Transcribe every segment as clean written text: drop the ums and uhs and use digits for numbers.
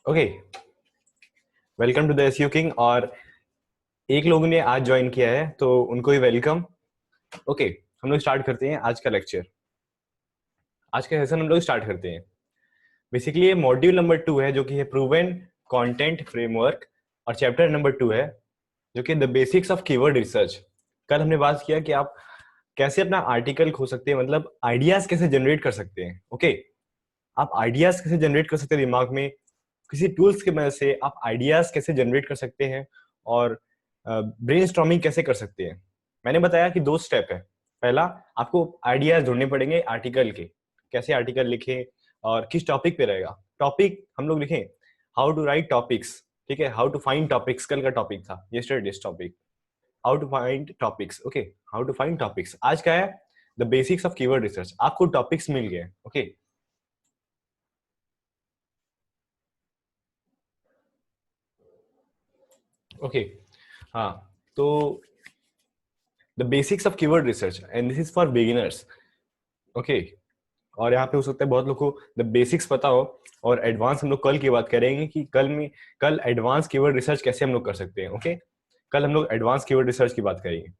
Okay, welcome to the SEO king. और एक लोगों ने आज ज्वाइन किया है तो उनको ही वेलकम। ओके, हम लोग स्टार्ट करते हैं आज का लेक्चर। आज का सेशन हम लोग स्टार्ट करते हैं। बेसिकली ये मॉड्यूल नंबर 2 है जो कि है प्रूवन कंटेंट फ्रेमवर्क, और चैप्टर नंबर 2 है जो कि the basics of keyword research. कल हमने बात किया कि आप कैसे अपना आर्टिकल खो सकते हैं, मतलब आइडियाज कैसे जनरेट कर सकते हैं। ओके, आप आइडियाज कैसे जनरेट कर सकते हैं दिमाग में, किसी टूल्स की मदद से आप आइडियाज कैसे जनरेट कर सकते हैं, और ब्रेनस्टॉर्मिंग कैसे कर सकते हैं। मैंने बताया कि 2 स्टेप है। पहला, आपको आइडियाज ढूंढने पड़ेंगे आर्टिकल के, कैसे आर्टिकल लिखें और किस टॉपिक पे रहेगा। टॉपिक हम लोग लिखें हाउ टू राइट टॉपिक्स, ठीक है, हाउ टू फाइंड टॉपिक्स कल का टॉपिक था, yesterday's topic how to find topics. Okay, how to find topics आज का है the basics of keyword research. आपको टॉपिक्स मिल गए। ओके, ओके, हाँ, तो the basics of keyword research and this is for beginners. Okay, और यहाँ पे हो सकता है बहुत लोग को द बेसिक्स पता हो, और एडवांस हम लोग कल की बात करेंगे कि कल एडवांस कीवर्ड रिसर्च कैसे हम लोग कर सकते हैं। ओके, कल हम लोग एडवांस कीवर्ड रिसर्च की बात करेंगे,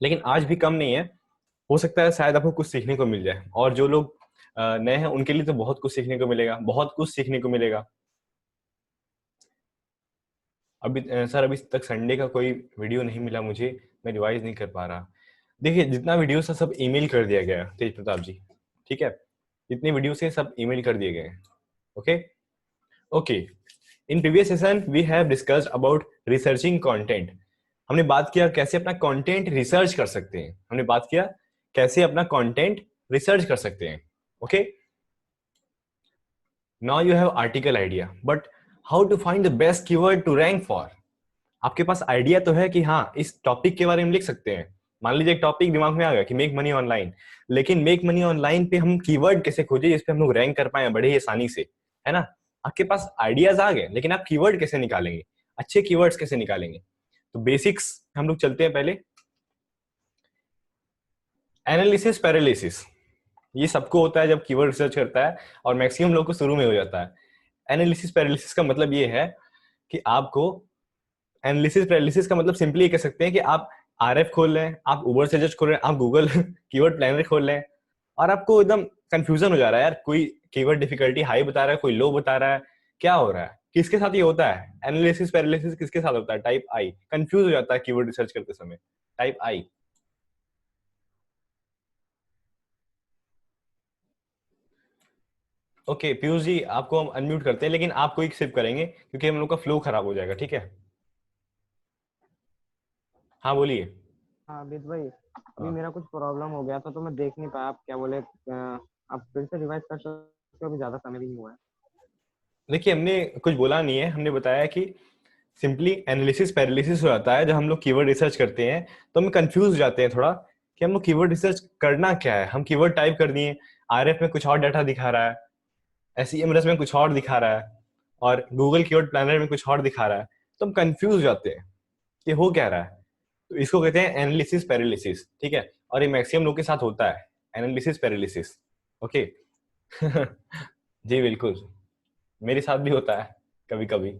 लेकिन आज भी कम नहीं है। हो सकता है शायद आपको कुछ सीखने को मिल जाए, और जो लोग नए हैं उनके लिए तो बहुत कुछ सीखने को मिलेगा, बहुत कुछ सीखने को मिलेगा। अभी सर अभी तक संडे का कोई वीडियो नहीं मिला मुझे, मैं रिवाइज नहीं कर पा रहा। देखिए, जितना वीडियो था सब ईमेल कर दिया गया तेज प्रताप जी, ठीक है, जितने वीडियो से सब ईमेल कर दिए गए। Okay, okay, in previous session we have discussed about researching content. हमने बात किया कैसे अपना कंटेंट रिसर्च कर सकते हैं, हमने बात किया कैसे अपना कंटेंट रिसर्च कर सकते हैं। Okay, now you have article idea, but how to find the best keyword to rank for. आपके पास आइडिया तो है कि हाँ इस टॉपिक के बारे में लिख सकते हैं। मान लीजिए एक टॉपिक दिमाग में आ गया कि मेक मनी ऑनलाइन, लेकिन मेक मनी ऑनलाइन पे हम कीवर्ड कैसे खोजे जिस पे हम लोग रैंक कर पाए बड़े ही आसानी से, है ना। आपके पास आइडियाज आ गए, लेकिन आप कीवर्ड कैसे निकालेंगे, अच्छे कीवर्ड्स कैसे निकालेंगे। तो बेसिक्स हम लोग चलते हैं पहले। एनालिसिस पैरालिसिस, ये सबको होता है जब कीवर्ड रिसर्च करता है, और मैक्सिमम लोग को शुरू में हो जाता है। एनालिसिस पैरालिसिस का मतलब ये है कि आपको, एनालिसिस पैरालिसिस का मतलब सिंपली ये कह सकते हैं कि आप आरएफ खोल लें, आप उबर से जस्ट खोल रहे हैं, आप गूगल कीवर्ड प्लानर खोल लें, और आपको एकदम कंफ्यूजन हो जा रहा है यार, कोई कीवर्ड डिफिकल्टी हाई बता रहा है, कोई लो बता रहा है, क्या हो रहा है, किसके साथ ये होता है। एनालिसिस पैरालिसिस किसके साथ होता है, टाइप आई, कंफ्यूज हो जाता है कीवर्ड रिसर्च करते समय, टाइप आई। ओके पीयूष जी, आपको हम अनम्यूट करते हैं, लेकिन आप कोई सिप करेंगे क्योंकि हम लोग का फ्लो खराब हो जाएगा, ठीक है। हाँ बोलिए। हाँ अमित भाई, अभी हाँ, मेरा कुछ प्रॉब्लम हो गया था तो मैं देख नहीं पाया। आप क्या बोले, आप फिर से रिवाइज कर सकते हो? अभी ज्यादा समय भी नहीं हुआ है। देखिए हमने कुछ बोला नहीं है, हमने बताया कि सिंपली एनालिसिस पैरालिसिस हो जाता है जब हम लोग कीवर्ड रिसर्च करते हैं, तो हम कंफ्यूज हो जाते हैं थोड़ा कि हम लोग कीवर्ड रिसर्च करना क्या है। हम कीवर्ड टाइप कर दिए, आरएफ में कुछ और डाटा दिखा रहा है, एसईएमएस में कुछ और दिखा रहा है, और गूगल कीवर्ड प्लानर में कुछ और दिखा रहा है, तो हम कंफ्यूज हो जाते हैं कि हो क्या रहा है। तो इसको कहते हैं एनालिसिस पैरालिसिस, ठीक है, और ये मैक्सिमम लोग के साथ होता है, एनालिसिस पैरालिसिस। ओके जी बिल्कुल, मेरे साथ भी होता है कभी कभी,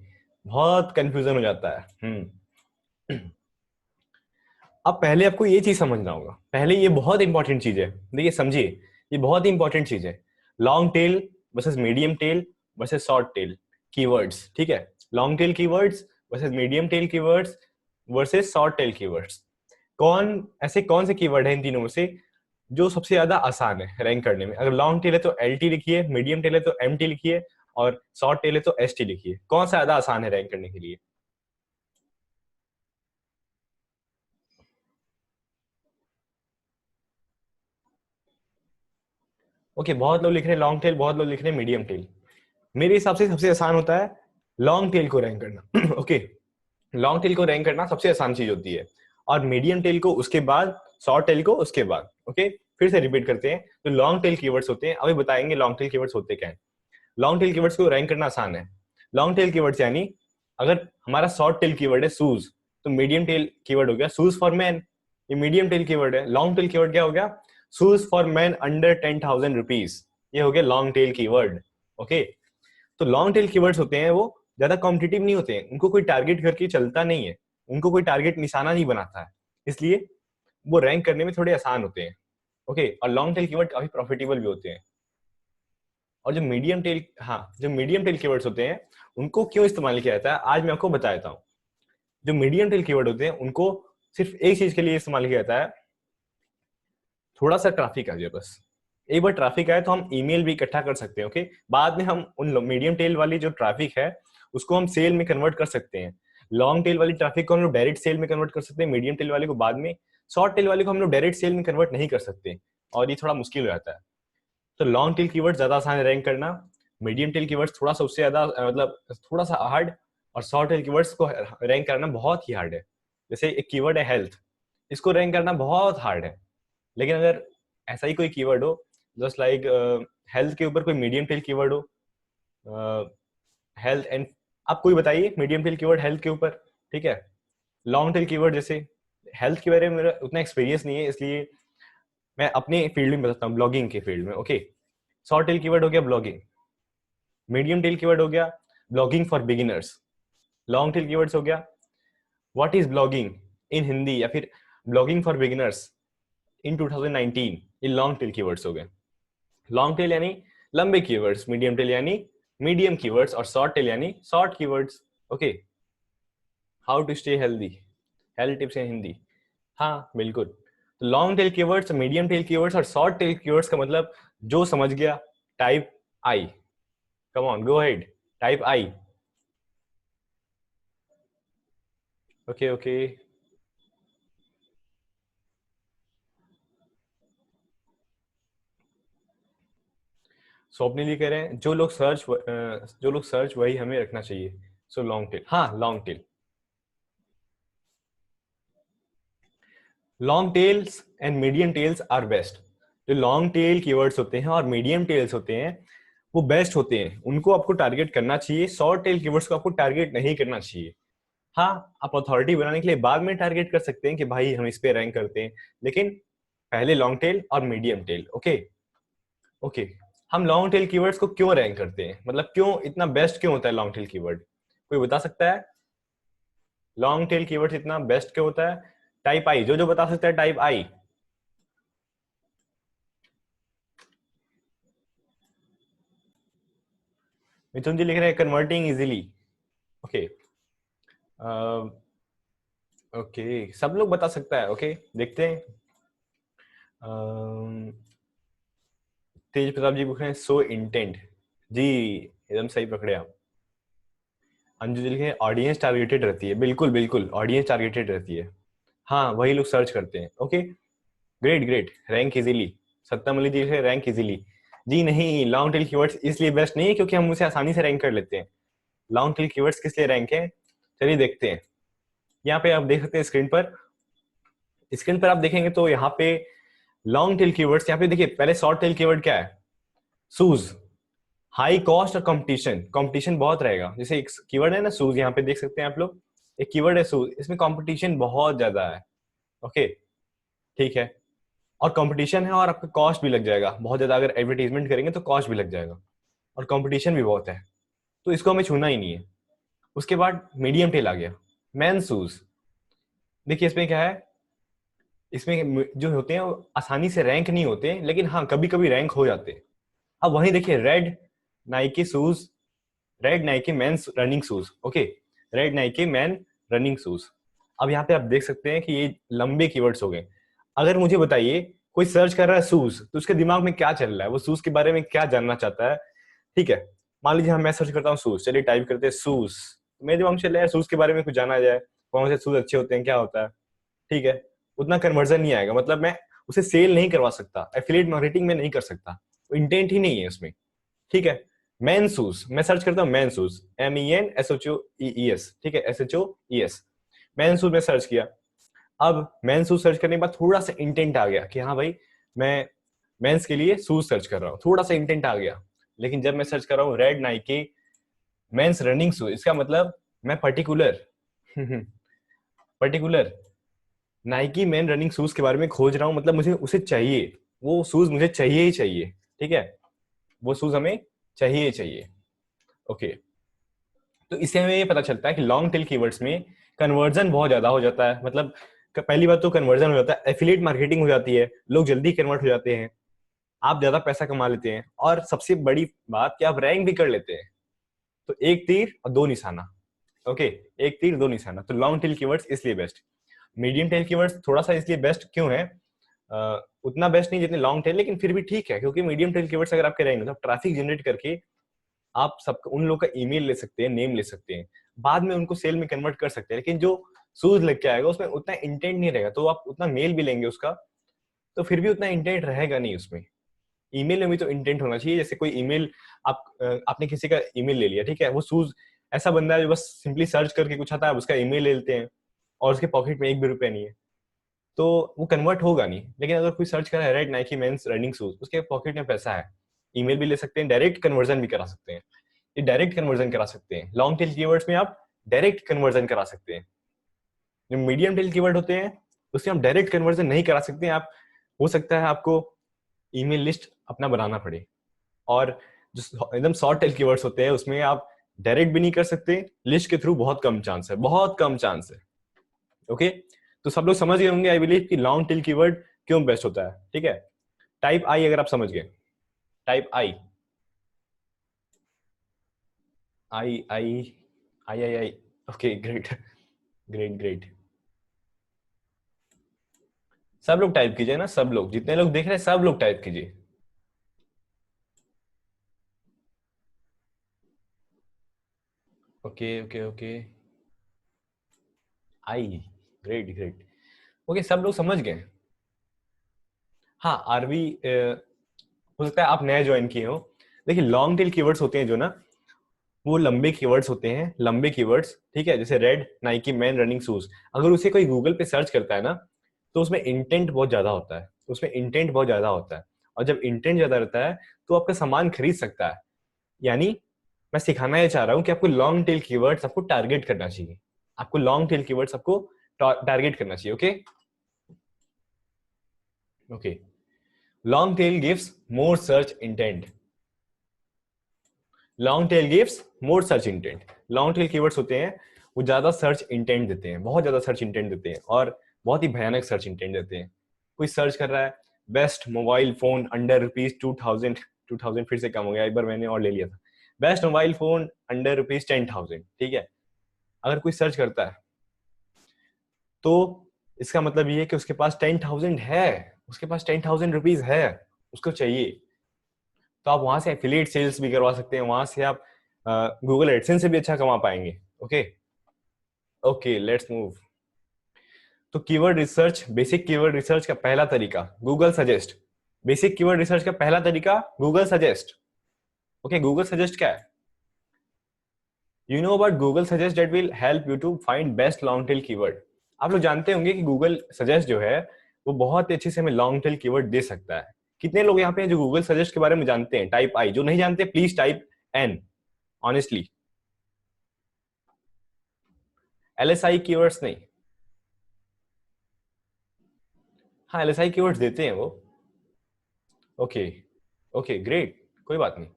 बहुत कंफ्यूजन हो जाता है। अब पहले आपको ये चीज समझना होगा, पहले ये बहुत इंपॉर्टेंट चीज है, देखिए समझिए, ये बहुत ही इंपॉर्टेंट चीज है। Long tail versus medium tail versus short tail keywords, ठीक है, long tail keywords versus medium tail keywords versus short tail keywords. कौन से कीवर्ड है इन तीनों में से जो सबसे ज्यादा आसान है रैंक करने में। अगर लॉन्ग टेल है तो एल टी लिखिए, मीडियम टेल है तो एम टी लिखिए, और शॉर्ट टेल है तो एस टी लिखिए। कौन सा ज्यादा आसान है रैंक करने के लिए। ओके, बहुत लोग लिख रहे हैं लॉन्ग टेल, बहुत लोग लिख रहे हैं मीडियम टेल। मेरे हिसाब से सबसे आसान होता है लॉन्ग टेल को रैंक करना। ओके, लॉन्ग टेल को रैंक करना सबसे आसान चीज होती है, और मीडियम टेल को उसके बाद, शॉर्ट टेल को उसके बाद। ओके, फिर से रिपीट करते हैं, तो लॉन्ग टेल कीवर्ड्स होते हैं, अभी बताएंगे लॉन्ग टेल कीवर्ड्स होते क्या है। लॉन्ग टेल कीवर्ड्स को रैंक करना आसान है। लॉन्ग टेल कीवर्ड्स यानी, अगर हमारा शॉर्ट टेल कीवर्ड है शूज, तो मीडियम टेल कीवर्ड हो गया शूज फॉर मैन, ये मीडियम टेल कीवर्ड है। लॉन्ग टेल कीवर्ड क्या हो गया, shoes for man under 10,000 rupees, ये हो गया लॉन्ग टेल कीवर्ड। ओके, तो लॉन्ग टेल कीवर्ड्स होते हैं वो ज्यादा कॉम्पिटिटिव नहीं होते हैं, उनको कोई टारगेट करके चलता नहीं है, उनको कोई टारगेट निशाना नहीं बनाता है, इसलिए वो रैंक करने में थोड़े आसान होते हैं। ओके, और लॉन्ग टेल कीवर्ड काफी प्रॉफिटेबल भी होते हैं। और जो मीडियम टेल, हाँ, जो मीडियम टेल कीवर्ड्स होते हैं उनको क्यों इस्तेमाल किया जाता है आज मैं आपको बता देता हूँ। जो मीडियम टेल कीवर्ड होते हैं उनको सिर्फ एक चीज के लिए इस्तेमाल किया जाता है, थोड़ा सा ट्रैफिक आ जाए बस। एक बार ट्रैफिक आए तो हम ईमेल भी इकट्ठा कर सकते हैं। ओके, बाद में हम उन मीडियम टेल वाली जो ट्रैफिक है उसको हम सेल में कन्वर्ट कर सकते हैं। लॉन्ग टेल वाली ट्रैफिक को हम लोग डायरेक्ट सेल में कन्वर्ट कर सकते हैं, मीडियम टेल वाले को बाद में। शॉर्ट टेल वाले को हम लोग डायरेक्ट सेल में कन्वर्ट नहीं कर सकते और ये थोड़ा मुश्किल हो जाता है। तो लॉन्ग टेल कीवर्ड ज्यादा आसान है रैंक करना, मीडियम टेल कीवर्ड्स थोड़ा सा उससे ज्यादा मतलब थोड़ा सा हार्ड, और शॉर्ट टेल कीवर्ड्स को रैंक करना बहुत ही हार्ड है। जैसे एक कीवर्ड है हेल्थ, इसको रैंक करना बहुत हार्ड है। लेकिन अगर ऐसा ही कोई कीवर्ड हो जस्ट लाइक हेल्थ के ऊपर कोई मीडियम टेल कीवर्ड हो, हेल्थ एंड, आप कोई बताइए मीडियम टेल कीवर्ड हेल्थ के ऊपर, ठीक है। लॉन्ग टेल कीवर्ड जैसे हेल्थ के बारे में मेरा उतना एक्सपीरियंस नहीं है, इसलिए मैं अपने फील्ड में बताता हूँ, ब्लॉगिंग के फील्ड में। ओके, शॉर्ट टेल कीवर्ड हो गया ब्लॉगिंग, मीडियम टेल कीवर्ड हो गया blogging for beginners, long tail keywords हो गया व्हाट इज ब्लॉगिंग इन हिंदी या फिर ब्लॉगिंग फॉर बिगिनर्स इन 2019, ये लॉन्ग टेल कीवर्ड्स हो गए। लॉन्ग टेल यानी लंबे कीवर्ड्स, मीडियम टेल यानी मीडियम कीवर्ड्स, और शॉर्ट टेल यानी short keywords. Okay, how to stay healthy, health tips in Hindi, हाँ बिल्कुल। तो long tail keywords, medium tail keywords और शॉर्ट टेल कीवर्ड्स का मतलब जो समझ गया type I, come on go ahead, type I. Okay okay, Swapnil ji कह रहे हैं जो लोग सर्च वही हमें रखना चाहिए। सो लॉन्ग टेल, हाँ long tail, long tails and medium tails are best. जो लॉन्ग टेल कीवर्ड्स होते हैं और मीडियम टेल्स होते हैं वो बेस्ट होते हैं, उनको आपको टारगेट करना चाहिए। शॉर्ट टेल कीवर्ड्स को आपको टारगेट नहीं करना चाहिए। हाँ, आप अथॉरिटी बनाने के लिए बाद में टारगेट कर सकते हैं कि भाई हम इस पे रैंक करते हैं, लेकिन पहले लॉन्ग टेल और मीडियम टेल। ओके ओके, हम लॉन्ग टेल कीवर्ड्स को क्यों रैंक करते हैं, मतलब क्यों इतना बेस्ट क्यों होता है लॉन्ग टेल कीवर्ड, कोई बता सकता है? लॉन्ग टेल कीवर्ड्स इतना बेस्ट क्यों होता है? टाइप आई, जो बता सकता है टाइप आई। मिथुन जी लिख रहे हैं कन्वर्टिंग इजीली। ओके ओके, सब लोग बता सकता है। ओके, देखते हैं। तेज प्रताप जी पूछ रहे हैं सो इंटेंट, जी एकदम सही पकड़े आप। अंजू जी लिखे हैं ऑडियंस टारगेटेड रहती है, बिल्कुल बिल्कुल ऑडियंस टारगेटेड रहती है, हाँ वही लोग सर्च करते हैं। Okay, great great, rank easily. Sattamali ji लिखे रैंक इजीली, जी नहीं, लॉन्ग टेल कीवर्ड्स इसलिए बेस्ट नहीं है क्योंकि हम उसे आसानी से रैंक कर लेते हैं। लॉन्ग टेल कीवर्ड्स किस लिए रैंक है, चलिए देखते हैं। यहाँ पे आप देख सकते हैं स्क्रीन पर आप देखेंगे तो यहाँ पे लॉन्ग टेल कीवर्ड्स, यहाँ पे देखिए पहले शॉर्ट टेल कीवर्ड क्या है, शूज, हाई कॉस्ट और कंपटीशन, कंपटीशन बहुत रहेगा। जैसे एक कीवर्ड है ना शूज, यहाँ पे देख सकते हैं आप लोग, एक कीवर्ड है शूज, इसमें कंपटीशन बहुत ज्यादा है। ओके, ठीक है, और कंपटीशन है और आपका कॉस्ट भी लग जाएगा बहुत ज्यादा, अगर एडवर्टीजमेंट करेंगे तो कॉस्ट भी लग जाएगा और कंपटीशन भी बहुत है, तो इसको हमें छूना ही नहीं है। उसके बाद मीडियम टेल आ गया, मैन शूज। देखिए इसमें क्या है, इसमें जो होते हैं वो आसानी से रैंक नहीं होते, लेकिन हाँ कभी कभी रैंक हो जाते हैं। अब वहीं देखिए red Nike shoes, red Nike man running shoes. Okay, red Nike man running shoes. अब यहाँ पे आप देख सकते हैं कि ये लंबे कीवर्ड्स हो गए। अगर मुझे बताइए कोई सर्च कर रहा है शूज, तो उसके दिमाग में क्या चल रहा है, वो शूज के बारे में क्या जानना चाहता है? ठीक है, मान लीजिए मैं सर्च करता हूँ शूज, चलिए टाइप करते हैं शूज, मेरे दिमाग में चल रहा है शूज के बारे में कुछ जाना जाए, कौन से शूज अच्छे होते हैं, क्या होता है। ठीक है, उतना कन्वर्जन नहीं आएगा, मतलब मैं उसे सेल नहीं करवा सकता, एफिलिएट मार्केटिंग में नहीं कर सकता, इंटेंट ही नहीं है उसमें। ठीक है, मैन शूज, मैं सर्च करता हूँ मैन शूज, MENSHOEES, ठीक है, SHOES, मैन शूज में सर्च किया। अब मैन शूज सर्च करने के बाद थोड़ा सा इंटेंट आ गया कि हाँ भाई मैं मेंस के लिए शूज सर्च कर रहा हूँ, थोड़ा सा इंटेंट आ गया। लेकिन जब मैं सर्च कर रहा हूँ red Nike men's running shoes, इसका मतलब मैं particular particular Nike man running shoes के बारे में खोज रहा हूँ, मतलब मुझे उसे चाहिए, वो शूज मुझे चाहिए ही चाहिए। ठीक है, वो शूज हमें चाहिए ही चाहिए। ओके, तो इससे हमें ये पता चलता है कि लॉन्ग टेल कीवर्ड्स में कन्वर्जन बहुत ज्यादा हो जाता है। मतलब पहली बात तो कन्वर्जन हो जाता है, एफिलिएट मार्केटिंग हो जाती है, लोग जल्दी कन्वर्ट हो जाते हैं, आप ज्यादा पैसा कमा लेते हैं, और सबसे बड़ी बात कि आप रैंक भी कर लेते हैं। तो एक तीर और दो निशाना। ओके, एक तीर दो निशाना। तो लॉन्ग टेल कीवर्ड्स इसलिए बेस्ट। मीडियम टेल कीवर्ड्स थोड़ा सा इसलिए बेस्ट क्यों है, उतना बेस्ट नहीं जितने लॉन्ग टेल, लेकिन फिर भी ठीक है, क्योंकि मीडियम टेल कीवर्ड्स अगर आपके रहेंगे तो ट्रैफिक जनरेट करके आप सब उन लोग का ईमेल ले सकते हैं, नेम ले सकते हैं, बाद में उनको सेल में कन्वर्ट कर सकते हैं। लेकिन जो सूज लग के आएगा उसमें उतना इंटेंट नहीं रहेगा, तो आप उतना मेल भी लेंगे उसका तो फिर भी उतना इंटेंट रहेगा नहीं उसमें। ईमेल में भी तो इंटेंट होना चाहिए। जैसे कोई ईमेल आपने किसी का ईमेल ले लिया, ठीक है, वो सूज ऐसा बंदा है जो बस सिंपली सर्च करके कुछ आता है, उसका ईमेल ले लेते हैं और उसके पॉकेट में एक भी रुपया नहीं है, तो वो कन्वर्ट होगा नहीं। लेकिन अगर कोई सर्च कर रहा है red Nike men's running shoes, उसके पॉकेट में पैसा है, ईमेल भी ले सकते हैं, डायरेक्ट कन्वर्जन भी करा सकते हैं। ये डायरेक्ट कन्वर्जन करा सकते हैं। लॉन्ग टेल कीवर्ड्स में आप डायरेक्ट कन्वर्जन करा सकते हैं। जो मीडियम टेल कीवर्ड होते हैं उसमें आप डायरेक्ट कन्वर्जन नहीं करा सकते हैं। आप हो सकता है आपको ईमेल लिस्ट अपना बनाना पड़े, और जो एकदम शॉर्ट टेल कीवर्ड्स होते हैं उसमें आप डायरेक्ट भी नहीं कर सकते, लिस्ट के थ्रू बहुत कम चांस है, बहुत कम चांस है। ओके, तो सब लोग समझ गए होंगे आई बिलीव कि लॉन्ग टेल कीवर्ड क्यों बेस्ट होता है। ठीक है, टाइप आई अगर आप समझ गए, टाइप आई, आई आई आई आई आई, ओके ग्रेट ग्रेट ग्रेट। सब लोग टाइप कीजिए ना, सब लोग, जितने लोग देख रहे हैं सब लोग टाइप कीजिए। ओके ओके ओके, आई, ग्रेट ग्रेट। ओके, सब लोग समझ गए। हाँ, आरवी हो सकता है आप नए ज्वाइन किए हो। देखिए लॉन्ग टेल कीवर्ड्स होते हैं जो ना, वो लंबे कीवर्ड्स होते हैं, लंबे कीवर्ड्स, ठीक है। जैसे red Nike man running shoes, अगर उसे कोई गूगल पे सर्च करता है ना, तो उसमें इंटेंट बहुत ज्यादा होता है, उसमें इंटेंट बहुत ज्यादा होता है। और जब इंटेंट ज्यादा रहता है तो आपका सामान खरीद सकता है। यानी मैं सिखाना ये चाह रहा हूँ कि आपको लॉन्ग टेल कीवर्ड्स आपको टारगेट करना चाहिए, आपको लॉन्ग टेल कीवर्ड्स आपको टारगेट करना चाहिए। Okay okay, long tail gives मोर search intent, long tail gives मोर search intent. Long tail keywords होते हैं वो ज्यादा सर्च इंटेंट देते हैं, बहुत ज्यादा सर्च इंटेंट देते हैं, और बहुत ही भयानक सर्च इंटेंट देते हैं। कोई सर्च कर रहा है best mobile phone under rupees 2000, 2000 फिर से कम हो गया, एक बार मैंने और ले लिया था, best mobile phone under rupees 10,000, ठीक है। अगर कोई सर्च करता है तो इसका मतलब ये है कि उसके पास 10,000 है, उसके पास 10,000 रुपीज है, उसको चाहिए। तो आप वहां से एफिलिएट सेल्स भी करवा सकते हैं, वहां से आप गूगल एडसेंस से भी अच्छा कमा पाएंगे। Okay okay, let's move. तो keyword research, basic keyword research का पहला तरीका Google suggest. Basic keyword research का पहला तरीका Google suggest. Okay, Google suggest क्या है? You know about Google suggest that will help you to find best long tail keyword. आप लोग जानते होंगे कि गूगल सजेस्ट जो है वो बहुत अच्छे से हमें लॉन्ग टेल कीवर्ड दे सकता है। कितने लोग यहाँ पे हैं जो गूगल सजेस्ट के बारे में जानते हैं? Type I. जो नहीं जानते please type N, honestly. LSI keywords नहीं, हाँ एलएसआई कीवर्ड्स देते हैं वो। ओके ओके ग्रेट, कोई बात नहीं।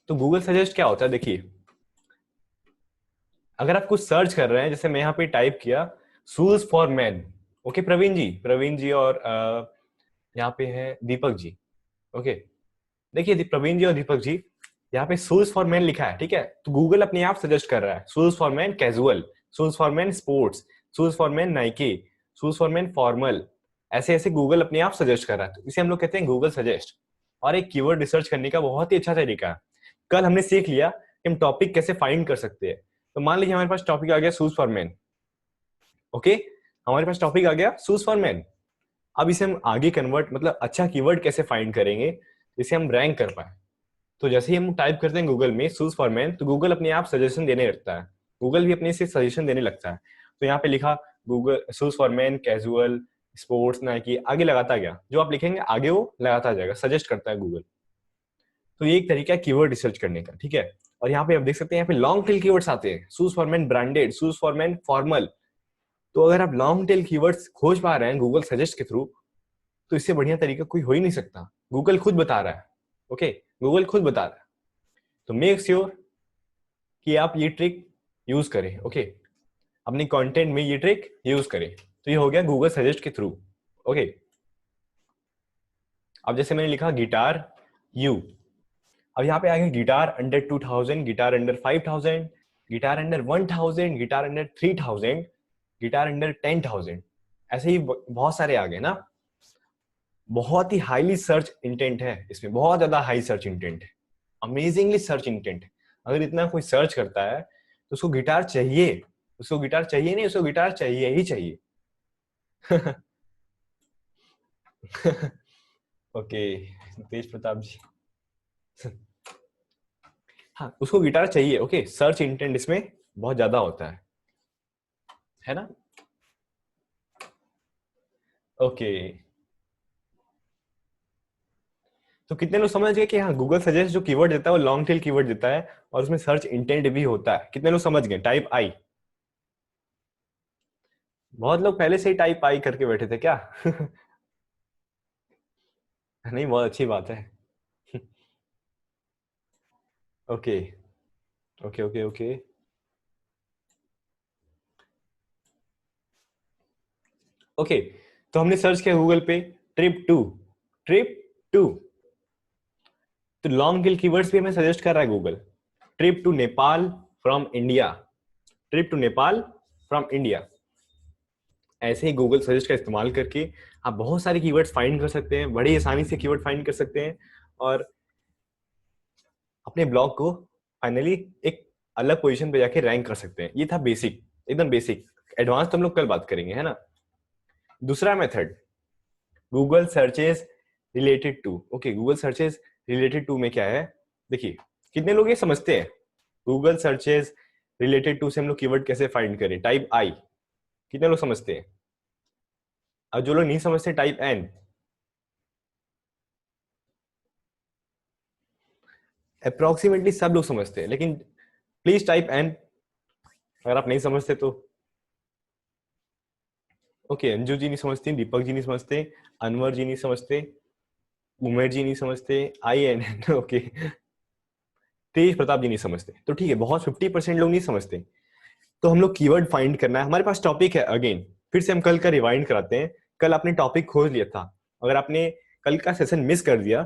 तो गूगल सजेस्ट क्या होता है, देखिए अगर आप कुछ सर्च कर रहे हैं, जैसे मैं यहाँ पे टाइप किया shoes for man, okay Praveen ji, Praveen ji और यहाँ पे है दीपक जी। ओके, देखिए प्रवीण जी और दीपक जी, यहाँ पे शूज फॉर मैन लिखा है, ठीक है। तो गूगल अपने आप सजेस्ट कर रहा है shoes for man casual, shoes for man sports, shoes for man Nike, shoes for man formal, ऐसे ऐसे गूगल अपने आप सजेस्ट कर रहा है। तो इसे हम लोग कहते हैं गूगल सजेस्ट। और एक कीवर्ड रिसर्च करने का बहुत ही अच्छा तरीका है। कल हमने सीख लिया कि हम टॉपिक कैसे फाइंड कर सकते हैं। तो मान लीजिए हमारे पास टॉपिक आ गया शूज फॉर मैन, ओके, हमारे पास टॉपिक आ गया शूज फॉर मैन। अब इसे हम आगे कन्वर्ट, मतलब अच्छा कीवर्ड कैसे फाइंड करेंगे जिसे हम रैंक कर पाए। तो जैसे ही हम टाइप करते हैं गूगल में शूज फॉर मैन, तो गूगल अपने आप सजेशन देने लगता है, गूगल भी अपने से सजेशन देने लगता है। तो यहाँ पे लिखा Google shoes for man casual sports Nike, आगे लगाता गया, जो आप लिखेंगे आगे वो लगाता जाएगा, सजेस्ट करता है गूगल। तो ये एक तरीका है कीवर्ड रिसर्च करने का, ठीक है। और यहाँ पे आप देख सकते हैं यहाँ पे लॉन्ग टेल कीवर्ड्स आते हैं, shoes for man branded, shoes for man formal. तो अगर आप लॉन्ग टेल कीवर्ड्स खोज पा रहे हैं गूगल सजेस्ट के थ्रू, तो इससे बढ़िया तरीका कोई हो ही नहीं सकता। गूगल खुद बता रहा है, ओके, गूगल खुद बता रहा है। तो मेक श्योर कि आप ये ट्रिक यूज करें, ओके अपनी कंटेंट में ये ट्रिक यूज करें। तो ये हो गया गूगल सजेस्ट के थ्रू, ओके। अब जैसे मैंने लिखा गिटार यू, अब यहाँ पे आ गया guitar under 2000, guitar under 5000, guitar under 1000, guitar under 3000, guitar under 10,000, ऐसे ही बहुत सारे आ गए ना। बहुत ही हाईली सर्च इंटेंट है इसमें, बहुत ज्यादा हाई सर्च इंटेंट है, अमेजिंगली सर्च इंटेंट। अगर इतना कोई सर्च करता है तो उसको गिटार चाहिए, उसको गिटार चाहिए नहीं, उसको गिटार चाहिए ही चाहिए। ओके तेज प्रताप जी, हाँ उसको गिटार चाहिए, ओके सर्च इंटेंट इसमें बहुत ज्यादा होता है ना। ओके तो कितने लोग समझ गए कि हाँ गूगल सजेस्ट जो कीवर्ड देता है वो लॉन्ग टेल कीवर्ड देता है और उसमें सर्च इंटेंट भी होता है? कितने लोग समझ गए? टाइप आई। बहुत लोग पहले से ही टाइप आई करके बैठे थे क्या? नहीं बहुत अच्छी बात है। Okay okay okay okay okay तो हमने सर्च किया गूगल पे ट्रिप टू, ट्रिप टू, तो लॉन्ग टेल कीवर्ड्स भी हमें सजेस्ट कर रहा है Google. Trip to Nepal from India, trip to Nepal from India. ऐसे ही गूगल सजेस्ट का इस्तेमाल करके आप बहुत सारे कीवर्ड्स फाइंड कर सकते हैं, बड़ी आसानी से कीवर्ड फाइंड कर सकते हैं और अपने ब्लॉग को फाइनली एक अलग पोजीशन पे जाके रैंक कर सकते हैं। ये था बेसिक, एकदम बेसिक। एडवांस तो हम लोग कल बात करेंगे, है ना। दूसरा method Google searches related to, okay Google searches related to में क्या है देखिए, कितने लोग ये समझते हैं गूगल सर्चेस रिलेटेड टू से हम लोग कीवर्ड कैसे फाइंड करें? टाइप आई, कितने लोग समझते हैं? और जो लोग नहीं समझते टाइप एन। अप्रोक्सीमेटली सब लोग समझते हैं, लेकिन प्लीज टाइप एन अगर आप नहीं समझते तो। ओके अंजू जी नहीं समझती, दीपक जी नहीं समझते, अनवर जी नहीं समझते, उमेर जी नहीं समझते, आई एन एन ओके, तेज प्रताप जी नहीं समझते, तो ठीक है बहुत 50% लोग नहीं समझते। तो हम लोग कीवर्ड फाइंड करना है, हमारे पास टॉपिक है अगेन, फिर से हम कल का रिवाइंड कराते हैं। कल आपने टॉपिक खोज लिया था, अगर आपने कल का सेशन मिस कर दिया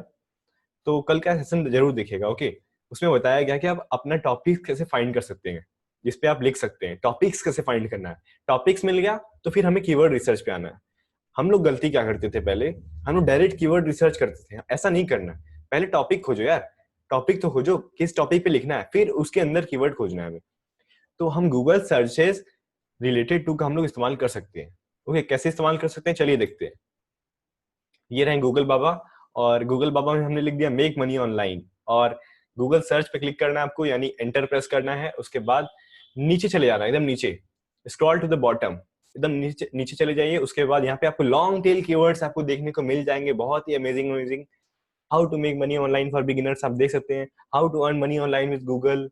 तो कल का सेशन जरूर देखिएगा, ओके। उसमें बताया गया कि आप अपना टॉपिक कैसे फाइंड कर सकते हैं, जिसपे आप लिख सकते हैं टॉपिक्स कैसे फाइंड करना है। टॉपिक्स मिल गया तो फिर हमें कीवर्ड रिसर्च पे आना है। हम लोग गलती क्या करते थे पहले, हम लोग डायरेक्ट कीवर्ड रिसर्च करते थे, ऐसा नहीं करना। पहले टॉपिक खोजो यार, टॉपिक तो खोजो किस टॉपिक पे लिखना है, फिर उसके अंदर कीवर्ड खोजना है हमें। तो हम गूगल सर्चेस रिलेटेड टू का हम लोग इस्तेमाल कर सकते हैं, ओके कैसे इस्तेमाल कर सकते हैं चलिए देखते हैं। ये रहे गूगल बाबा, और गूगल बाबा में हमने लिख दिया मेक मनी ऑनलाइन, और गूगल सर्च पे क्लिक करना है आपको, यानी एंटर प्रेस करना है। उसके बाद नीचे चले जाना है, एकदम नीचे, स्क्रॉल टू द बॉटम, एकदम नीचे नीचे चले जाइए। उसके बाद यहाँ पे आपको लॉन्ग टेल कीवर्ड्स आपको देखने को मिल जाएंगे, बहुत ही amazing amazing. How to make money online for beginners आप देख सकते हैं, how to earn money online with Google.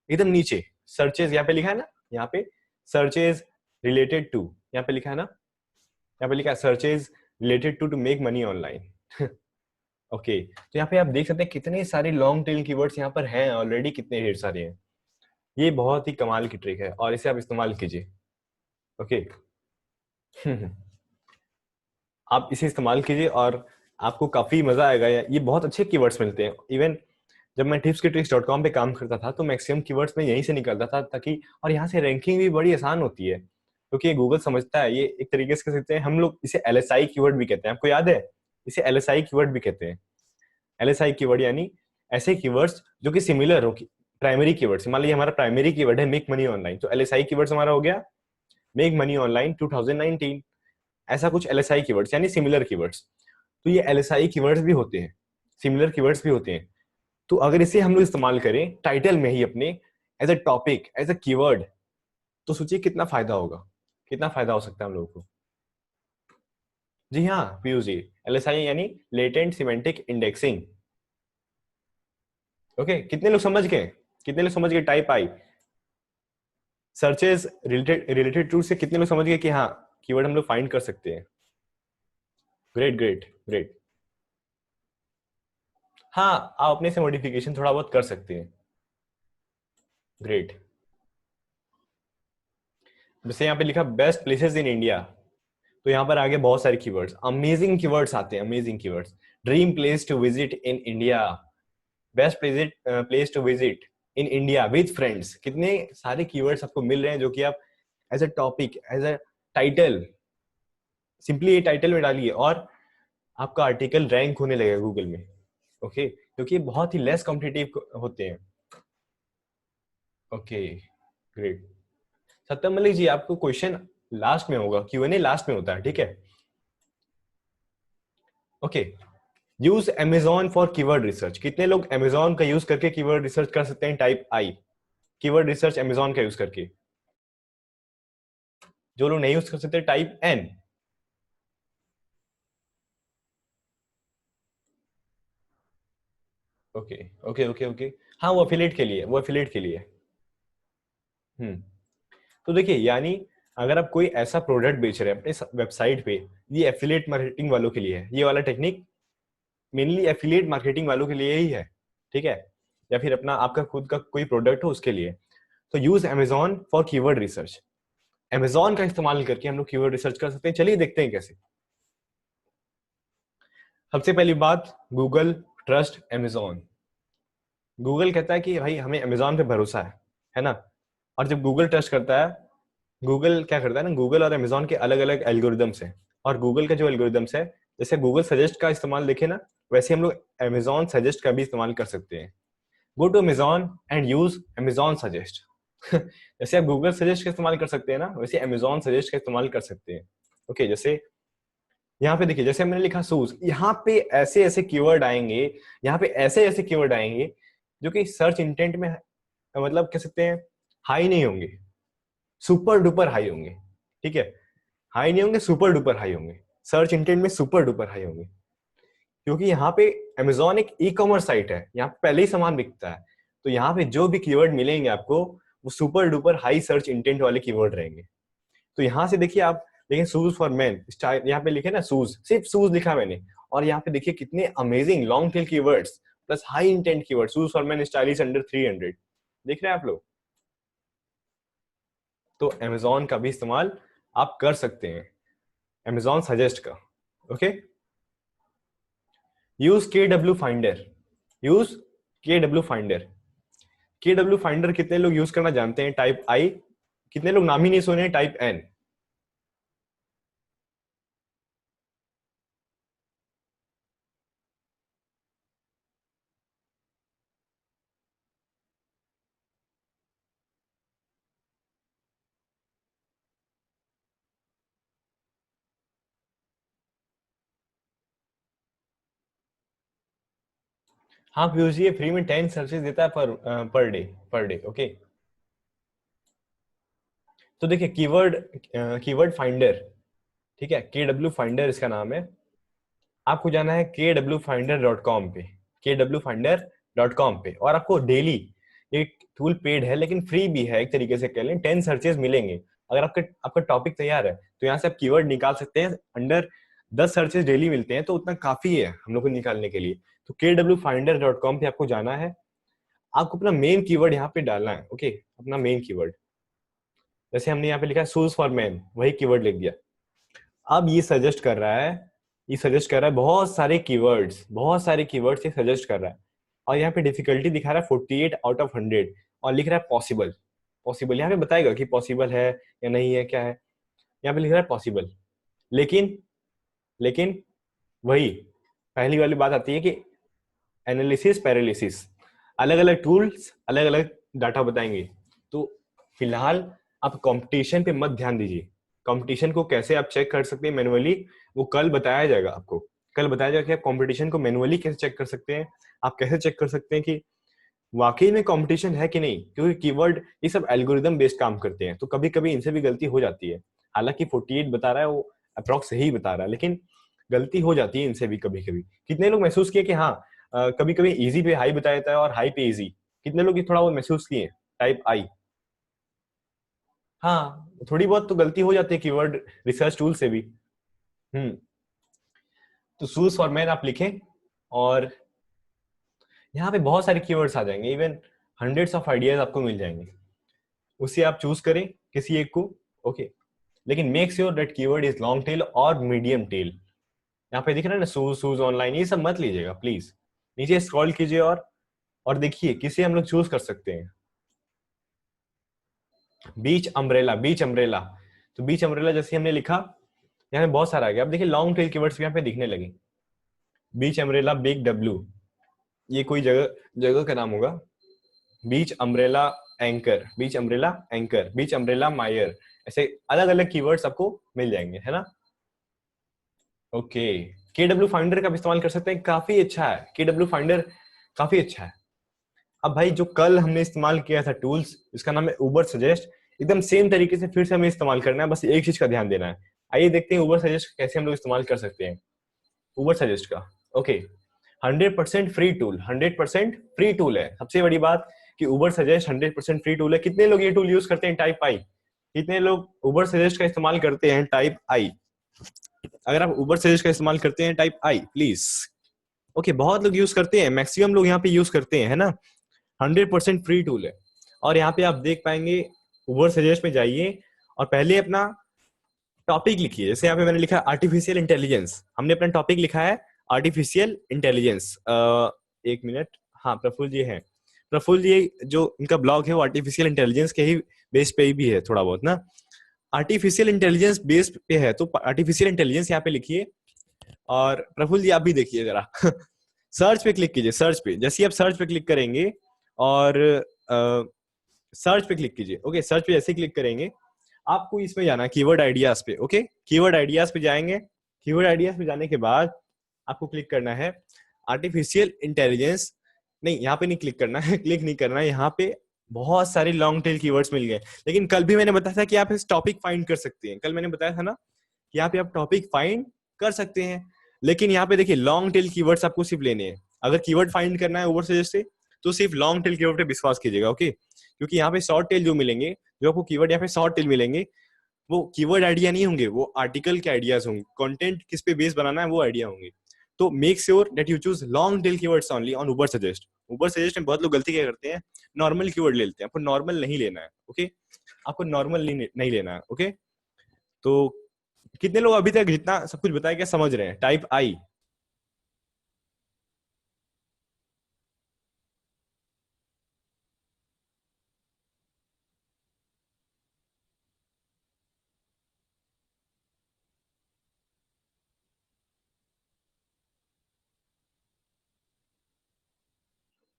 एकदम नीचे सर्चेज यहाँ पे लिखा है ना, यहाँ पे सर्चेज रिलेटेड टू, यहाँ पे लिखा है ना, यहाँ पे लिखा है searches related to make money online. Okay तो यहाँ पे आप देख सकते हैं कितने सारे लॉन्ग टेल कीवर्ड्स यहाँ पर हैं ऑलरेडी, कितने ढेर सारे हैं। ये बहुत ही कमाल की ट्रिक है और इसे आप इस्तेमाल कीजिए, ओके। आप इसे इस्तेमाल कीजिए और आपको काफी मजा आएगा। ये बहुत अच्छे कीवर्ड्स मिलते हैं। इवन जब मैं tipskittricks.com पे काम करता था तो मैक्सिमम कीवर्ड्स में यहीं से निकलता था, ताकि और यहाँ से रैंकिंग भी बड़ी आसान होती है क्योंकि ये गूगल समझता है। ये एक तरीके से कह सकते हैं, हम लोग इसे LSI कीवर्ड भी कहते हैं, आपको याद है? इसे LSI कीवर्ड भी कहते हैं। LSI कीवर्ड यानी ऐसे कीवर्ड्स जो कि सिमिलर हो, प्राइमरी कीवर्ड्स। मान लीजिए हमारा प्राइमरी कीवर्ड है मेक मनी ऑनलाइन, तो LSI कीवर्ड्स हमारा हो गया मेक मनी ऑनलाइन 2019, ऐसा कुछ LSI कीवर्ड्स यानी सिमिलर कीवर्ड्स। तो ये LSI कीवर्ड्स भी होते हैं, सिमिलर कीवर्ड्स भी होते हैं। तो अगर इसे हम लोग इस्तेमाल करें टाइटल में ही अपने, as a topic, as a keyword, तो सोचिए कितना फायदा होगा, कितना फायदा हो सकता है हम लोगों को। जी हाँ पीयूष जी, LSI यानी लेटेंट सिमेंटिक इंडेक्सिंग। ओके कितने लोग समझ गए, कितने लोग समझ गए type I searches related related to से? कितने लोग समझ गए कि हाँ कीवर्ड हम लोग फाइंड कर सकते हैं? Great great great. हाँ, आप अपने से मॉडिफिकेशन थोड़ा बहुत कर सकते हैं। ग्रेट। जैसे यहाँ पे लिखा बेस्ट प्लेसेस इन इंडिया, तो यहाँ पर आगे बहुत सारे कीवर्ड्स, अमेजिंग कीवर्ड्स आते हैं, amazing keywords. Dream place to visit in India, best place to visit in India with friends, कितने सारे कीवर्ड्स आपको मिल रहे हैं जो कि आप as a topic, as a title, simply ये टाइटल में डालिए और आपका आर्टिकल रैंक होने लगेगा गूगल में। ओके, क्योंकि ये बहुत ही लेस कॉम्पिटिटिव होते हैं। Okay, great. सत्यम मलिक जी, आपको क्वेश्चन लास्ट में होगा, Q&A लास्ट में होता है, ठीक है? Okay, use Amazon for keyword research, कितने लोग Amazon का यूज करके कीवर्ड रिसर्च कर सकते हैं? Type I, keyword research Amazon का यूज करके। जो लोग नहीं यूज कर सकते type N. Okay okay okay okay, हाँ वो एफिलिएट के लिए, वो एफिलिएट के लिए। तो देखिए, यानी अगर आप कोई ऐसा प्रोडक्ट बेच रहे हैं अपने वेबसाइट पे, ये एफिलिएट मार्केटिंग वालों के लिए है, ये वाला टेक्निक मेनली एफिलिएट मार्केटिंग वालों के लिए ही है, ठीक है? या फिर अपना आपका खुद का कोई प्रोडक्ट हो उसके लिए। तो use Amazon for keyword research, Amazon का इस्तेमाल करके हम लोग कीवर्ड रिसर्च कर सकते हैं। चलिए देखते हैं कैसे। सबसे पहली बात, गूगल ट्रस्ट Amazon। गूगल कहता है कि भाई हमें Amazon पे भरोसा है ना? और जब गूगल ट्रस्ट करता है, गूगल क्या करता है ना, गूगल और Amazon के अलग अलग एल्गोरिदम्स हैं, और गूगल का जो एल्गोरिदम्स है, जैसे गूगल सजेस्ट का इस्तेमाल देखे ना, वैसे हम लोग Amazon सजेस्ट का भी इस्तेमाल कर सकते हैं। Go to Amazon and use Amazon suggest. जैसे आप गूगल सजेस्ट का इस्तेमाल कर सकते हैं ना, वैसे Amazon सजेस्ट का इस्तेमाल कर सकते हैं। ओके, जैसे यहाँ पे देखिए, जैसे मैंने लिखा शूज, यहाँ पे ऐसे ऐसे कीवर्ड आएंगे, यहाँ पे ऐसे ऐसे कीवर्ड आएंगे जो कि सर्च इंटेंट में मतलब कह सकते हैं हाई नहीं होंगे, सुपर डुपर हाई होंगे, ठीक है? हाई नहीं होंगे, सुपर डुपर हाई होंगे, सर्च इंटेंट में सुपर डुपर हाई होंगे, क्योंकि यहाँ पे Amazon एक ई कॉमर्स साइट है, यहाँ पे पहले ही सामान बिकता है, तो यहाँ पे जो भी कीवर्ड मिलेंगे आपको, वो super duper high search intent वाले कीवर्ड रहेंगे। तो यहाँ से देखिए, आप देखिए शूज फॉर मैन, यहाँ पे लिखे ना शूज, सिर्फ शूज लिखा मैंने, और यहाँ पे देखिए कितने amazing long tail keywords plus high intent keyword, shoes for man stylish under 300, देख रहे हैं आप लोग? तो Amazon का भी इस्तेमाल आप कर सकते हैं, Amazon सजेस्ट का। Okay, use KW finder, use KW finder. KW finder कितने लोग यूज करना जानते हैं? Type I. कितने लोग नाम ही नहीं सुने? Type N. हाँ पीयूष, ये फ्री में 10 सर्चेस देता है per day, per day. Okay, तो देखिए कीवर्ड, कीवर्ड फाइंडर, ठीक है? KW फाइंडर इसका नाम है। आपको जाना है kwfinder.com पे, kwfinder.com पे, और आपको डेली, ये टूल पेड है लेकिन फ्री भी है, एक तरीके से कह लें, 10 सर्चेस मिलेंगे। अगर आपका टॉपिक तैयार है तो यहाँ से आप कीवर्ड निकाल सकते हैं, अंडर 10 सर्चेस डेली मिलते हैं, तो उतना काफी है हम लोग को निकालने के लिए। तो kwfinder.com पे आपको जाना है, आपको अपना मेन कीवर्ड यहाँ पे डालना है। ओके, अपना मेन कीवर्ड, जैसे हमने यहाँ पे लिखा है शूज फॉर मैन, वही कीवर्ड लिख दिया। अब ये सजेस्ट कर रहा है, ये सजेस्ट कर रहा है बहुत सारे कीवर्ड्स, बहुत सारे कीवर्ड्स ये सजेस्ट कर रहा है, और यहाँ पे डिफिकल्टी दिखा रहा है 48 आउट ऑफ 100, और लिख रहा है पॉसिबल। पॉसिबल यहाँ पे बताएगा कि पॉसिबल है या नहीं है, क्या है, यहाँ पे लिख रहा है पॉसिबल। लेकिन लेकिन वही पहली वाली बात आती है कि एनालिसिस पैरालिसिस, अलग अलग टूल्स अलग अलग डाटा बताएंगे। तो फिलहाल आप कंपटीशन पे मत ध्यान दीजिए, कंपटीशन को कैसे आप चेक कर सकते हैं मैनुअली, वो कल बताया जाएगा आपको। कल बताया जाएगा कि आप कंपटीशन को मैनुअली कैसे चेक कर सकते हैं, आप कैसे चेक कर सकते हैं कि वाकई में कंपटीशन है कि नहीं, क्योंकि कीवर्ड ये सब एल्गोरिदम बेस्ड काम करते हैं, तो कभी कभी इनसे भी गलती हो जाती है। हालांकि 48 बता रहा है, वो अप्रॉक्स सही बता रहा है, लेकिन गलती हो जाती है इनसे भी कभी कभी। कितने लोग महसूस किए कि हाँ, कभी कभी इजी पे हाई बता देता है और हाई पे इजी? कितने लोग ये थोड़ा वो महसूस किए टाइप आई? हाँ, थोड़ी बहुत तो गलती हो जाती है कीवर्ड रिसर्च टूल से भी। हम्म तो शूज फॉर मैन आप लिखें, और यहाँ पे बहुत सारे कीवर्ड्स आ जाएंगे, इवन हंड्रेड्स ऑफ आइडियाज आपको मिल जाएंगे, उससे आप चूज करें किसी एक को। ओके, लेकिन make sure that keyword is long tail और मीडियम टेल। यहाँ पे दिख रहा है ना शूज शूज ऑनलाइन, ये सब मत लीजिएगा प्लीज। नीचे स्क्रॉल कीजिए और देखिए किसे हम लोग चूज कर सकते हैं। बीच अम्ब्रेला, बीच अम्ब्रेला। तो बीच अम्ब्रेला जैसे हमने लिखा, यहाँ पे बहुत सारा आ गया। अब देखिए लॉन्ग टेल कीवर्ड्स भी यहाँ पे दिखने लगे। बीच अम्ब्रेला, बिग डब्ल्यू, ये कोई जगह जगह का नाम होगा। बीच अम्ब्रेला एंकर, बीच अम्ब्रेला एंकर, बीच अम्ब्रेला मायर, ऐसे अलग अलग कीवर्ड्स आपको मिल जाएंगे, है ना। ओके, के डब्ल्यू फाइंडर का भी इस्तेमाल कर सकते हैं, काफी अच्छा है के डब्ल्यू फाइंडर, काफी अच्छा है। अब भाई जो कल हमने इस्तेमाल किया था टूल्स, इसका नाम है उबर सजेस्ट, एकदम सेम तरीके से फिर से हमें इस्तेमाल करना है, बस एक चीज का ध्यान देना है। आइए देखते हैं उबर सजेस्ट कैसे हम लोग इस्तेमाल कर सकते हैं। उबर सजेस्ट का okay, 100% free tool, 100% free tool है। सबसे बड़ी बात कि उबर सजेस्ट 100% फ्री टूल है। कितने लोग ये टूल यूज करते हैं, टाइप आई। कितने लोग उबर सजेस्ट का इस्तेमाल करते हैं, टाइप आई। अगर आप उबर सजेस्ट का इस्तेमाल करते हैं, टाइप आई प्लीज। ओके, बहुत लोग यूज करते हैं, मैक्सिमम लोग यहाँ पे यूज करते हैं, है ना। 100% फ्री टूल है। और यहाँ पे आप देख पाएंगे, उबर सजेस्ट में जाइए और पहले अपना टॉपिक लिखिए। जैसे यहाँ पे मैंने लिखा आर्टिफिशियल इंटेलिजेंस, हमने अपना टॉपिक लिखा है आर्टिफिशियल इंटेलिजेंस। एक मिनट, हाँ प्रफुल्ल जी है। प्रफुल्ल जी जो इनका ब्लॉग है वो आर्टिफिशियल इंटेलिजेंस के ही बेस पे ही भी है थोड़ा बहुत ना। आर्टिफिशियल इंटेलिजेंस बेस पे है, तो आर्टिफिशियल इंटेलिजेंस यहाँ पे लिखिए। और प्रफुल्ल जी आप भी देखिए जरा सर्च पे क्लिक कीजिए, सर्च पे। जैसे ही आप सर्च पे क्लिक करेंगे और सर्च पे क्लिक कीजिए, ओके सर्च पे जैसे क्लिक करेंगे आपको इसमें जाना है कीवर्ड आइडियाज पे। ओके, कीवर्ड आइडियाज पे जाएंगे। कीवर्ड आइडियाज पे जाने के बाद आपको क्लिक करना है आर्टिफिशियल इंटेलिजेंस। नहीं, यहाँ पे नहीं क्लिक करना है, क्लिक नहीं करना है। यहाँ पे बहुत सारे लॉन्ग टेल कीवर्ड्स मिल गए, लेकिन कल भी मैंने बताया था कि आप इस टॉपिक फाइंड कर सकते हैं। कल मैंने बताया था ना कि यहाँ पे आप टॉपिक फाइंड कर सकते हैं। लेकिन यहाँ पे देखिए लॉन्ग टेल कीवर्ड्स आपको सिर्फ लेने हैं। अगर कीवर्ड फाइंड करना है ओवर सजेस्ट से, तो सिर्फ लॉन्ग टेल कीवर्ड पे विश्वास कीजिएगा। ओके, क्योंकि यहाँ पे शॉर्ट टेल जो मिलेंगे, जो आपको कीवर्ड यहाँ पे शॉर्ट टेल मिलेंगे, वो कीवर्ड आइडिया नहीं होंगे, वो आर्टिकल के आइडियाज होंगे। कंटेंट किस पे बेस बनाना है वो आइडिया होंगे। तो make sure that you choose long tail keywords only on Uber suggest. Uber suggest में बहुत लोग गलती क्या करते हैं, नॉर्मल कीवर्ड ले लेते हैं। आपको नॉर्मल नहीं लेना है। ओके, आपको नॉर्मल नहीं लेना है। ओके, तो कितने लोग अभी तक जितना सब कुछ बताया क्या समझ रहे हैं, टाइप आई।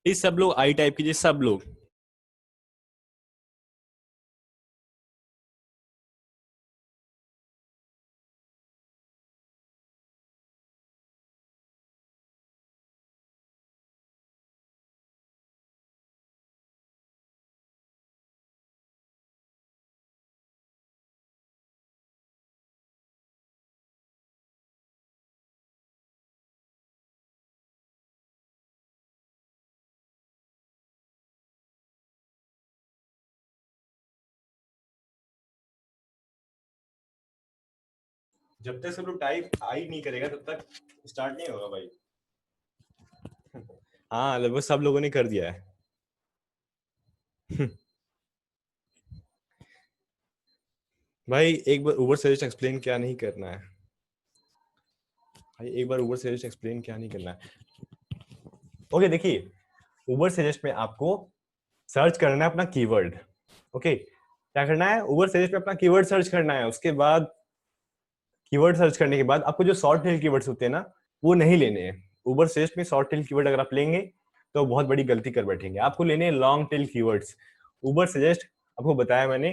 इस सब लोग आई टाइप कीजिए, सब लोग। जब तक सब लोग टाइप आई नहीं करेगा तब तक स्टार्ट नहीं होगा भाई। हाँ लगभग सब लोगों ने कर दिया है। भाई एक बार उबर सजेस्ट एक्सप्लेन क्या नहीं करना है, भाई एक बार उबर सजेस्ट एक्सप्लेन क्या नहीं करना है। ओके देखिए, उबर सजेस्ट में आपको सर्च करना है अपना कीवर्ड। ओके, क्या करना है, उबर सजेस्ट में अपना कीवर्ड सर्च करना है। उसके बाद कीवर्ड सर्च करने के बाद आपको जो शॉर्ट टेल कीवर्ड्स होते हैं ना, वो नहीं लेने हैं। उबर सजेस्ट में शॉर्ट टेल कीवर्ड अगर आप लेंगे तो बहुत बड़ी गलती कर बैठेंगे। आपको लेने हैं लॉन्ग टेल कीवर्ड्स। उबर सजेस्ट आपको बताया मैंने,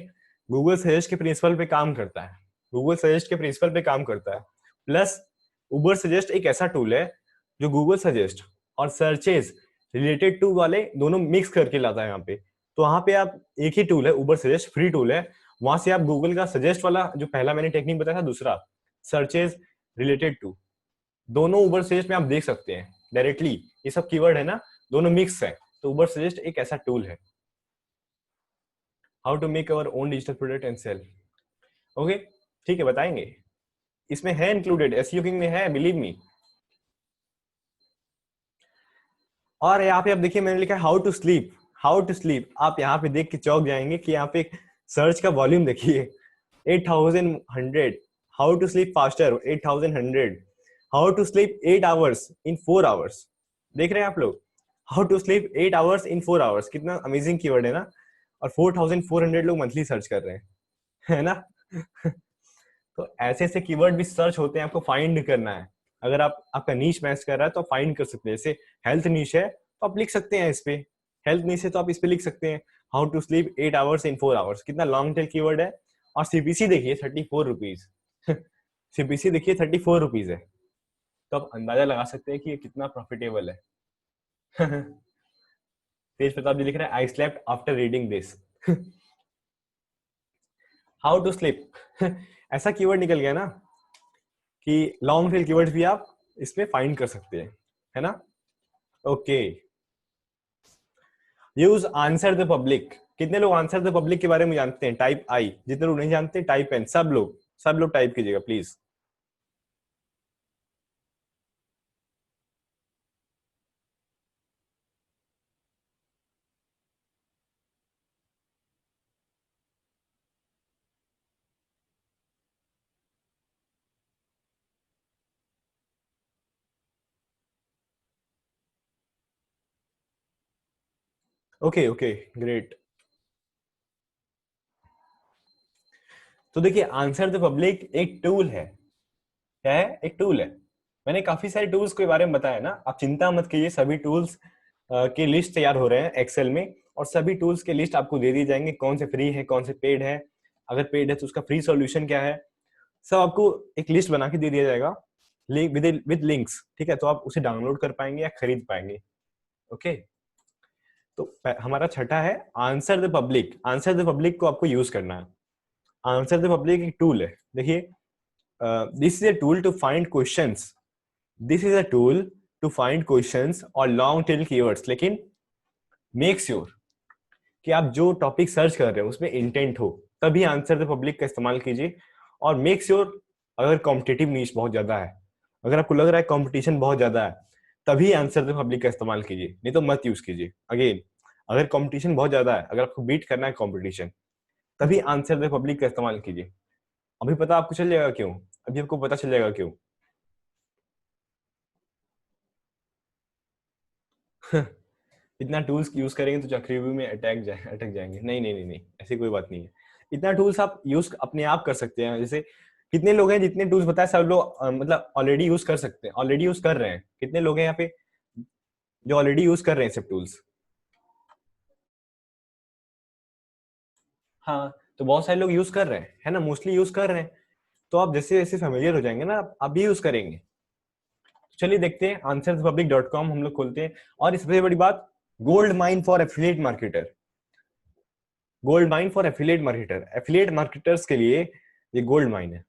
गूगल सजेस्ट के प्रिंसिपल पे काम करता है। गूगल सजेस्ट के प्रिंसिपल पे काम करता है। प्लस उबर सजेस्ट एक ऐसा टूल है जो गूगल सजेस्ट और सर्चेज रिलेटेड टू वाले दोनों मिक्स करके लाता है यहाँ पे। तो वहां पे आप, एक ही टूल है उबर सजेस्ट, फ्री टूल है। वहां से आप गूगल का सजेस्ट वाला जो पहला मैंने टेक्निक बताया था, दूसरा सर्चेज रिलेटेड टू, दोनों उबर सजेस्ट में आप देख सकते हैं डायरेक्टली। ये सब कीवर्ड है ना, दोनों मिक्स है। तो उबर सजेस्ट एक ऐसा टूल है। How to make our own digital product and sell. Okay, ठीक है बताएंगे। इसमें है इंक्लूडेड, एसईओ किंग में है, बिलीव मी। और यहाँ पे आप देखिए मैंने लिखा है how to sleep, how to sleep. आप यहाँ पे देख के चौंक जाएंगे कि यहाँ पे सर्च का वॉल्यूम देखिए 8100। How to sleep faster 8100। How to sleep 8 hours in 4 hours. देख रहे हैं आप लोग, how to sleep 8 hours in 4 hours, कितना अमेजिंग कीवर्ड है ना। और 4400 लोग मंथली सर्च कर रहे हैं, है ना। तो ऐसे ऐसे कीवर्ड भी सर्च होते हैं, आपको फाइंड करना है। अगर आप आपका नीश मैच कर रहा है तो आप फाइंड कर सकते हैं। जैसे हेल्थ नीश है तो आप लिख सकते हैं इस पे, हेल्थ नीश है तो आप इस पे लिख सकते हैं how to sleep 8 hours in 4 hours. कितना लॉन्ग टेल कीवर्ड है। और सीपीसी देखिए 34 रुपीज। सीपीसी देखिए 34 रुपीज है। तो आप अंदाजा लगा सकते हैं कि ये कितना प्रॉफिटेबल है। तेज प्रताप जी लिख रहे हैं I slept after reading this. How to sleep. ऐसा कीवर्ड निकल गया ना कि लॉन्ग टेल कीवर्ड्स भी आप इसमें फाइंड कर सकते हैं, है ना। Okay, use answer the public. कितने लोग आंसर द पब्लिक के बारे में जानते हैं? टाइप आई। जितने लोग नहीं जानते टाइप एन। सब लोग टाइप कीजिएगा प्लीज। Okay okay great. तो देखिए आंसर द पब्लिक एक टूल है। क्या है? एक टूल है। मैंने काफी सारे टूल्स के बारे में बताया ना, आप चिंता मत कीजिए। सभी टूल्स के लिस्ट तैयार हो रहे हैं एक्सेल में, और सभी टूल्स के लिस्ट आपको दे दिए जाएंगे, कौन से फ्री है कौन से पेड है। अगर पेड है तो उसका फ्री सॉल्यूशन क्या है, सब आपको एक लिस्ट बना के दे दिया जाएगा विद लिंक्स। ठीक है, तो आप उसे डाउनलोड कर पाएंगे या खरीद पाएंगे। ओके, तो हमारा छठा है answer the public. Answer the public को आपको यूज करना है। आंसर द पब्लिक एक टूल है। देखिए, this is a tool to find questions. This is a tool to find questions और लॉन्ग टेल कीवर्ड्स। लेकिन मेक श्योर कि आप जो टॉपिक सर्च कर रहे हो उसमें इंटेंट हो, तभी आंसर द पब्लिक का इस्तेमाल कीजिए। और मेक श्योर अगर कॉम्पिटिटिव नीश बहुत ज्यादा है, अगर आपको लग रहा है कंपटीशन बहुत ज्यादा है, तभी आंसर द पब्लिक का इस्तेमाल कीजिए, नहीं तो मत यूज कीजिए। अगेन, अगर कंपटीशन बहुत ज्यादा है, अगर आपको बीट करना है कंपटीशन, तभी आंसर द पब्लिक का इस्तेमाल कीजिए। अभी पता आपको चल जाएगा क्यों, अभी आपको पता चल जाएगा क्यों। इतना टूल्स यूज करेंगे तो चक्रव्यूह में अटक जाएंगे। नहीं नहीं नहीं नहीं, ऐसी कोई बात नहीं है। इतना टूल्स आप यूज अपने आप कर सकते हैं। जैसे कितने लोग हैं जितने टूल्स बताए सब लोग मतलब ऑलरेडी यूज कर सकते हैं, ऑलरेडी यूज कर रहे हैं। कितने लोग हैं यहाँ पे जो ऑलरेडी यूज कर रहे हैं सब टूल्स? हाँ, तो बहुत सारे लोग यूज कर रहे हैं, है ना, मोस्टली यूज कर रहे हैं। तो आप जैसे जैसे फेमिलियर हो जाएंगे ना, आप भी यूज करेंगे। चलिए देखते हैं, answerspublic.com हम लोग खोलते हैं। और इससे बड़ी बात, gold mine for affiliate marketer. Gold mine for affiliate marketer. Affiliate marketers के लिए ये गोल्ड माइन है।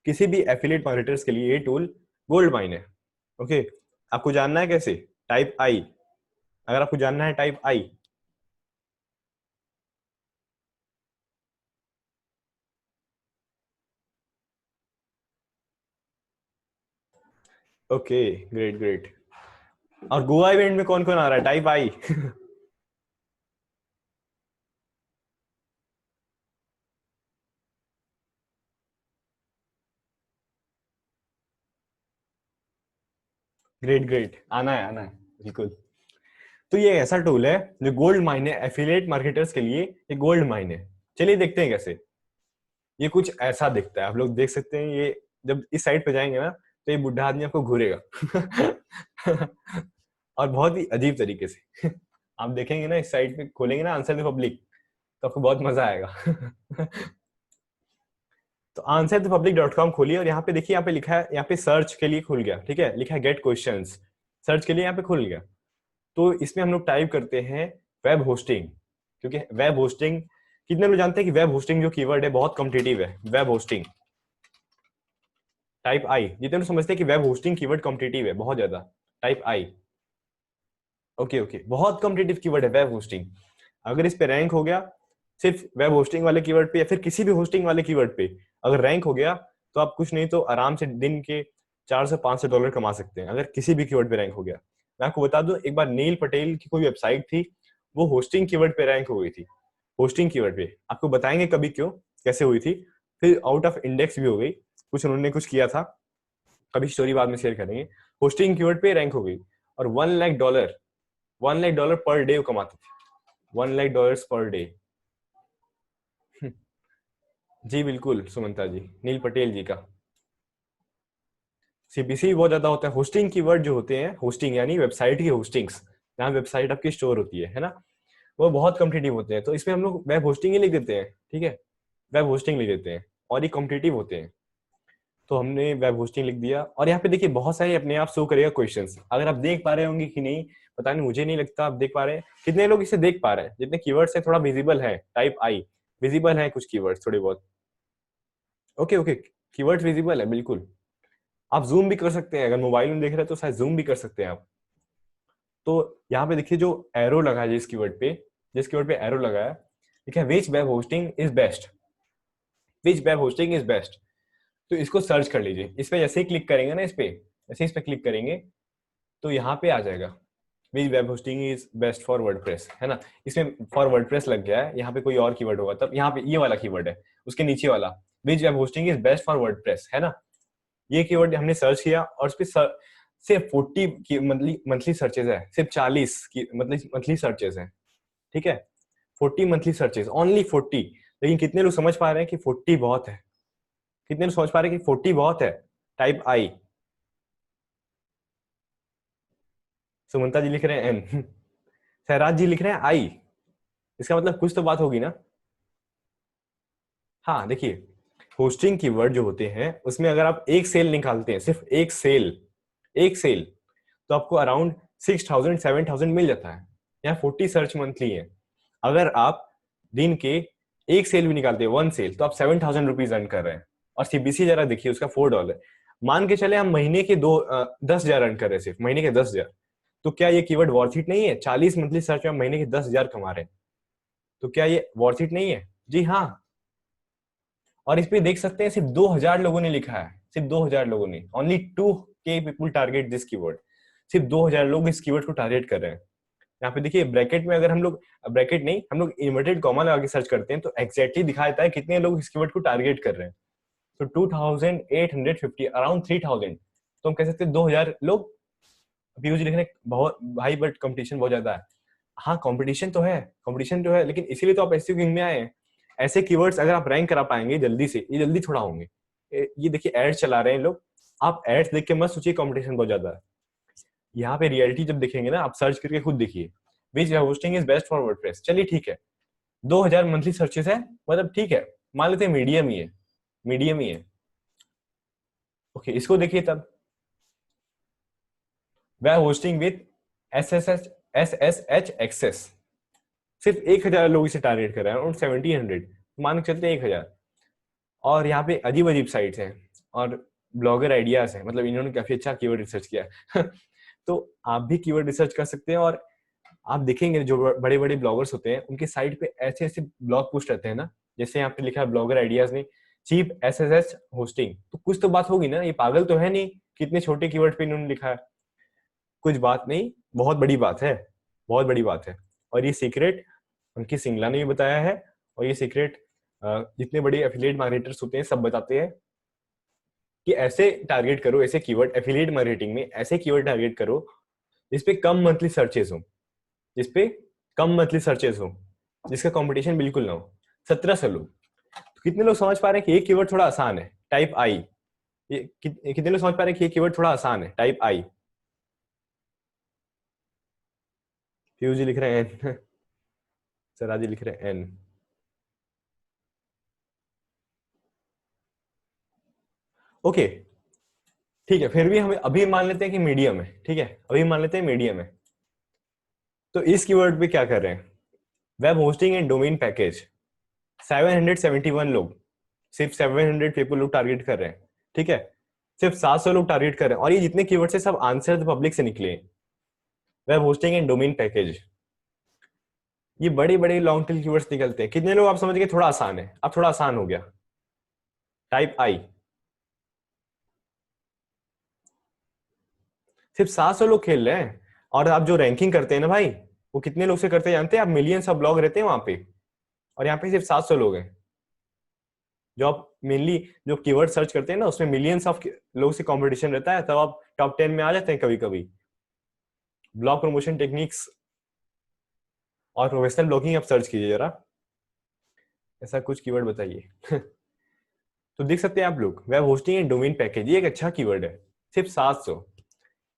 किसी भी एफिलिएट मार्केटर्स के लिए ये टूल गोल्ड माइन है। ओके, आपको जानना है कैसे? टाइप आई। अगर आपको जानना है type I. Okay, great great. और गोवा इवेंट में कौन कौन आ रहा है? टाइप आई। ग्रेट ग्रेट, आना है बिल्कुल। तो ये ऐसा टूल है जो गोल्ड माइन है एफिलिएट मार्केटर्स के लिए। ये गोल्ड माइन है। चलिए देखते हैं कैसे। ये कुछ ऐसा दिखता है, आप लोग देख सकते हैं। ये जब इस साइड पे जाएंगे ना, तो ये बुढ़ा आदमी आपको घूरेगा। और बहुत ही अजीब तरीके से। आप देखेंगे ना, इस साइड पे खोलेंगे ना आंसर द पब्लिक, तो आपको बहुत मजा आएगा। तो आंसर द पब्लिक .com खोलिए, और यहाँ पे देखिए, यहाँ पे लिखा है, यहाँ पे सर्च के लिए खुल गया। ठीक है, लिखा है गेट क्वेश्चंस। सर्च के लिए यहाँ पे खुल गया। तो इसमें हम लोग टाइप करते हैं वेब होस्टिंग। क्योंकि वेब होस्टिंग, कितने लोग जानते हैं कि वेब होस्टिंग जो कीवर्ड है बहुत कॉम्पिटिटिव है? वेब होस्टिंग टाइप आई। जितने लोग समझते हैं कि वेब होस्टिंग कीवर्ड कॉम्पिटिटिव है बहुत ज्यादा, टाइप आई। ओके ओके, बहुत कॉम्पिटिटिव कीवर्ड है वेब होस्टिंग। अगर इस पे रैंक हो गया, सिर्फ वेब होस्टिंग वाले कीवर्ड पे या फिर किसी भी होस्टिंग वाले कीवर्ड पे अगर रैंक हो गया, तो आप कुछ नहीं तो आराम से दिन के $400 से $500 कमा सकते हैं, अगर किसी भी कीवर्ड पे रैंक हो गया। मैं आपको बता दूं, एक बार नील पटेल की कोई वेबसाइट थी, वो होस्टिंग कीवर्ड पे रैंक हो गई थी। होस्टिंग कीवर्ड पे आपको बताएंगे कभी क्यों कैसे हुई थी। फिर आउट ऑफ इंडेक्स भी हो गई, कुछ उन्होंने कुछ किया था, कभी स्टोरी बाद में शेयर करेंगे। होस्टिंग कीवर्ड पे रैंक हो गई और $1 लाख, $1 लाख पर डे कमाते थे, $1 लाख पर डे। जी बिल्कुल सुमंता जी, नील पटेल जी का सीपीसी बहुत ज्यादा होता है। होस्टिंग कीवर्ड जो होते हैं, होस्टिंग यानी वेबसाइट की होस्टिंग्स, जहाँ वेबसाइट आपकी स्टोर होती है ना, वो बहुत कॉम्पिटिटिव होते हैं। तो इसमें हम लोग वेब होस्टिंग ही लिख देते हैं, ठीक है, वेब होस्टिंग लिख देते हैं, और ये कॉम्पिटिटिव होते हैं। तो हमने वेब होस्टिंग लिख दिया, और यहाँ पे देखिए बहुत सारे अपने आप शो करेगा क्वेश्चंस, अगर आप देख पा रहे होंगे कि नहीं पता नहीं, मुझे नहीं लगता आप देख पा रहे हैं। कितने लोग इसे देख पा रहे हैं? जितने कीवर्ड्स है थोड़ा विजिबल है, टाइप आई, विजिबल है कुछ कीवर्ड्स थोड़े बहुत। ओके ओके, कीवर्ड्स विजिबल है बिल्कुल। आप जूम भी कर सकते हैं, अगर मोबाइल में देख रहे हैं तो शायद जूम भी कर सकते हैं आप। तो यहाँ पे देखिए जो एरो लगा है जिस कीवर्ड पे, जिस कीवर्ड पे एरो लगा है, ठीक है, which web hosting is best, which web hosting is best. तो इसको सर्च कर लीजिए, इस पे जैसे ही क्लिक करेंगे ना, इस पे जैसे इस पे क्लिक करेंगे तो यहाँ पे आ जाएगा which web hosting is best for WordPress, है ना। इसमें फॉर वर्डप्रेस लग गया है, यहाँ पे कोई और कीवर्ड होगा तब यहाँ पे ये वाला कीवर्ड है, उसके नीचे वाला which web hosting is best for WordPress, है ना। ये कीवर्ड हमने सर्च किया और उस पर सिर्फ 40 की मंथली सर्चेज है, सिर्फ 40 की मंथली सर्चेज है, ठीक है, 40 मंथली सर्चेज, ओनली 40। लेकिन कितने लोग समझ पा रहे हैं कि 40 बहुत है? कितने लोग समझ पा रहे हैं कि 40 बहुत है? टाइप आई। सुमंता जी लिख रहे हैं एन, सहराज जी लिख रहे हैं आई। इसका मतलब कुछ तो बात होगी ना। हाँ देखिए, होस्टिंग कीवर्ड जो होते हैं उसमें अगर आप एक सेल निकालते हैं, सिर्फ एक सेल, एक सेल, तो आपको अराउंड 6,000 7,000 मिल जाता है। यहाँ 40 सर्च मंथली है। अगर आप दिन के एक सेल भी निकालते हैं, वन सेल, तो आप 7,000 रुपीज अर्न कर रहे हैं। और सीबीसी जरा देखिए, उसका $4। मान के चले हम महीने के 10,000 अर्न कर रहे हैं, सिर्फ महीने के 10,000। तो क्या ये कीवर्ड वर्थ इट नहीं है? 40 मंथली सर्च में हम महीने के 10,000 कमा रहे हैं, तो क्या ये वर्थ इट नहीं है? जी हाँ। और इस पे देख सकते हैं सिर्फ 2,000 लोगों ने लिखा है, सिर्फ 2,000 लोगों ने, only 2K people target this keyword. सिर्फ 2,000 लोग इस कीवर्ड को टारगेट कर रहे हैं। यहाँ पे देखिए ब्रैकेट में, अगर हम लोग ब्रैकेट नहीं, हम लोग इन्वर्टेड कॉमा लगा के सर्च करते हैं तो एग्जैक्टली दिखा देता है कितने लोग इस कीवर्ड को टारगेट कर रहे हैं। तो 2,850, अराउंड 3,000। तो हम कह सकते हैं 2,000 लोग। पीयूष जी लिख रहे हैं बहुत भाई, बट कंपटीशन बहुत ज्यादा है। हाँ कंपटीशन तो है, कंपटीशन तो है, लेकिन इसीलिए तो आप एसईओ किंग में आए हैं। ऐसे कीवर्ड्स अगर आप रैंक करा पाएंगे जल्दी से, ये जल्दी थोड़ा होंगे। ये देखिए एड्स चला रहे हैं लोग, आप एड्स देख के मत सोचिए कंपटीशन बहुत ज्यादा है। यहाँ पे रियलिटी जब देखेंगे ना, आप सर्च करके खुद देखिए, which hosting is best for WordPress. चलिए ठीक है, 2,000 मंथली सर्चेस है, मतलब ठीक है, मान लेते हैं मीडियम ही है, मीडियम ही है। ओके, इसको देखिए तब, web hosting with SSH access, सिर्फ 1,000 लोग इसे टारगेट कर रहे हैं, और 1,700, मान के चलते हैं 1,000। और यहाँ पे अजीब अजीब साइट्स हैं और ब्लॉगर आइडियाज हैं, मतलब इन्होंने काफी अच्छा कीवर्ड रिसर्च किया है। तो आप भी कीवर्ड रिसर्च कर सकते हैं, और आप देखेंगे जो बड़े बड़े ब्लॉगर्स होते हैं उनके साइट पे ऐसे ऐसे ब्लॉग पोस्ट रहते हैं ना, जैसे यहाँ पे लिखा है ब्लॉगर आइडियाज ने चीप SSH होस्टिंग, तो कुछ तो बात होगी ना, ये पागल तो है नहीं कितने छोटे कीवर्ड पे इन्होंने लिखा है। कुछ बात नहीं, बहुत बड़ी बात है, बहुत बड़ी बात है। और ये सीक्रेट उनकी सिंगला ने भी बताया है, और ये सीक्रेट जितने बड़े एफिलिएट मार्केटर्स होते हैं सब बताते हैं कि ऐसे टारगेट करो, ऐसे कीवर्ड एफिलिएट मार्केटिंग में ऐसे कीवर्ड टारगेट करो जिसपे कम मंथली सर्चेस हो, जिसपे कम मंथली सर्चेस हो, जिसका कंपटीशन बिल्कुल ना हो। 1,700 लोग, तो कितने लोग समझ पा रहे हैं कि ये कीवर्ड थोड़ा आसान है? टाइप आई। ये कितने लोग समझ पा रहे हैं कि ये कीवर्ड थोड़ा आसान है? टाइप आई। फ्यूज जी लिख रहे हैं एन, सराज जी लिख रहे हैं एन। ओके ठीक है, फिर भी हम अभी मान लेते हैं कि मीडियम है, ठीक है, अभी मान लेते हैं मीडियम है। तो इस कीवर्ड पे क्या कर रहे हैं? Web hosting and domain package, 771 लोग, सिर्फ 700 पीपल लोग टारगेट कर रहे हैं, ठीक है, सिर्फ 700 लोग टारगेट कर रहे हैं। और ये जितने कीवर्ड से सब आंसर द पब्लिक से निकले, web hosting and domain package, ये बड़े बड़े लॉन्ग टेल कीवर्ड्स निकलते हैं। कितने लोग आप समझ गए थोड़ा आसान है? अब थोड़ा आसान हो गया। टाइप आई, सिर्फ 700 लोग खेल रहे हैं, और आप जो रैंकिंग करते हैं ना भाई, वो कितने लोग से करते हैं जानते हैं आप? मिलियंस ऑफ ब्लॉग रहते हैं वहां पे, और यहाँ पे सिर्फ 700 लोग हैं। जो आप मेनली जो कीवर्ड सर्च करते हैं ना, उसमें मिलियंस ऑफ लोग से कंपटीशन रहता है, तब आप टॉप 10 में आ जाते हैं कभी कभी। ब्लॉग प्रमोशन टेक्निक्स और प्रोफेशनल ब्लॉगिंग आप सर्च कीजिए जरा, ऐसा कुछ कीवर्ड बताइए। तो देख सकते हैं आप लोग, web hosting and domain package, ये एक अच्छा कीवर्ड है, सिर्फ 700।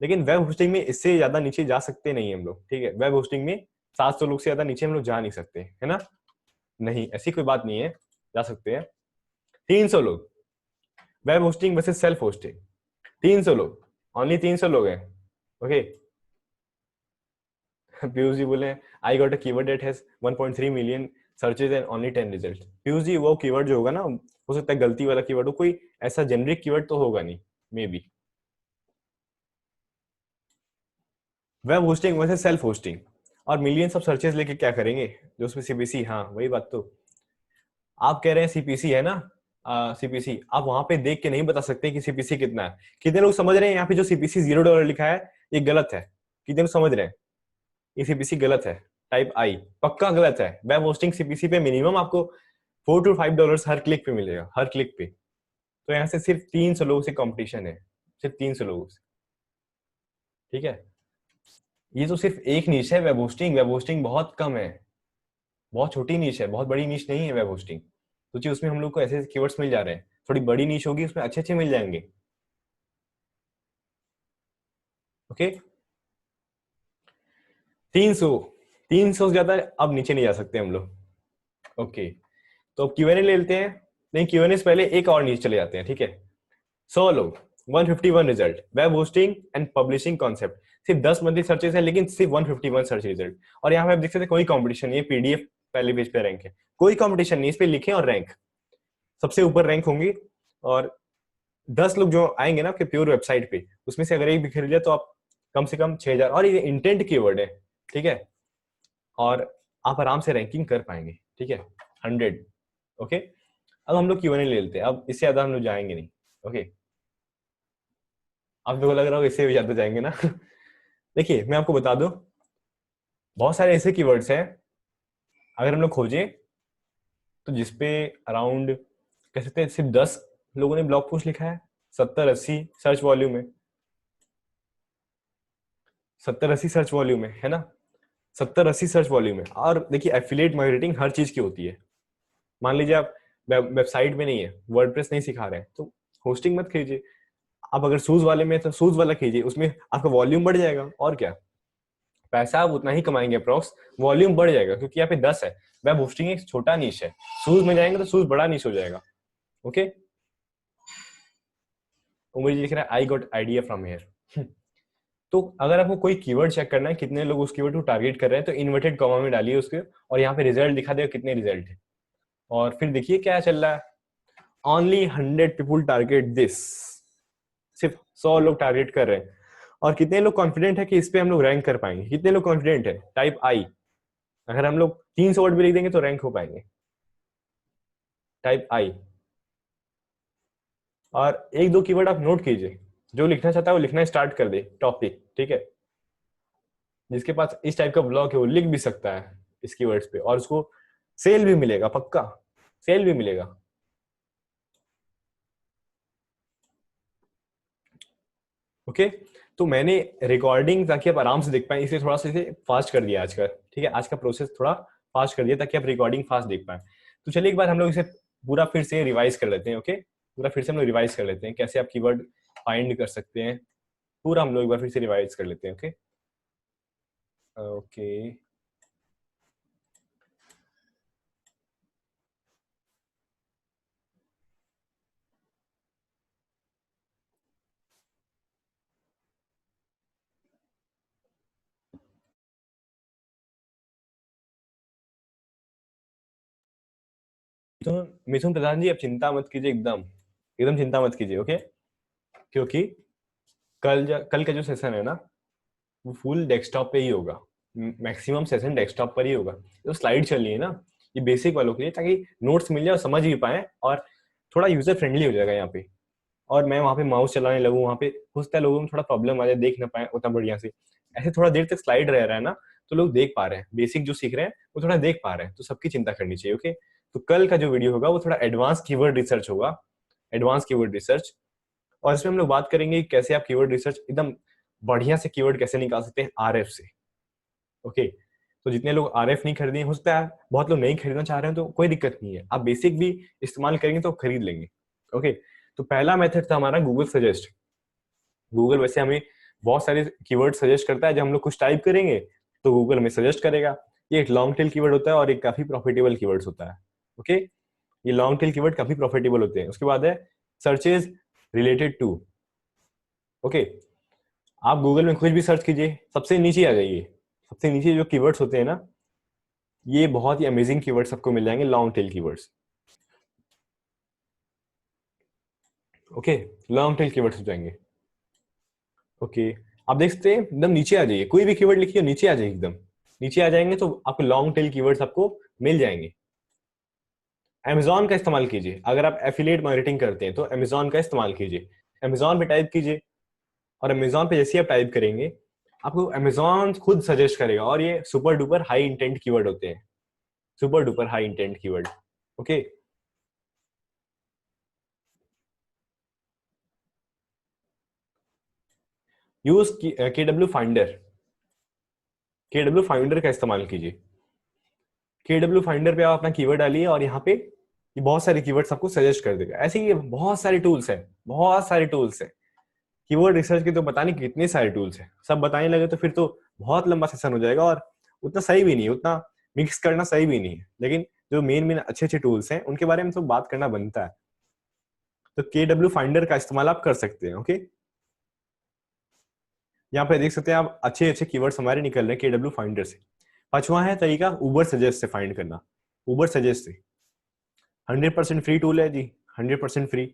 लेकिन वेब होस्टिंग में इससे ज्यादा नीचे जा सकते नहीं हम लोग, ठीक है? वेब होस्टिंग में 700 लोग से ज्यादा नीचे हम लोग जा नहीं सकते, है ना? नहीं, ऐसी कोई बात नहीं है, जा सकते हैं। 300 लोग web hosting versus self hosting, 300 लोग, ओनली 300 लोग हैं। ओके, पीयूष जी बोले I got a keyword that has 1.3 million searches and only 10 result. Piyush ji वो कीवर्ड जो होगा ना, हो सकता है गलती वाला कीवर्ड हो, कोई ऐसा जेनरिक कीवर्ड तो होगा नहीं, may be. Web hosting versus self hosting, और मिलियंस ऑफ सर्चेस लेके क्या करेंगे? जो उसमें सीपीसी, हाँ वही बात। तो आप कह रहे हैं सीपीसी है ना, सीपीसी आप वहां पे देख के नहीं बता सकते कि सीपीसी कितना है। कितने लोग समझ रहे हैं यहाँ पे जो सीपीसी $0 लिखा है ये गलत है? कितने लोग समझ रहे हैं ये सीपीसी गलत है? टाइप आई, पक्का गलत है। वेब होस्टिंग सीपीसी पे मिनिमम आपको $4 to $5 हर क्लिक पे मिलेगा, हर क्लिक पे। तो यहाँ से सिर्फ 300 लोगों से कंपटीशन है, सिर्फ 300 लोगों से, ठीक है? ये तो सिर्फ एक नीच है वेब होस्टिंग, वेब होस्टिंग बहुत कम है, बहुत छोटी नीच है, बहुत बड़ी नीच नहीं है वेब होस्टिंग। सोचिए उसमें हम लोग को ऐसे कीवर्ड्स मिल जा रहे हैं, थोड़ी बड़ी नीच होगी उसमें अच्छे अच्छे मिल जाएंगे। ओके, 300, 300 से ज्यादा अब नीचे नहीं जा सकते हम लोग। ओके, तो अब क्यूएनए ले लेते हैं। नहीं, क्यूएनए से पहले एक और नीचे चले जाते हैं, ठीक है? 100 लोग, 151 result, web hosting and publishing concept, सिर्फ 10 मंथली सर्चेस है लेकिन सिर्फ 151 सर्च रिजल्ट। और यहाँ पे आप देख सकते हैं कोई कंपटीशन नहीं है, पीडीएफ पहले पेज पे रैंक है, कोई कंपटीशन नहीं, इस पे लिखें और रैंक, सबसे ऊपर रैंक होंगी। और 10 लोग जो आएंगे ना आपके प्योर वेबसाइट पे, उसमें से अगर एक भी खरीद लिया तो आप कम से कम 6,000, और ये इंटेंट कीवर्ड है, ठीक है? और आप आराम से रैंकिंग कर पाएंगे, ठीक है? 100। ओके, अब हम लोग क्यूएनए ले लेते हैं, अब इससे ज्यादा हम लोग जाएंगे नहीं। ओके, आप लोगों को लग रहा हो इससे भी ज्यादा जाएंगे ना? देखिए मैं आपको बता दूं, बहुत सारे ऐसे कीवर्ड्स हैं अगर हम लोग खोजें तो जिसपे अराउंड कह सकते हैं सिर्फ 10 लोगों ने ब्लॉग पोस्ट लिखा है, 70-80 सर्च वॉल्यूम है, 70-80 सर्च वॉल्यूम है ना? 70-80 सर्च वॉल्यूम है। और देखिए एफिलिएट मार्केटिंग हर चीज की होती है। मान लीजिए आप वेबसाइट में नहीं है, वर्डप्रेस नहीं सिखा रहे हैं, तो होस्टिंग मत कीजिए। आप अगर शूज वाले में तो शूज वाला कीजिए, उसमें आपका वॉल्यूम बढ़ जाएगा, और क्या, पैसा आप उतना ही कमाएंगे अप्रोक्स, वॉल्यूम बढ़ जाएगा, क्योंकि यहाँ पे 10 है। वेब होस्टिंग एक छोटा नीश है, शूज में जाएंगे तो शूज बड़ा नीश हो जाएगा। ओके, उमर जी लिख रहा है I got idea from here. तो अगर आपको कोई कीवर्ड चेक करना है कितने लोग उस कीवर्ड को टारगेट कर रहे हैं, तो इन्वर्टेड कॉमा में डालिए उसके, और यहाँ पे रिजल्ट दिखा देगा कितने रिजल्ट है, और फिर देखिए क्या चल रहा है। ओनली 100 पीपुल टारगेट दिस, सिर्फ 100 लोग टारगेट कर रहे हैं। और कितने लोग कॉन्फिडेंट है कि इस पे हम लोग रैंक कर पाएंगे? कितने लोग कॉन्फिडेंट है? टाइप आई, अगर हम लोग 300 वर्ड भी लिख देंगे तो रैंक हो पाएंगे, टाइप आई। और एक दो कीवर्ड आप नोट कीजिए, जो लिखना चाहता है वो लिखना स्टार्ट कर दे, टॉपिक, ठीक है? जिसके पास इस टाइप का ब्लॉग है वो लिख भी सकता है इस कीवर्ड्स पे, और उसको सेल भी मिलेगा, पक्का सेल भी मिलेगा। ओके, तो मैंने रिकॉर्डिंग ताकि आप आराम से देख पाए इसलिए थोड़ा सा इसे फास्ट कर दिया आज का, ठीक है? आज का प्रोसेस थोड़ा फास्ट कर दिया ताकि आप रिकॉर्डिंग फास्ट देख पाए। तो चलिए एक बार हम लोग इसे पूरा फिर से रिवाइज कर लेते हैं। ओके, पूरा फिर से हम लोग रिवाइज कर लेते हैं कैसे आप कीवर्ड फाइंड कर सकते हैं, पूरा हम लोग एक बार फिर से रिवाइज कर लेते हैं। ओके ओके, तो मिथुन प्रधान जी आप चिंता मत कीजिए, एकदम एकदम चिंता मत कीजिए। ओके, क्योंकि कल का जो सेशन है ना वो फुल डेस्कटॉप पे ही होगा, मैक्सिमम सेशन डेस्कटॉप पर ही होगा। तो स्लाइड चल रही है ना, ये बेसिक वालों के लिए, ताकि नोट्स मिल जाए और समझ भी पाए, और थोड़ा यूजर फ्रेंडली हो जाएगा यहाँ पे। और मैं वहाँ पे माउस चलाने लगूँ, वहाँ पे हो सकता है लोगों में थोड़ा प्रॉब्लम आ जाए, देख ना पाए उतना बढ़िया से। ऐसे थोड़ा देर तक स्लाइड रह रहा है ना, तो लोग देख पा रहे हैं, बेसिक जो सीख रहे हैं वो थोड़ा देख पा रहे हैं, तो सबकी चिंता करनी चाहिए। ओके, तो कल का जो वीडियो होगा वो थोड़ा एडवांस कीवर्ड रिसर्च होगा, एडवांस कीवर्ड रिसर्च। और इसमें हम लोग बात करेंगे कि कैसे आप कीवर्ड रिसर्च एकदम बढ़िया से कीवर्ड कैसे निकाल सकते हैं आरएफ से। ओके, तो जितने लोग आरएफ नहीं खरीदे, हो सकता है बहुत लोग नहीं खरीदना चाह रहे हैं, तो कोई दिक्कत नहीं है, आप बेसिक भी इस्तेमाल करेंगे तो खरीद लेंगे। ओके, तो पहला मेथड था हमारा गूगल सजेस्ट। गूगल वैसे हमें बहुत सारे कीवर्ड सजेस्ट करता है, जब हम लोग कुछ टाइप करेंगे तो गूगल हमें सजेस्ट करेगा। ये एक लॉन्ग टेल कीवर्ड होता है और एक काफी प्रॉफिटेबल कीवर्ड्स होता है। ओके, ये लॉन्ग टेल कीवर्ड काफी प्रॉफिटेबल होते हैं। उसके बाद है सर्चेज रिलेटेड टू। ओके, आप गूगल में कुछ भी सर्च कीजिए, सबसे नीचे आ जाइए, सबसे नीचे जो कीवर्ड्स होते हैं ना, ये बहुत ही अमेजिंग कीवर्ड्स आपको मिल जाएंगे, long tail keywords. Okay, long tail keywords हो जाएंगे। ओके, आप देख सकते हैं एकदम नीचे आ जाइए, कोई भी कीवर्ड लिखिए नीचे आ जाइए, एकदम नीचे आ जाएंगे तो आपको लॉन्ग टेल कीवर्ड्स आपको मिल जाएंगे। Amazon का इस्तेमाल कीजिए, अगर आप एफिलिएट मार्केटिंग करते हैं तो Amazon का इस्तेमाल कीजिए। Amazon पे टाइप कीजिए, और Amazon पे जैसे आप टाइप करेंगे आपको Amazon खुद सजेस्ट करेगा, और ये super duper high intent keyword होते हैं, super duper high intent keyword. Okay, use KW finder, KW finder का इस्तेमाल कीजिए। KW फाइंडर पे आप अपना कीवर्ड डालिए और यहाँ पे ये बहुत सारे कीवर्ड्स आपको सजेस्ट कर देगा। ऐसे ही बहुत सारे टूल्स हैं, बहुत सारे टूल्स हैं। कीवर्ड रिसर्च के तो पता नहीं कितने सारे टूल्स हैं, सब बताने लगे तो फिर तो बहुत लंबा सेशन हो जाएगा, और उतना सही भी नहीं, उतना मिक्स करना सही भी नहीं है। लेकिन जो मेन मेन अच्छे अच्छे टूल्स हैं उनके बारे में तो बात करना बनता है। तो KW फाइंडर का इस्तेमाल आप कर सकते हैं। ओके, यहाँ पे देख सकते हैं आप अच्छे अच्छे कीवर्ड्स हमारे निकल रहे हैं KW फाइंडर से। पांचवा है तरीका उबर सजेस्ट से फाइंड करना। उबर सजेस्ट से 100% फ्री टूल है जी, 100% फ्री।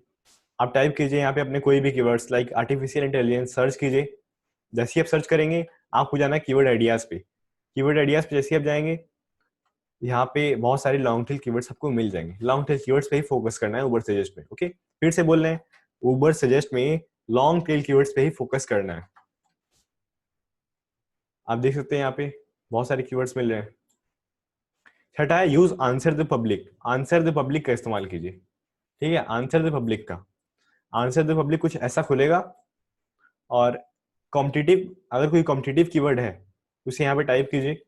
आप टाइप कीजिए यहाँ पे अपने कोई भी keywords like artificial intelligence search कीजिए। जैसे ही आप सर्च करेंगे आपको जाना है कीवर्ड आइडियाज पे। कीवर्ड आइडियाज पे जैसे ही आप जाएंगे यहाँ पे बहुत सारे लॉन्ग टेल कीवर्ड्स आपको मिल जाएंगे। लॉन्ग टेल कीवर्ड्स पे ही फोकस करना है उबर सजेस्ट में। ओके, फिर से बोल रहे हैं, उबर सजेस्ट में लॉन्ग टेल कीवर्ड्स पे ही फोकस करना है। आप देख सकते हैं यहाँ पे बहुत सारे कीवर्ड्स मिल रहे हैं। छठा है use answer the public. Answer the public का इस्तेमाल कीजिए। ठीक है, आंसर द पब्लिक का, आंसर द पब्लिक कुछ ऐसा खुलेगा, और कॉम्पिटिटिव, अगर कोई कॉम्पिटिटिव कीवर्ड है उसे यहाँ पे टाइप कीजिए,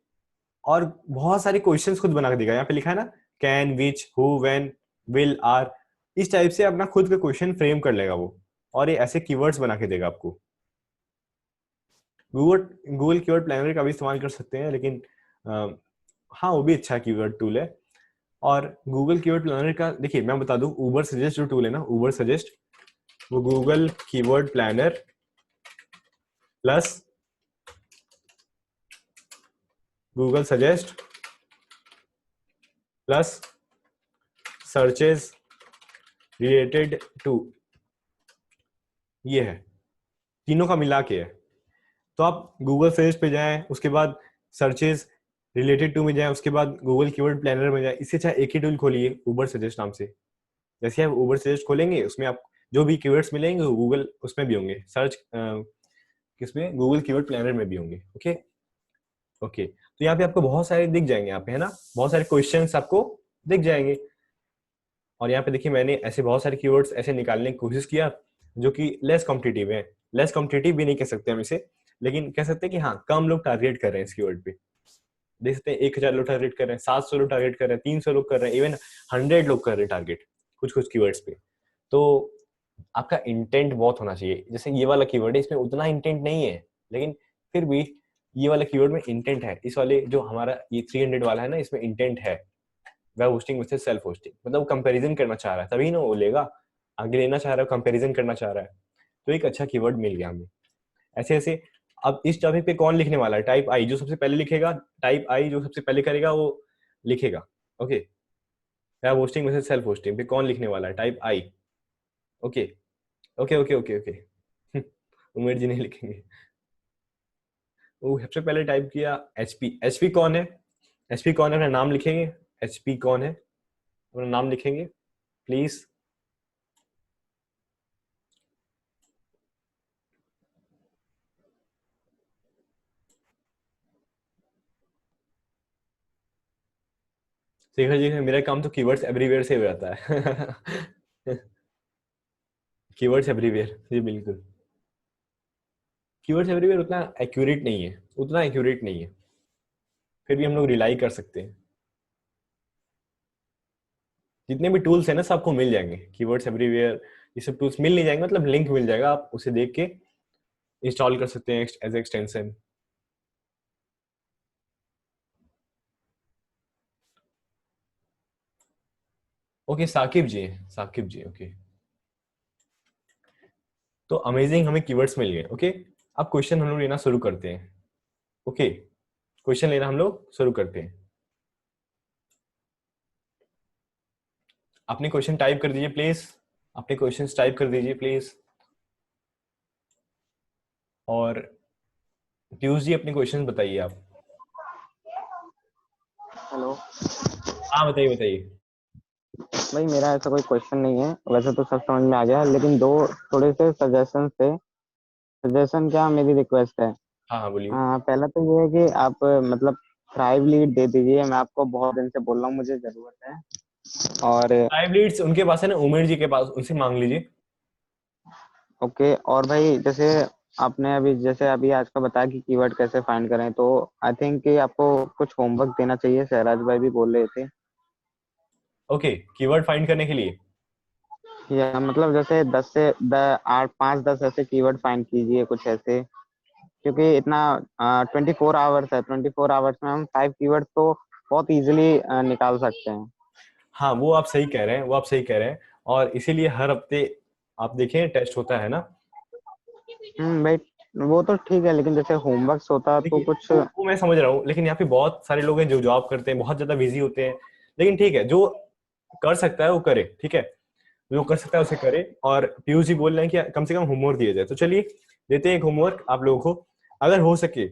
और बहुत सारे क्वेश्चंस खुद बना के देगा। यहाँ पे लिखा है ना, can, which, who, when, will, are, इस टाइप से अपना खुद का क्वेश्चन फ्रेम कर लेगा वो, और ये ऐसे कीवर्ड्स बना के देगा आपको। गूगल गूगल कीवर्ड प्लानर का भी इस्तेमाल कर सकते हैं, लेकिन हाँ वो भी अच्छा कीवर्ड टूल है। और गूगल कीवर्ड प्लानर का देखिए मैं बता दूं, उबर सजेस्ट जो टूल है ना, उबर सजेस्ट, वो Google keyword planner plus Google suggest plus searches related to, ये है, तीनों का मिला के है। तो आप गूगल सर्च पे जाएं, उसके बाद सर्चेज रिलेटेड टू में जाएं, उसके बाद गूगल कीवर्ड प्लानर में जाएं। इससे अच्छा एक ही टूल खोलिए, उबर सजेस्ट नाम से। जैसे आप उबर सजेस्ट खोलेंगे उसमें आप जो भी कीवर्ड्स मिलेंगे गूगल उसमें भी होंगे, सर्च किसमें, गूगल कीवर्ड प्लानर में भी होंगे। ओके ओके, तो यहाँ पे आपको बहुत सारे दिख जाएंगे यहाँ पे, है ना, बहुत सारे क्वेश्चंस आपको दिख जाएंगे। और यहाँ पे देखिए मैंने ऐसे बहुत सारे कीवर्ड्स ऐसे निकालने की कोशिश किया जो कि लेस कॉम्पिटिटिव है। लेस कॉम्पिटिटिव भी नहीं कह सकते हम इसे, लेकिन कह सकते हैं कि हाँ कम लोग टारगेट कर रहे हैं इस कीवर्ड पे। देख सकते हैं 1000 लोग टारगेट कर रहे हैं, 700 लोग टारगेट कर रहे हैं, 300 लोग कर रहे हैं, इवन 100 लोग कर रहे हैं टारगेट कुछ कुछ कीवर्ड्स पे। तो आपका इंटेंट बहुत होना चाहिए। जैसे ये वाला कीवर्ड है, इसमें उतना इंटेंट नहीं है, लेकिन फिर भी ये वाला कीवर्ड में इंटेंट है। इस वाले जो हमारा ये 300 वाला है ना, इसमें इंटेंट है, वेब होस्टिंग में से सेल्फ होस्टिंग, मतलब कंपैरिजन करना चाह रहा है, तभी ना वो लेगा, आगे लेना चाह रहा है, कंपैरिजन करना चाह रहा है। तो एक अच्छा कीवर्ड मिल गया हमें। ऐसे ऐसे अब इस टॉपिक पे कौन लिखने वाला है, टाइप आई जो सबसे पहले लिखेगा, टाइप आई जो सबसे पहले करेगा वो लिखेगा। ओके, वेब होस्टिंग में से सेल्फ होस्टिंग पे कौन लिखने वाला है, type I. Okay okay okay okay okay Umer ji नहीं लिखेंगे, वो सबसे पहले टाइप किया एचपी। एचपी कौन है, एचपी कौन है, अपना नाम लिखेंगे। एचपी कौन है, अपना नाम लिखेंगे प्लीज। शेखर जी, मेरा काम तो कीवर्ड्स एवरीवेयर से हो जाता है। कीवर्ड्स एवरीवेयर, जी बिल्कुल। कीवर्ड्स एवरीवेयर उतना एक्यूरेट नहीं है, उतना एक्यूरेट नहीं है, फिर भी हम लोग रिलाई कर सकते हैं। जितने भी टूल्स हैं ना सबको मिल जाएंगे, कीवर्ड्स एवरीवेयर ये सब टूल्स मिल नहीं जाएंगे, मतलब लिंक मिल जाएगा, आप उसे देख के इंस्टॉल कर सकते हैं एज एक्सटेंशन। ओके साकिब जी, साकिब जी, ओके। तो अमेजिंग, हमें कीवर्ड्स मिल गए। ओके, अब क्वेश्चन हम लोग लेना शुरू करते हैं। ओके, क्वेश्चन लेना हम लोग शुरू करते हैं। अपने क्वेश्चन टाइप कर दीजिए प्लीज, अपने क्वेश्चंस टाइप कर दीजिए प्लीज। और पीयूष जी अपने क्वेश्चन बताइए आप। हेलो हाँ बताइए बताइए। भाई, मेरा ऐसा कोई क्वेश्चन नहीं है, वैसे तो सब समझ में आ गया, लेकिन दो थोड़े से सजेशन थे। सजेशन क्या, मेरी रिक्वेस्ट है। हाँ हाँ बोलिए। पहला तो ये है कि आप मतलब थ्राइव लीड दे दीजिए, मैं आपको बहुत दिन से बोल रहा हूँ, मुझे जरूरत है। और लाइव लीड्स उनके पास है ना, उमेर जी के पास, उनसे मांग लीजिए। ओके, और भाई जैसे आपने अभी जैसे अभी आज का बताया कि कीवर्ड कैसे फाइंड करें, तो आई थिंक कि आपको कुछ होमवर्क देना चाहिए, सहराज भाई भी बोल रहे थे। ओके, कीवर्ड फाइंड करने के लिए। या मतलब जैसे 8 5 10 ऐसे कीवर्ड फाइंड कीजिए, कुछ ऐसे। क्योंकि इतना 24 आवर्स है, 24 आवर्स में हम 5 कीवर्ड तो बहुत इजीली निकाल सकते हैं। हाँ वो आप सही कह रहे हैं, वो आप सही कह रहे हैं, और इसीलिए हर हफ्ते आप देखें टेस्ट होता है ना। भाई वो तो ठीक है, लेकिन जैसे होमवर्क होता तो देखिए कुछ। वो मैं समझ रहा हूँ, लेकिन यहाँ पे बहुत सारे लोग हैं जो जॉब करते हैं, बहुत ज्यादा बिजी होते हैं। लेकिन ठीक है, जो कर सकता है वो करे, ठीक है, जो कर सकता है उसे करे। और पीयूष जी बोल रहे हैं कि कम से कम होमवर्क दिया जाए, तो चलिए देते हैं एक होमवर्क आप लोगों को। अगर हो सके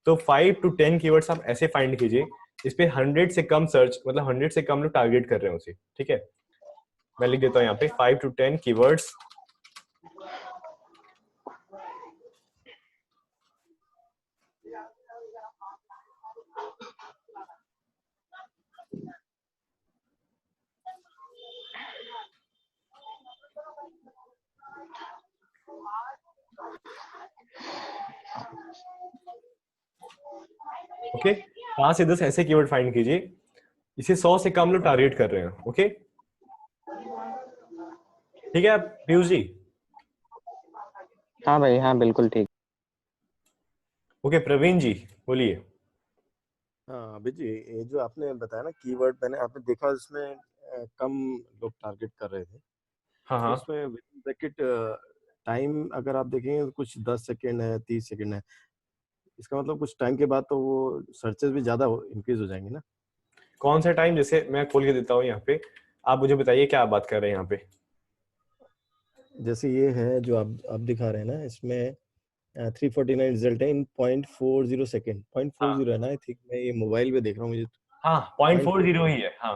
तो 5 to 10 कीवर्ड्स आप ऐसे फाइंड कीजिए इस पे 100 से कम सर्च, मतलब 100 से कम लोग टारगेट कर रहे हैं उसे, ठीक है। मैं लिख देता हूँ यहाँ पे 5 to 10 कीवर्ड्स। ओके, 5 से 10 ऐसे कीवर्ड फाइंड कीजिए, इसे 100 से कम लोग टारगेट कर रहे हैं। ओके, ठीक है पीयूष जी। हाँ भाई, हाँ बिल्कुल ठीक। ओके प्रवीण जी बोलिए। हाँ अभी जी, ये जो आपने बताया ना कीवर्ड, मैंने आपने देखा इसमें कम लोग टारगेट कर रहे थे। हाँ तो हाँ। उसमें ब्रैकेट टाइम अगर आप देखेंगे तो कुछ 10 सेकेंड है, 30 सेकेंड है। इसका मतलब कुछ टाइम के बाद तो वो सर्चेस भी ज्यादा इंक्रीज हो जाएंगे ना। कौन सा टाइम, जैसे मैं खोल के देता हूँ यहाँ पे, आप मुझे बताइए क्या आप बात कर रहे हैं यहाँ पे। जैसे ये है जो आप दिखा रहे हैं ना, इसमें 349 रिजल्ट है इन 0.40 सेकेंड, 0.40 हाँ है ना। आई थिंक मैं ये मोबाइल पे देख रहा हूँ, मुझे हाँ, point point four four zero ही है, हाँ।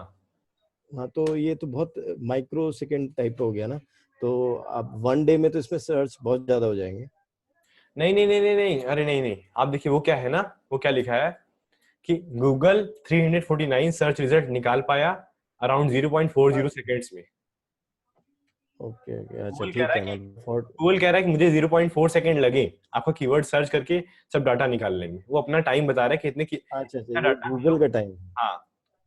हाँ, तो ये तो बहुत माइक्रो सेकेंड टाइप हो गया ना। तो आप वन डे में तो इसमें सर्च बहुत ज्यादा हो जाएंगे। नहीं नहीं नहीं नहीं नहीं, अरे नहीं नहीं, आप देखिए वो क्या है ना, वो क्या लिखा है कि गूगल 349 सर्च रिजल्ट निकाल पाया अराउंड 0.40 सेकेंड्स में। ओके ओके, अच्छा गूगल कह रहा ठीक है है, कि मतलब फॉर। गूगल कह रहा है कि मुझे 0.4 सेकेंड लगे आपका कीवर्ड सर्च करके सब डाटा निकाल लेंगे। वो अपना टाइम बता रहा है कि अच्छा अच्छा, इतना ये डाटा हम गूगल लोग। का टाइम। हाँ,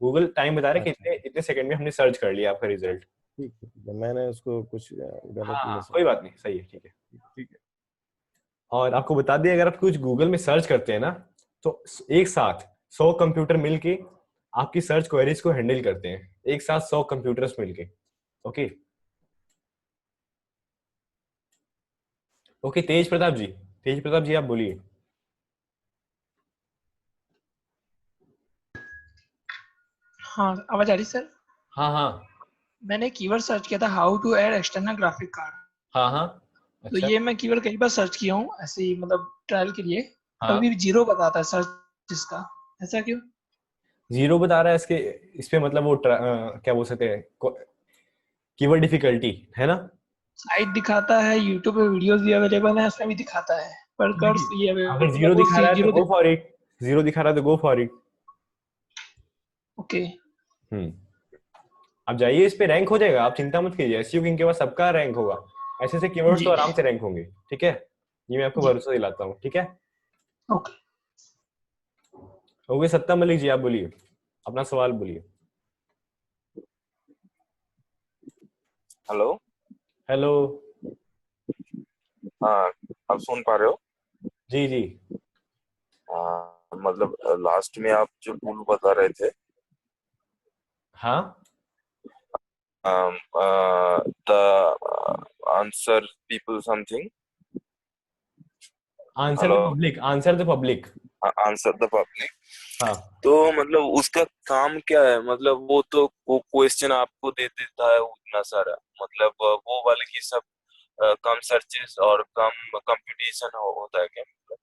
गूगल टाइम बता रहा है कि अच्छा इतने इतने सेकंड में हमने सर्च कर लिया आपका रिजल्ट। ठीक है, मैंने उसको कुछ हाँ गलत हाँ, मिस। कोई बात नहीं, सही है, ठीक है। ठीक है। और आपको बता दें, अगर आप कुछ गूगल में सर्च करते हैं ना, तो एक साथ 100 कंप्यूटर मिलके आपकी सर्च क्वेरीज को हैंडल करते हैं, एक साथ 100 कंप्यूटर्स मिलके। ओके। ओके तेज प्रताप जी, तेज प्रताप जी आप बोलिए। हाँ, आवाज आ रही सर। हाँ हाँ। मैंने कीवर्ड सर्च किया था, how to add external graphic card. हाँ हाँ। तो अच्छा। ये मैं कीवर्ड कई बार सर्च किया हूँ, ऐसे ही मतलब ट्रायल के लिए। हाँ, कभी भी जीरो बताता है सर्च इसका, ऐसा क्यों? जीरो बता रहा है इसके, इस पे मतलब वो क्या बोल सकते हैं, कीवर्ड डिफिकल्टी है ना। साइट दिखाता है, यूट्यूब पे वीडियोस भी अवेलेबल है, उसमें भी दिखाता है, पर तो कर्स देखिए, ये अगर जीरो मतलब वो दिखा रहा है तो zero go for it, zero दिखा रहा है तो गो फॉर इट। ओके। आप जाइए, इस पे रैंक हो जाएगा, आप चिंता मत कीजिए। एसईओ किंग के बाद सबका रैंक होगा, ऐसे ऐसे कीवर्ड्स तो जी आराम से रैंक होंगे। ठीक है, ये मैं आपको जी भरोसा दिलाता हूँ। ठीक है, ओके। हो गए। सत्ता मलिक जी, आप बोलिए, अपना सवाल बोलिए। हेलो। हेलो। हाँ, आप सुन पा रहे हो? जी जी। मतलब लास्ट में आप जो टूल बता रहे थे, हाँ, the answer people something. Answer the hello. Public, answer the public. Answer the public. हाँ, तो मतलब उसका काम क्या है? मतलब वो तो वो क्वेश्चन आपको दे देता है उतना सारा, मतलब वो वाले की सब कम सर्चेस और कम कंपटीशन होता है क्या? मतलब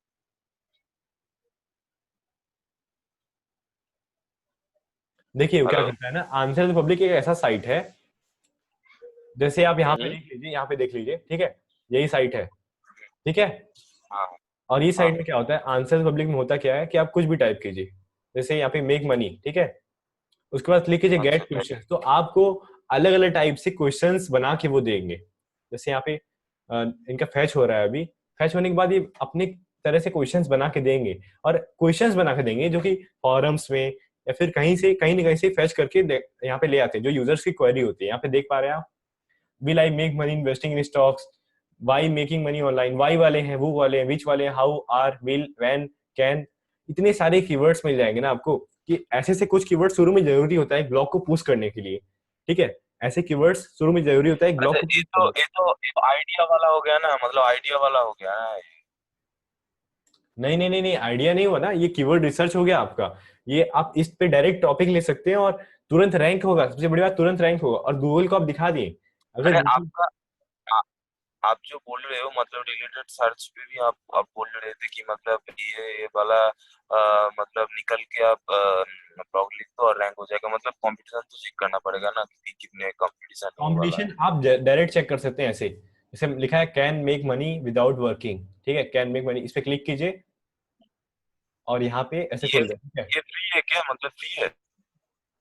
देखिए वो क्या हेलो। करता है ना, आंसर द पब्लिक एक ऐसा साइट है, जैसे आप यहाँ पे हम्म। देख लीजिए, यहाँ पे देख लीजिए। ठीक है, यही साइट है। ठीक है, हाँ और ये हाँ। साइट में क्या होता है, आंसर द पब्लिक में होता क्या है कि आप कुछ भी टाइप कीजिए, जैसे यहाँ पे मेक मनी। ठीक है, उसके बाद क्लिक कीजिए अच्छा गेट क्वेश्चन, तो आपको अलग अलग टाइप से क्वेश्चंस बना के वो देंगे। जैसे यहाँ पे इनका फैच हो रहा है अभी, फैच होने के बाद ये अपने तरह से क्वेश्चंस बना के देंगे, और क्वेश्चंस बना के देंगे जो कि फॉरम्स में या फिर कहीं से कहीं ना कहीं से फैच करके यहाँ पे ले आते हैं, जो यूजर्स की क्वेरी होती है। यहाँ पे देख पा रहे हैं आप, will I make money investing in stocks, why making money online, why वाले हैं, वो वाले हैं, विच वाले हैं, how, are, will, when, can, इतने सारे कीवर्ड्स मिल जाएंगे ना आपको, कि ऐसे से कुछ कीवर्ड शुरू में जरूरी होता है एक ब्लॉग को पुश करने के लिए। ठीक है, ऐसे कीवर्ड्स शुरू में जरूरी होता है एक अच्छा, ब्लॉग को ये पुश तो करने। ये तो आइडिया वाला हो गया ना, मतलब आइडिया वाला हो गया ना। नहीं नहीं नहीं नहीं, आइडिया नहीं हुआ ना, ये कीवर्ड रिसर्च हो गया आपका। ये आप इस पे डायरेक्ट टॉपिक ले सकते हैं और तुरंत रैंक होगा। सबसे बड़ी बात, तुरंत रैंक होगा, और गूगल को आप दिखा दिए। अगर अरे गूगल, आपका आ, आप जो बोल रहे हो मतलब रिलेटेड सर्च पे भी आप बोल रहे थे कि मतलब ये वाला मतलब निकल के आप ब्लॉग लिख दो और रैंक हो जाएगा। मतलब कंपटीशन तो चेक करना पड़ेगा ना कि कितने कंपटीशन में ये वाला है। कंपटीशन आप डायरेक्ट चेक कर सकते हैं ऐसे, जैसे लिखा है can make money without working. ठीक है, कैन मेक मनी, इस पे क्लिक कीजिए और यहाँ पे ऐसे ये खुल जाए। ठीक है, ये फ्री है क्या? मतलब फ्री है?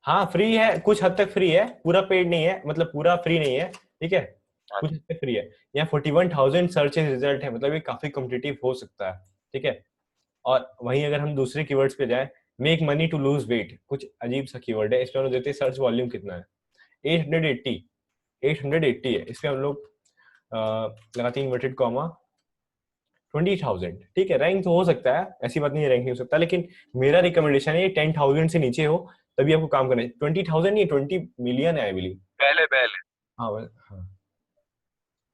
हाँ फ्री है, कुछ हद तक फ्री है, पूरा पेड नहीं है, मतलब पूरा फ्री नहीं है। ठीक है, कुछ हद तक फ्री है। यहाँ 41,000 सर्चेज रिजल्ट है, मतलब ये काफी कॉम्पिटिटिव हो सकता है। ठीक है, और वहीं अगर हम दूसरे कीवर्ड्स पे जाएं, make money to lose weight, कुछ अजीब सा कीवर्ड है, इस पे हम लोग देते हैं सर्च वॉल्यूम कितना है, 880, 880 है। इस पे हम लोग लगाते हैं इन्वर्टेड कॉमा 20,000। ठीक है, रैंक तो हो सकता है, ऐसी बात नहीं है रैंक नहीं हो सकता, लेकिन मेरा रिकमेंडेशन है ये 10,000 से नीचे हो तभी आपको काम करना है। 20,000 नहीं, 20 मिलियन है आई बिलीव। पहले पहले। हाँ हाँ,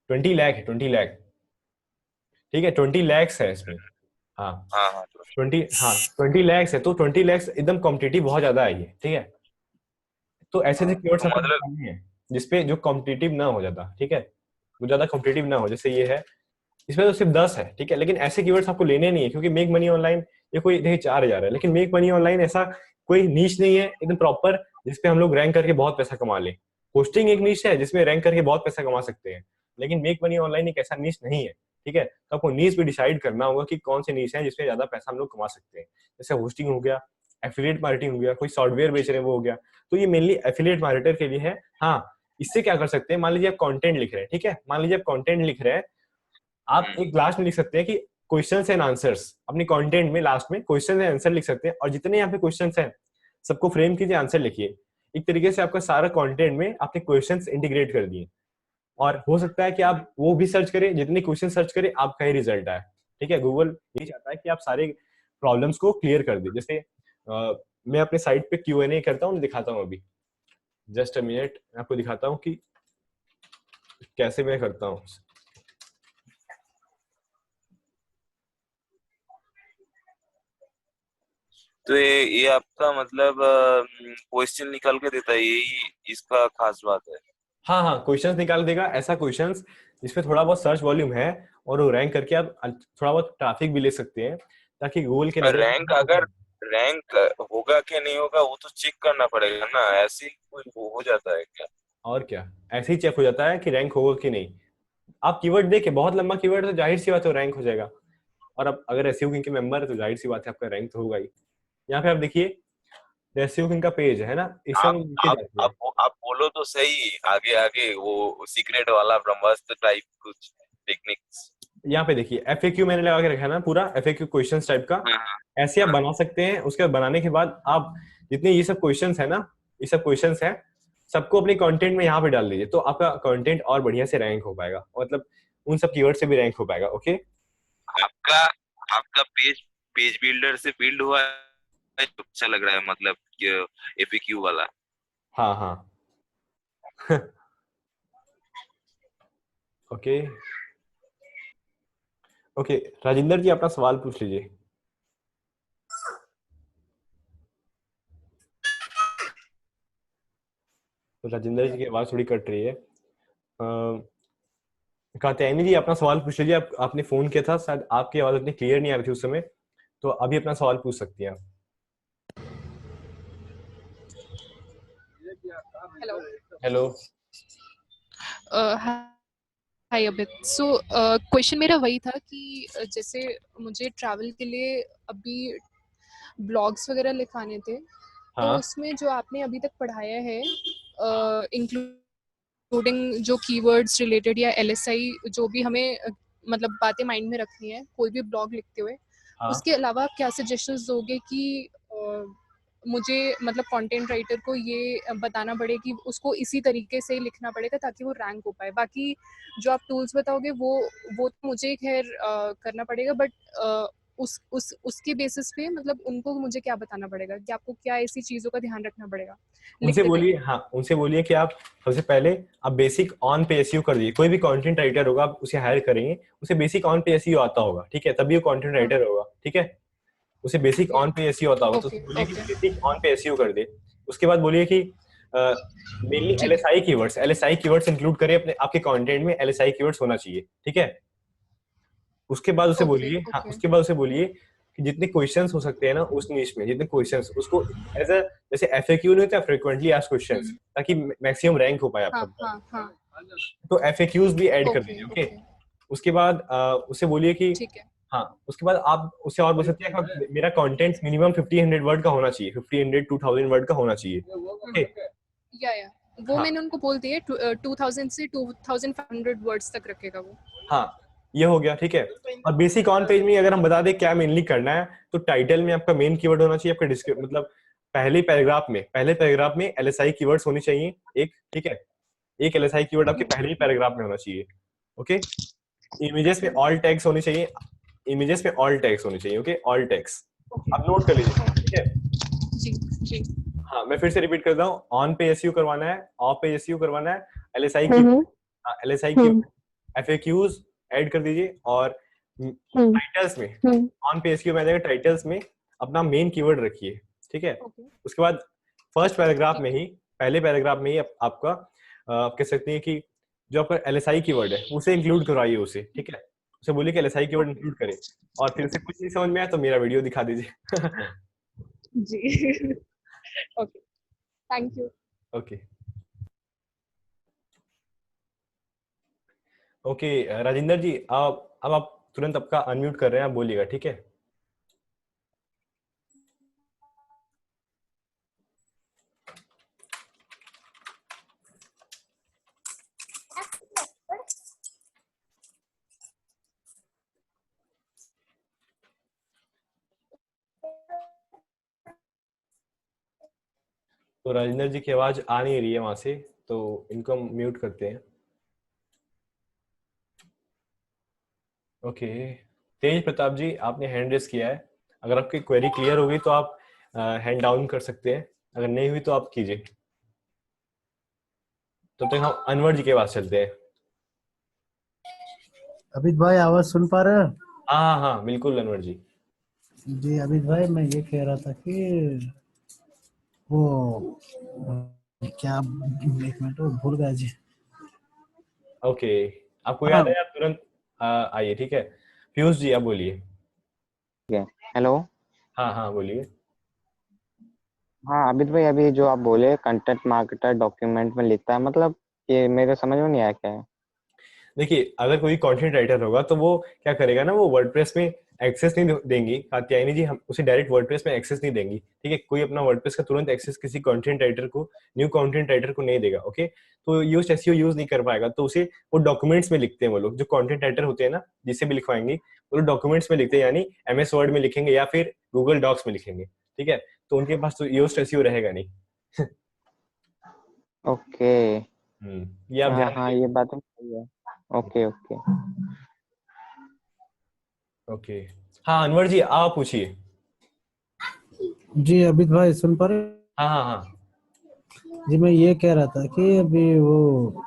20 लाख है, 20 लाख। ठीक है, 20 लैक्स है इसमें। हाँ, हाँ हाँ तो 20 लैक्स है, तो 20 लैक्स एकदम कॉम्पिटिटिव बहुत ज्यादा है ये। ठीक है, तो ऐसे ऐसे हाँ कीवर्ड्स तो आपको मतलब निकालने हैं जिसपे जो कॉम्पिटिटिव ना हो ज्यादा। ठीक है, वो ज्यादा कॉम्पिटिटिव ना हो, जैसे ये है, इसमें तो सिर्फ 10 है। ठीक है, लेकिन ऐसे कीवर्ड्स आपको लेने नहीं है, क्योंकि मेक मनी ऑनलाइन ये कोई देखिए 4,000 है, लेकिन मेक मनी ऑनलाइन ऐसा कोई नीच नहीं है एकदम प्रॉपर जिसपे हम लोग रैंक करके बहुत पैसा कमा लें। होस्टिंग एक नीच है जिसमें रैंक करके बहुत पैसा कमा सकते हैं, लेकिन मेक मनी ऑनलाइन एक ऐसा नीच नहीं है। ठीक है, तो आपको नीच भी डिसाइड करना होगा कि कौन से नीच है जिसमें ज्यादा पैसा हम लोग कमा सकते हैं। जैसे होस्टिंग हो गया, एफिलिएट मार्केटिंग हो गया, कोई सॉफ्टवेयर बेच रहे हैं वो हो गया, तो ये मेनली एफिलिएट मार्केटर के लिए है। हाँ, इससे क्या कर सकते हैं, मान लीजिए आप कंटेंट लिख रहे हैं। ठीक है, मान लीजिए आप कंटेंट लिख रहे हैं, आप एक लास्ट में लिख सकते हैं कि क्वेश्चंस एंड आंसर्स, अपनी कंटेंट में लास्ट में क्वेश्चन एंड आंसर लिख सकते हैं, और जितने यहाँ पे क्वेश्चंस हैं सबको फ्रेम कीजिए, आंसर लिखिए। एक तरीके से आपका सारा कंटेंट में आपने क्वेश्चंस इंटीग्रेट कर दिए, और हो सकता है कि आप वो भी सर्च करें, जितने क्वेश्चन सर्च करें आपका ही रिजल्ट आए। ठीक है, गूगल यही चाहता है कि आप सारे प्रॉब्लम्स को क्लियर कर दे। जैसे मैं अपने साइट पे Q&A करता हूँ, दिखाता हूँ अभी, जस्ट अ मिनट, मैं आपको दिखाता हूँ कि कैसे मैं करता हूँ। तो ये आपका मतलब क्वेश्चन निकाल के देता है, यही इसका खास बात है। हाँ हाँ, क्वेश्चंस निकाल देगा, ऐसा क्वेश्चंस जिसपे थोड़ा बहुत सर्च वॉल्यूम है, और वो रैंक करके आप थोड़ा बहुत ट्रैफिक भी ले सकते हैं, ताकि गूगल के नजर रैंक अगर रैंक होगा कि नहीं होगा वो तो चेक करना पड़ेगा ना, ऐसे ही कोई वो हो जाता है क्या? और क्या, ऐसे ही चेक हो जाता है कि रैंक होगा कि नहीं। आप कीवर्ड देखे, बहुत लंबा कीवर्ड है तो जाहिर सी बात है रैंक हो जाएगा, और अब अगर एसईओ किंग के मेंबर है तो जाहिर सी बात है आपका रैंक तो होगा ही। यहाँ पे आप देखिए, एसईओ किंग का पेज है ना, इससे हम आप नीचे आप जाते हैं। आप बोलो तो सही, आगे आगे वो सीक्रेट वाला ब्रह्मास्त्र टाइप कुछ टेक्निक्स। यहाँ पे देखिए एफएक्यू मैंने लगा के रखा है ना पूरा, एफएक्यू क्वेश्चंस टाइप का। हाँ हाँ ऐसे आप हाँ। बना सकते हैं। उसके बाद बनाने के बाद आप जितने ये सब क्वेश्चंस है ना, ये सब क्वेश्चंस है, सबको अपने कंटेंट में यहाँ पे डाल दीजिए, तो आपका कंटेंट और बढ़िया से रैंक हो पाएगा, मतलब उन सब कीवर्ड से भी रैंक हो पाएगा। ओके। आपका आपका पेज पेज बिल्डर से बिल्ड हुआ है, अच्छा लग रहा है, मतलब एफएक्यू वाला। हाँ हाँ। ओके ओके, राजेंद्र जी अपना सवाल पूछ लीजिए। तो राजेंद्र जी की आवाज थोड़ी कट रही है। कात्यायनी जी अपना सवाल पूछ लीजिए। आपने फोन किया था, शायद आपकी आवाज उतनी क्लियर नहीं आ रही थी उस समय, तो अभी अपना सवाल पूछ सकती हैं आप। हेलो। हेलो। हाय अमित। सो क्वेश्चन मेरा वही था कि जैसे मुझे ट्रैवल के लिए अभी ब्लॉग्स वगैरह लिखाने थे, तो हाँ उसमें जो आपने अभी तक पढ़ाया है, इंक्लूडिंग जो कीवर्ड्स रिलेटेड या एलएसआई जो भी हमें मतलब बातें माइंड में रखनी है कोई भी ब्लॉग लिखते हुए, हाँ। उसके अलावा आप क्या सजेशंस दोगे कि मुझे मतलब कंटेंट राइटर को ये बताना पड़े कि उसको इसी तरीके से लिखना पड़ेगा ताकि वो रैंक हो पाए। बाकी जो आप टूल्स बताओगे वो तो मुझे खैर करना पड़ेगा, बट उसके बेसिस पे मतलब उनको मुझे क्या बताना पड़ेगा कि आपको क्या ऐसी चीज़ों का ध्यान रखना पड़ेगा उनसे लिखते बोलिए, टाइम। हाँ उनसे बोलिए कि आप सबसे पहले आप बेसिक ऑन पे एसईओ कर दीजिए। कोई भी कंटेंट राइटर होगा, आप उसे हायर करेंगे, उसे बेसिक ऑन पे एसईओ आता होगा, ठीक है, तभी वो कंटेंट हाँ। राइटर होगा, ठीक है। उसे बेसिक ऑन पे एसईओ आता होगा, तो ओके उसको बोलिए कि ओके बेसिक ऑन पे एसईओ कर दे। उसके बाद बोलिए कि मेनली ठीक है। एलएसआई कीवर्ड्स इंक्लूड करें अपने आपके कंटेंट में, एलएसआई कीवर्ड्स होना चाहिए, ठीक है। उसके बाद उसे ओके बोलिए, हाँ ओके। उसके बाद उसे बोलिए कि जितने क्वेश्चंस हो सकते हैं ना उस निश में, जितने क्वेश्चंस उसको एज अ, जैसे एफएक्यू नहीं होता, फ्रीक्वेंटली आस्क्ड क्वेश्चंस, ताकि मैक्सिमम रैंक हो पाए हाँ आपका ब्लॉग। हाँ हाँ। तो एफएक्यूज भी ऐड कर ओके दीजिए। ओके। ओके। उसके बाद उसे बोलिए कि ठीक है। हाँ, उसके बाद आप उससे और बोल सकते हैं कि मेरा कंटेंट मिनिमम 1500 वर्ड का होना चाहिए, 1500 2000 वर्ड का होना चाहिए। ओके। या वो हाँ मैंने उनको बोल दिया 2000 से 2500 वर्ड्स तक रखेगा वो। हाँ, ये हो गया, ठीक है। और बेसिक ऑन पेज में अगर हम बता दें क्या मेनली करना है, तो टाइटल में आपका मेन कीवर्ड होना चाहिए, आपका डिस्क्रिप्शन मतलब पहले पैराग्राफ में एलएसआई कीवर्ड्स होनी चाहिए एक, ठीक है। एक एलएसआई कीवर्ड आपके पहले ही पैराग्राफ में होना चाहिए। ओके। इमेजेस में ऑल टैग्स होनी चाहिए, इमेजेस में ऑल टैग्स होनी चाहिए। ओके, ऑल टैग्स ओके आप नोट कर लीजिए, ठीक है। जी जी। हाँ, मैं फिर से रिपीट करता हूँ, ऑन पे एसईओ करवाना है, ऑफ पे एसईओ करवाना है, एलएसआई की, हाँ एलएसआई की एफएक्यूज ऐड कर दीजिए, और टाइटल्स में ऑन पे एसईओ में आ जाएगा, टाइटल्स में अपना मेन कीवर्ड रखिए, ठीक है। ओके उसके बाद फर्स्ट पैराग्राफ ठीक में है। ही, पहले पैराग्राफ में ही आपका आप कह सकते हैं कि जो आपका एलएसआई कीवर्ड है उसे इंक्लूड करवाइए उसे, ठीक है। उसे बोलिए कि एलएसआई कीवर्ड ओके इंक्लूड करे, और फिर से कुछ नहीं समझ में आया तो मेरा वीडियो दिखा दीजिए। जी। Okay thank you. Okay okay, Rajendra ji आप अब आप तुरंत आपका अनम्यूट कर रहे हैं, आप बोलिएगा, ठीक है। तो राजेंद्र जी की आवाज आ नहीं रही है वहां से, तो इनको हम म्यूट करते हैं। ओके, तेज प्रताप जी आपने हैंड रेस किया है, अगर आपकी क्वेरी क्लियर हो गई तो आप हैंड डाउन कर सकते हैं, अगर नहीं हुई तो आप कीजिए। तब तक हम अनवर जी के पास चलते हैं। अमित भाई आवाज सुन पा रहे हैं? हाँ हाँ हाँ बिल्कुल अनवर जी। जी अमित भाई, मैं ये कह रहा था कि वो क्या, एक मिनट वो भूल गया जी। ओके, आपको हाँ याद है आप तुरंत आइए, ठीक है। पीयूष जी आप बोलिए। हेलो। हाँ हाँ बोलिए। हाँ अमित भाई, अभी जो आप बोले कंटेंट मार्केटर डॉक्यूमेंट में लिखता है, मतलब ये मेरे समझ में नहीं आया क्या है। देखिए, अगर कोई कंटेंट राइटर होगा तो वो क्या करेगा ना, वो वर्डप्रेस में एक्सेस नहीं देंगी कात्यायनी जी, हम उसे डायरेक्ट वर्डप्रेस में एक्सेस नहीं देंगी, ठीक है। कोई अपना वर्डप्रेस का तुरंत एक्सेस किसी कंटेंट राइटर को, न्यू कंटेंट राइटर को नहीं देगा, ओके। तो यूज एसईओ यूज नहीं कर पाएगा, तो उसे वो डॉक्यूमेंट्स में लिखते हैं वो लोग, जो कंटेंट राइटर होते हैं ना, जिससे भी लिखवाएंगे वो लोग डॉक्यूमेंट्स में लिखते हैं, यानी एमएस वर्ड में लिखेंगे या फिर गूगल डॉक्स में लिखेंगे, ठीक है। तो उनके पास तो यूज एसईओ रहेगा नहीं। ओके। ये आप ध्यान हाँ, ये बात तो सही है। Okay okay. ओके। हाँ अनवर जी आप पूछिए। जी अमित भाई सुन पा रहे? हाँ हाँ हाँ। जी मैं ये कह रहा था कि अभी वो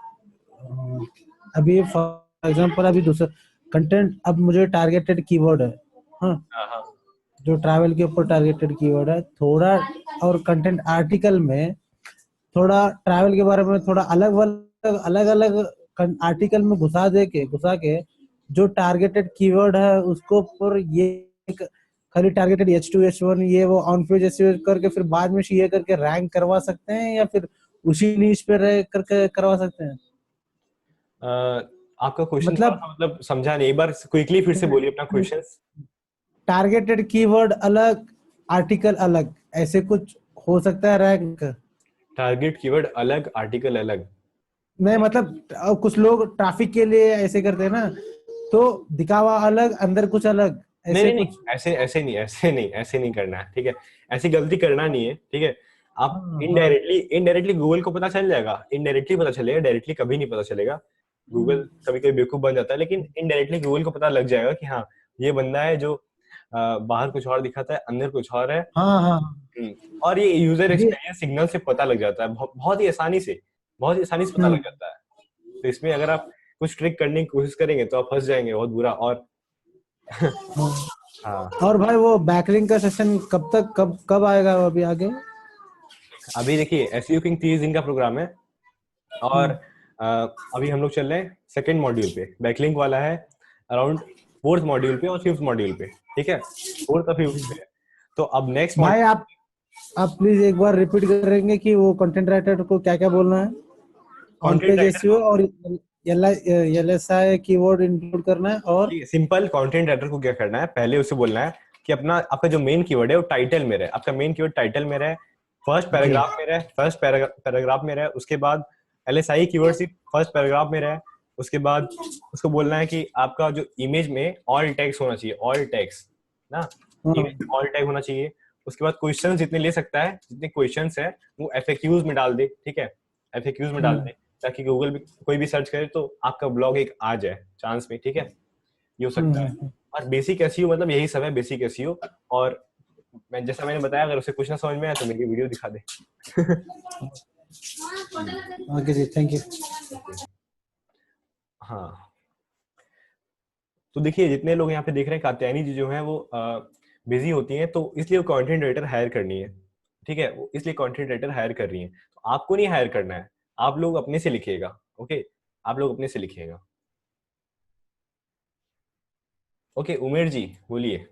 अभी फॉर एग्जांपल अभी दूसरा कंटेंट, अब मुझे टारगेटेड कीवर्ड है, हाँ, हाँ हाँ जो ट्रैवल के ऊपर टारगेटेड कीवर्ड है थोड़ा, और कंटेंट आर्टिकल में थोड़ा ट्रैवल के बारे में थोड़ा अलग अलग आर्टिकल में घुसा के जो टारगेटेड कीवर्ड है उसको पर ये खाली टारगेटेड H2 H1 ये वो ऑन पेज एसईओ करके फिर बाद में ये करके रैंक करवा सकते हैं, या फिर उसी नीश पे रह करके करवा सकते हैं? आपका क्वेश्चन मतलब मतलब समझा नहीं, एक बार क्विकली फिर से बोलिए अपना क्वेश्चन। टारगेटेड कीवर्ड अलग, आर्टिकल अलग, ऐसे कुछ हो सकता है रैंक? टारगेट कीवर्ड अलग, आर्टिकल अलग। मैं मतलब कुछ लोग ट्रैफिक के लिए ऐसे करते हैं ना, तो दिखावा अलग अंदर कुछ अलग, नहीं ऐसे नहीं कुछ। ऐसे नहीं करना है, ठीक है। ऐसी गलती करना नहीं है, ठीक है। आप हाँ हाँ। इनडायरेक्टली गूगल को पता चल जाएगा, इनडायरेक्टली पता चलेगा, डायरेक्टली कभी नहीं पता चलेगा। गूगल कभी कभी बेवकूफ बन जाता है, लेकिन इनडायरेक्टली गूगल को पता लग जाएगा कि हाँ ये बंदा है जो बाहर कुछ और दिखाता है, अंदर कुछ और है। हाँ हाँ। और ये यूजर जी एक्सपीरियंस सिग्नल से पता लग जाता है, बहुत ही आसानी से पता लग जाता है। तो इसमें अगर आप कुछ ट्रिक करने की कोशिश करेंगे तो आप फंस जाएंगे बहुत बुरा। और हाँ। हाँ और भाई वो बैकलिंक का सेशन कब तक कब आएगा अभी आगे? अभी देखिए एसईओ किंग 30 दिन का प्रोग्राम है, और अभी हम लोग चल रहे हैं सेकंड मॉड्यूल पे। बैकलिंक वाला है अराउंड 4th मॉड्यूल पे और 5th मॉड्यूल पे, ठीक है। 4th और 5th पे है। तो अब नेक्स्ट भाई आप प्लीज एक बार रिपीट करेंगे कि वो कंटेंट राइटर को क्या क्या बोलना है? On content page writer SEO और एलएसआई कीवर्ड इंक्लूड करना है, और सिंपल कंटेंट राइटर को क्या करना है, पहले उसे बोलना है कि आपका जो मेन कीवर्ड है वो टाइटल में रहे। आपका मेन कीवर्ड टाइटल में रहे, फर्स्ट पैराग्राफ में रहे। उसके बाद एलएसआई कीवर्ड सिर्फ फर्स्ट पैराग्राफ में रहे। उसके बाद उसको बोलना है कि आपका जो इमेज में ऑल टेक्स्ट होना चाहिए, ऑल टेक्स्ट ना, इमेज में ऑल टैग होना चाहिए। उसके बाद क्वेश्चंस जितने ले सकता है, जितने क्वेश्चंस है वो एफएक्यूज में डाल दे, ठीक है। एफएक्यूज में डाल दे ताकि गूगल भी कोई भी सर्च करे तो आपका ब्लॉग एक आ जाए चांस में, ठीक है। ये हो सकता है। और बेसिक एसईओ मतलब यही सब है, बेसिक एसईओ। और जैसा मैंने बताया, अगर उसे कुछ ना समझ में आए तो मेरी वीडियो दिखा दे। ओके जी, थैंक यू। हाँ तो देखिए जितने लोग यहाँ पे देख रहे हैं, कात्यायनी जी जो है वो बिजी होती हैं, तो इसलिए वो कंटेंट राइटर हायर करनी है, ठीक है। वो इसलिए कंटेंट राइटर हायर कर रही है। तो आपको नहीं हायर करना है, आप लोग अपने से लिखिएगा, ओके। आप लोग अपने से लिखिएगा, ओके। उमेर जी बोलिए।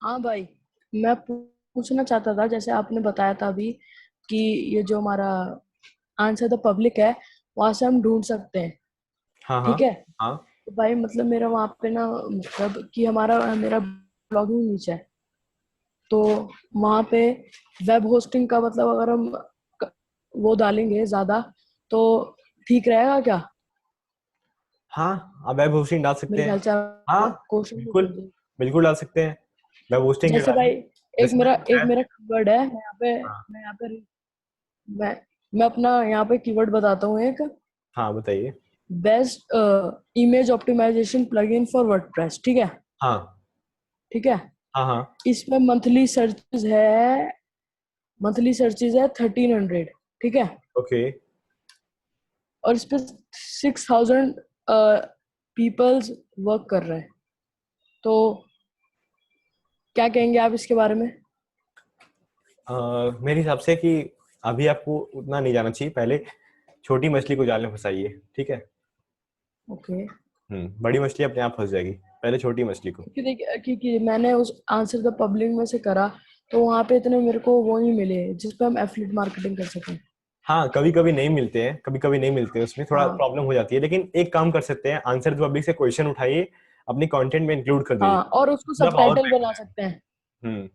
हाँ भाई, मैं पूछना चाहता था, जैसे आपने बताया था अभी कि ये जो हमारा आंसर द पब्लिक है वहां से हम ढूंढ सकते हैं, हाँ हाँ ठीक है। हाँ। तो भाई मतलब मेरा वहां पे ना, मतलब कि मेरा ब्लॉगिंग नीच है, तो वहां पे वेब होस्टिंग का मतलब अगर हम वो डालेंगे ज्यादा तो ठीक रहेगा क्या? हाँ आप वेब होस्टिंग डाल सकते मेरे हैं। ख्याल से हाँ क्वेश्चन बिल्कुल बिल्कुल डाल सकते हैं, वेब होस्टिंग के जैसे भाई डालिए। जैसे मैंने एक बताया। मेरा कीवर्ड है, हाँ मैं यहाँ पे मैं मैं अपना यहाँ पे कीवर्ड बताता हूँ एक, हाँ बताइए। Best image optimisation plugin for WordPress, ठीक है। हाँ ठीक है, हाँ हाँ इसमें मंथली सर्चेज है 1300, ठीक है। ओके। और इस पे 6000 पीपल्स वर्क कर रहे हैं, तो क्या कहेंगे आप इसके बारे में? मेरे हिसाब से कि अभी आपको उतना नहीं जाना चाहिए, पहले छोटी मछली को जाल में फंसाइए, ठीक है। ओके, बड़ी मछली अपने आप फंस जाएगी, पहले छोटी मछली को। क्योंकि देखिए क्योंकि मैंने उस आंसर द पब्लिक में से करा, तो वहाँ पे इतने मेरे को वो नहीं मिले जिस पे हम एफिलिएट मार्केटिंग कर सकें। हाँ कभी कभी नहीं मिलते हैं, कभी कभी नहीं मिलते हैं, उसमें थोड़ा हाँ प्रॉब्लम हो जाती है। लेकिन एक काम कर सकते हैं, आंसर द पब्लिक से क्वेश्चन उठाइए, अपनी कंटेंट में इंक्लूड कर दीजिए। हाँ, और उसको जब और सबटाइटल बना सकते हैं,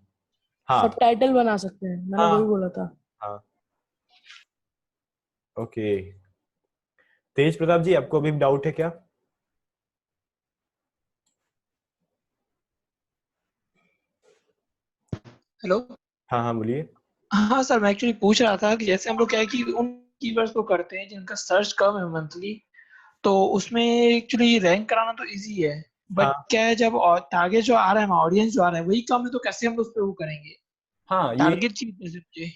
हाँ सबटाइटल बना सकते हैं, मैंने हाँ वही बोला था। हाँ ओके। तेज प्रताप जी, आपको अभी डाउट है क्या? हेलो। हाँ हाँ बोलिए। हाँ सर, मैं एक्चुअली पूछ रहा था कि जैसे हम लोग क्या है कि उन कीवर्ड्स को करते हैं जिनका सर्च कम है मंथली, तो उसमें एक्चुअली रैंक कराना तो इजी है, बट हाँ क्या है जब टारगेट जो आ रहा है, ऑडियंस जो आ रहा है वही कम है, तो कैसे हम लोग उस पे वो करेंगे? हाँ ये टारगेट चीज कैसे मुझे?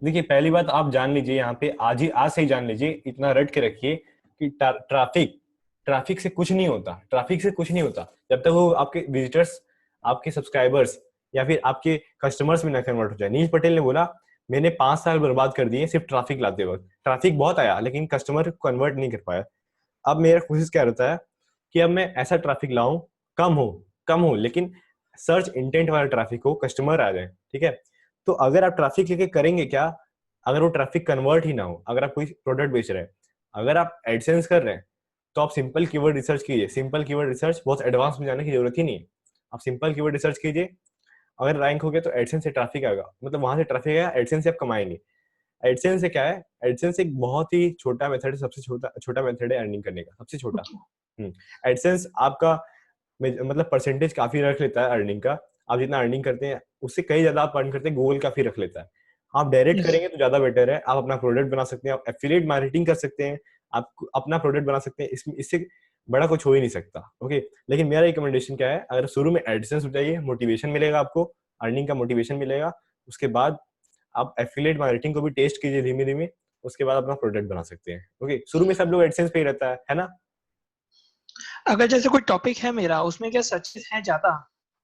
देखिए, पहली बात आप जान लीजिए यहाँ पे, आज से ही जान लीजिए, इतना रट के रखिए कि ट्रैफिक से कुछ नहीं होता। ट्रैफिक से कुछ नहीं होता जब तक वो आपके विजिटर्स, आपके सब्सक्राइबर्स या फिर आपके कस्टमर्स में ना कन्वर्ट हो जाए। नील पटेल ने बोला, मैंने 5 साल बर्बाद कर दिए सिर्फ ट्रैफिक लाते वक्त। ट्रैफिक बहुत आया लेकिन कस्टमर कन्वर्ट नहीं कर पाया। अब मेरा कोशिश क्या रहता है कि अब मैं ऐसा ट्रैफिक लाऊं, कम हो लेकिन सर्च इंटेंट वाला ट्रैफिक हो, कस्टमर आ जाए, ठीक है। तो अगर आप ट्रैफिक लेके करेंगे क्या, अगर वो ट्रैफिक कन्वर्ट ही ना हो, अगर आप कोई प्रोडक्ट बेच रहे हैं, अगर आप एडसेंस कर रहे हैं, तो आप सिंपल कीवर्ड रिसर्च कीजिए। सिंपल कीवर्ड रिसर्च, बहुत एडवांस में जाने की जरूरत ही नहीं है। आप सिंपल कीवर्ड रिसर्च कीजिए, अगर रैंक हो गया तो एडसेंस से ट्रैफिक आएगा, मतलब वहां से ट्रैफिक आएगा, एडसेंस से आप कमाएंगे। एडसेंस से क्या है, एडसेंस एक बहुत ही छोटा मेथड है, सबसे छोटा छोटा मेथड है अर्निंग करने का, सबसे छोटा। एडसेंस आपका मतलब परसेंटेज काफी रख लेता है अर्निंग का। आप जितना अर्निंग करते हैं उससे कई ज्यादा आप अर्न करते हैं, गूगल काफी रख लेता है। आप डायरेक्ट यस। करेंगे तो ज्यादा बेटर है। आप अपना प्रोडक्ट बना सकते हैं, आप एफिलिएट मार्केटिंग कर सकते हैं, आप अपना प्रोडक्ट बना सकते हैं, इससे बड़ा कुछ हो ही नहीं सकता। ओके, लेकिन मेरा रिकमेंडेशन क्या है, अगर शुरू में एडसेंस उठाइए, मोटिवेशन मिलेगा आपको, अर्निंग का मोटिवेशन मिलेगा। उसके बाद आप एफिलिएट मार्केटिंग को भी टेस्ट कीजिए धीमे धीमे, उसके बाद अपना प्रोडक्ट बना सकते हैं। ओके, शुरू में सब लोग एडसेंस पे ही रहता है ना। अगर जैसे कोई टॉपिक है मेरा, उसमें क्या सर्चेस हैं ज्यादा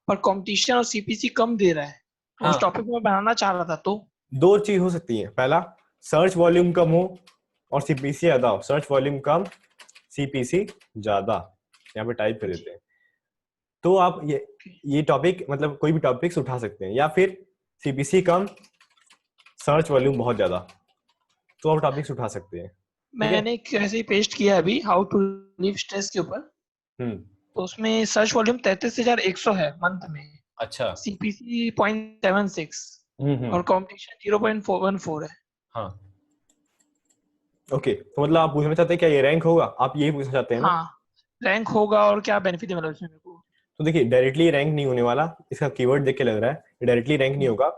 पर कंपटीशन और सीपीसी कम दे रहा है, उस हाँ, टॉपिक में बनाना चाह रहा था, तो दो चीज हो सकती है। पहला, सर्च वॉल्यूम कम हो और सीपीसी ज्यादा हो। सर्च वॉल्यूम कम, सीपीसी ज्यादा, यहाँ पे टाइप कर देते हैं। तो आप ये टॉपिक, मतलब कोई भी टॉपिक्स उठा सकते हैं, या फिर सीपीसी कम, सर्च वॉल्यूम बहुत ज्यादा, तो आप टॉपिक्स उठा सकते हैं। ठीक है। मैंने एक ऐसे ही पेस्ट किया है अभी, हाउ टू लिव स्ट्रेस के ऊपर। हम्म। तो उसमें सर्च वॉल्यूम 33,100 है मंथ में, अच्छा। सीपीसी 0.76 हम्म। और कंपटीशन 0.14 है। हाँ ओके, तो मतलब आप पूछना चाहते हैं क्या ये रैंक होगा, आप यही पूछना चाहते हैं ना। हाँ, रैंक होगा और क्या बेनिफिट है मतलब इसमें मेरे को? तो देखिए, डायरेक्टली रैंक नहीं होने वाला, इसका कीवर्ड देख के लग रहा है डायरेक्टली रैंक नहीं होगा।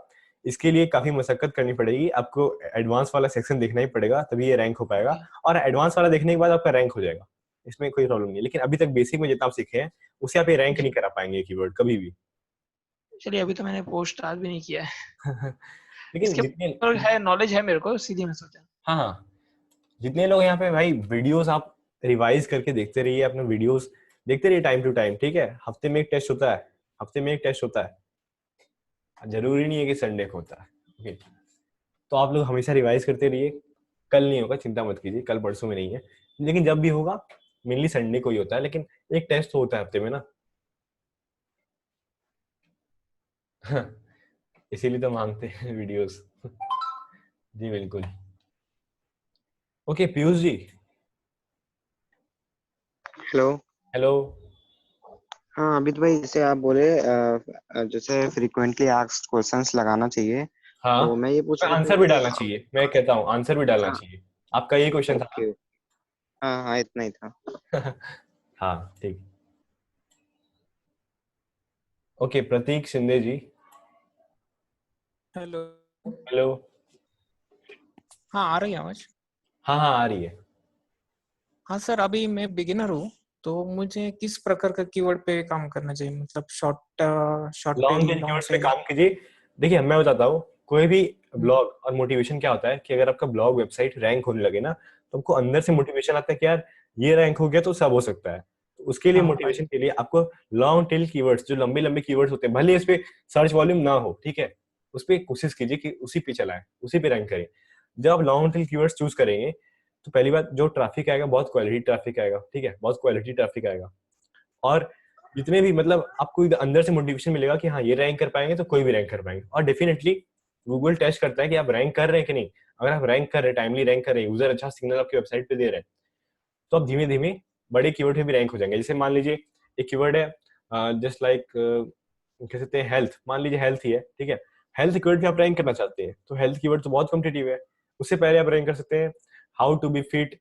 इसके लिए काफी मशक्कत करनी पड़ेगी आपको, एडवांस वाला सेक्शन देखना ही पड़ेगा, तभी ये रैंक हो पाएगा। और एडवांस वाला देखने के बाद आपका रैंक हो जाएगा, इसमें कोई प्रॉब्लम नहीं है। लेकिन अभी तक बेसिक में जितना आप सीखे हैं उसे आप ये रैंक नहीं करा पाएंगे कीवर्ड कभी भी। चलिए, अभी तो मैंने पोस्ट स्टार्ट भी नहीं किया है। लेकिन इसके जितने, ऊपर है नॉलेज है मेरे को, इसीलिए मैं सोचा। हाँ हाँ, जितने लोग यहाँ पे भाई वीडियोस आप रिवाइज करके देखते रहिए, अपने वीडियोस देखते रहिए टाइम टू टाइम, ठीक है। हफ्ते में एक टेस्ट होता है, हफ्ते में एक टेस्ट होता है, जरूरी नहीं है कि संडे को होता है। ओके, तो आप लोग हमेशा रिवाइज करते रहिए। कल नहीं होगा, चिंता मत कीजिए, कल परसों में नहीं है, लेकिन जब भी होगा मेनली संडे को ही होता है, लेकिन एक टेस्ट तो होता है हफ्ते में ना। इसीलिए तो मांगते हैं वीडियोस। जी बिल्कुल। ओके पीयूष जी। हेलो। हेलो। हाँ अमित भाई, जैसे आप बोले जैसे फ्रीक्वेंटली आस्क्ड क्वेश्चंस लगाना चाहिए, हाँ, तो मैं ये पूछ रहा था आंसर भी कि डालना चाहिए, मैं कहता हूँ आंसर भी डालना हाँ। चाहिए। आपका यही क्वेश्चन था ओके। हाँ हाँ, इतना ही था। ना। हाँ ठीक। ओके, प्रतीक शिंदे जी। हेलो। हेलो। हाँ, आ रही है आवाज? हाँ हाँ आ रही है। हाँ सर, अभी मैं बिगिनर हूँ, तो मुझे किस प्रकार का कीवर्ड पे काम करना चाहिए? मतलब short long tail, tail long keywords पे टेल? काम कीजिए। देखिए मैं बताता हूँ, कोई भी ब्लॉग और मोटिवेशन क्या होता है कि अगर आपका ब्लॉग वेबसाइट रैंक होने लगे ना, तो आपको अंदर से मोटिवेशन आता है कि यार ये रैंक हो गया तो सब हो सकता है। तो उसके लिए, हाँ राइट। मोटिवेशन के लिए आपको लॉन्ग टेल कीवर्ड्स, जो लंबे लंबे कीवर्ड्स होते हैं, भले इस पे सर्च वॉल्यूम ना हो, ठीक है, उस पे कोशिश कीजिए कि उसी पे चलाएं, उसी पे रैंक करें। जब आप लॉन्ग टेल कीवर्ड्स चूज करेंगे तो पहली बात, जो ट्रैफिक आएगा बहुत क्वालिटी ट्रैफिक आएगा, ठीक है, बहुत क्वालिटी ट्रैफिक आएगा। और जितने भी, मतलब आपको अंदर से मोटिवेशन मिलेगा कि हाँ ये रैंक कर पाएंगे तो कोई भी रैंक कर पाएंगे। और डेफिनेटली गूगल टेस्ट करता है कि आप रैंक कर रहे हैं कि नहीं। अगर आप रैंक कर रहे हैं, टाइमली रैंक कर रहे हैं, यूजर अच्छा सिग्नल आपकी वेबसाइट पे दे रहे हैं, तो आप धीमे धीमे बड़े कीवर्ड पे भी रैंक हो जाएंगे। जैसे मान लीजिए एक कीवर्ड है जस्ट लाइक कह सकते हैं हेल्थ, मान लीजिए हेल्थ ही है, ठीक है, हेल्थ कीवर्ड पे आप रैंक करना चाहते हैं तो हेल्थ कीवर्ड तो बहुत कॉम्पिटिटिव है। उससे पहले आप रैंक कर सकते हैं how to be fit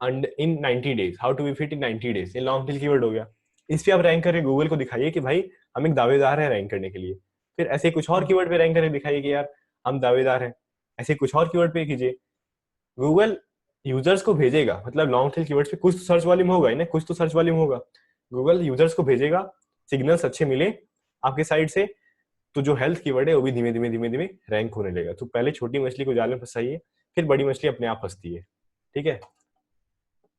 and in 90 days, how to be fit in 90 days, ये लॉन्ग टेल कीवर्ड हो गया। इस पे आप रैंक करके गूगल को दिखाइए कि भाई हम एक दावेदार है रैंक करने के लिए। फिर ऐसे कुछ और कीवर्ड पे रैंक करके दिखाइए कि यार हम दावेदार हैं, ऐसे कुछ और कीवर्ड पे कीजिए। गूगल यूजर्स को भेजेगा, मतलब लॉन्ग टेल कीवर्ड्स पे कुछ तो सर्च वॉल्यूम होगा ही ना, कुछ तो सर्च वॉल्यूम होगा। गूगल यूजर्स को भेजेगा, सिग्नल्स अच्छे मिले आपके साइड से, तो जो हेल्थ कीवर्ड है वो भी धीमे धीमे धीमे धीमे रैंक होने लगेगा। तो पहले छोटी मछली को जाल में फंसाइए, फिर बड़ी मछली अपने आप फंसती है, ठीक है।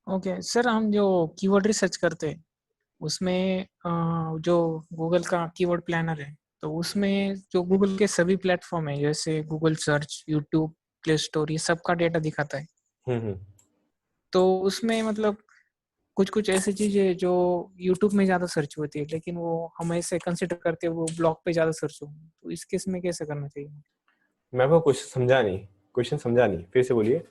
ओके सर, हम जो कीवर्ड रिसर्च करते हैं उसमें जो गूगल का कीवर्ड प्लानर है, तो उसमें जो गूगल के सभी प्लेटफॉर्म है जैसे Google search, YouTube, play store, ये सबका डेटा दिखाता है। हम्म। तो उसमें मतलब कुछ कुछ ऐसी चीजें जो यूट्यूब में ज्यादा सर्च होती है लेकिन वो हम ऐसे कंसिडर करते हैं वो ब्लॉग पे ज्यादा सर्च हो, तो इस केस में कैसे करना चाहिए? मैं आपको कुछ समझा नहीं, क्वेश्चन समझा नहीं, फिर से बोलिए।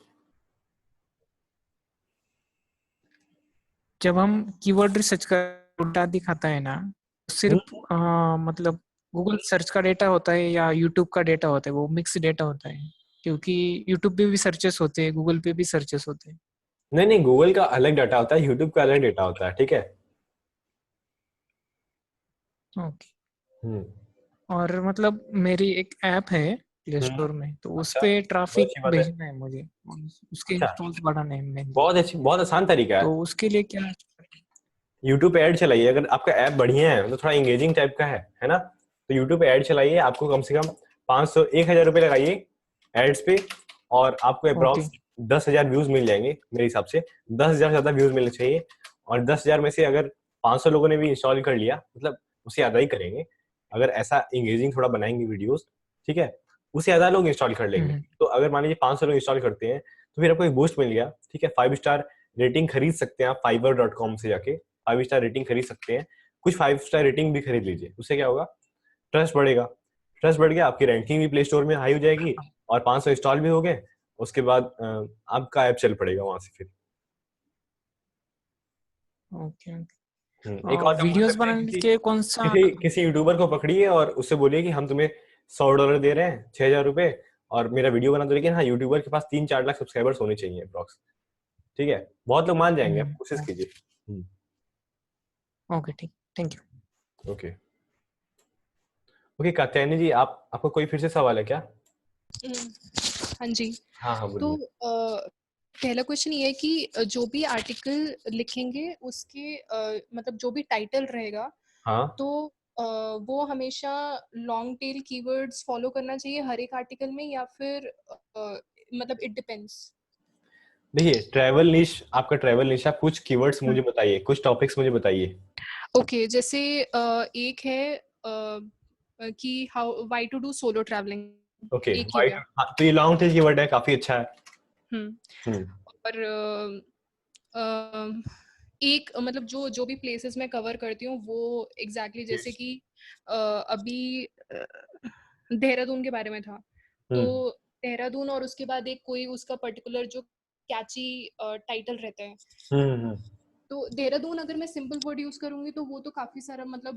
जब हम कीवर्ड रिसर्च का डेटा दिखाता है ना, सिर्फ मतलब गूगल सर्च का डेटा होता है या यूट्यूब का डेटा होता है, वो मिक्स डेटा होता है? क्योंकि यूट्यूब पे भी सर्चेस होते हैं, गूगल पे भी सर्चेस होते हैं। नहीं नहीं, गूगल का अलग डाटा होता है, यूट्यूब का अलग डेटा होता है, ठीक है। ओके। हम्म। और मतलब मेरी एक ऐप है प्ले हम्म। स्टोर में, तो उस अच्छा, पे बहुत ट्रैफिक अच्छी बात है। भेजना है मुझे, उसके अच्छा, इंस्टॉल्स बढ़ाने हैं मेनली। बहुत अच्छी, बहुत आसान तरीका है। तो उसके लिए क्या? यूट्यूब पे ऐड चलाइए, अगर आपका ऐप बढ़िया है तो थोड़ा एंगेजिंग टाइप का है ना, तो यूट्यूब पे ऐड चलाइए, आपको कम से कम 500 1000 रुपये लगाइए एड्स पे, और आपको ओके। अप्रॉक्स 10,000 व्यूज मिल जाएंगे मेरे हिसाब से। 10,000 से ज्यादा व्यूज मिलने चाहिए, और 10,000 में से अगर 500 लोगों ने भी इंस्टॉल कर लिया, मतलब उससे ज्यादा ही करेंगे अगर ऐसा एंगेजिंग थोड़ा बनाएंगे वीडियोस, ठीक है, उससे ज्यादा लोग इंस्टॉल कर लेंगे। हम्म। तो अगर मान लीजिए 500 लोग इंस्टॉल करते हैं तो फिर आपको एक बूस्ट मिल गया, ठीक है। 5 स्टार रेटिंग खरीद सकते हैं आप fiverr.com से जाके, 5 स्टार रेटिंग खरीद सकते हैं, कुछ 5 स्टार रेटिंग भी खरीद लीजिए। उससे क्या होगा, ट्रस्ट बढ़ेगा, ट्रस्ट बढ़ गया, आपकी रैंकिंग भी प्ले स्टोर में हाई हो जाएगी, और 500 इंस्टॉल भी हो गए, उसके बाद आपका ऐप चल पड़ेगा वहां से फिर। ओके। एक और काम कर वीडियोस सकते हैं, बनाने किसी के कौन सा? किसी किसी यूट्यूबर को पकड़िए और उससे बोलिए कि हम तुम्हें $100 दे रहे हैं, 6,000 रुपए, और मेरा वीडियो बना दो, लेकिन हाँ यूट्यूबर के पास 3-4 लाख सब्सक्राइबर्स होने चाहिए अप्रॉक्स, ठीक है। बहुत लोग मान जाएंगे, आप कोशिश कीजिए। ओके, ठीक, thank you. Okay okay, Katyayani ji, आपको कोई फिर से सवाल है क्या? हाँ जी। हाँ हाँ, तो बोलिए। पहला क्वेश्चन ये है कि जो भी आर्टिकल लिखेंगे उसके मतलब जो भी टाइटल रहेगा, हाँ, तो वो हमेशा लॉन्ग टेल कीवर्ड्स फॉलो करना चाहिए हर एक आर्टिकल में, या फिर मतलब इट डिपेंड्स? देखिए ट्रैवल निश, आपका ट्रैवल निश, आप कुछ कीवर्ड्स मुझे बताइए, कुछ टॉपिक्स मुझे बताइए। ओके, जैसे एक है कि how why to do solo travelling, okay, एक ही हो वाइट, गया। हाँ, तो ये लॉन्ग टेल कीवर्ड है, काफी अच्छा है। हम्म। हम्म। और एक मतलब जो जो भी प्लेसेस मैं कवर करती हूँ वो एग्जैक्टली जैसे कि अभी देहरादून के बारे में था, तो हम्म। देहरादून और उसके बाद एक कोई उसका पर्टिकुलर जो कैची टाइटल रहता है, हम्म। तो देहरादून अगर मैं सिंपल वर्ड यूज करूंगी तो वो तो काफी सारा मतलब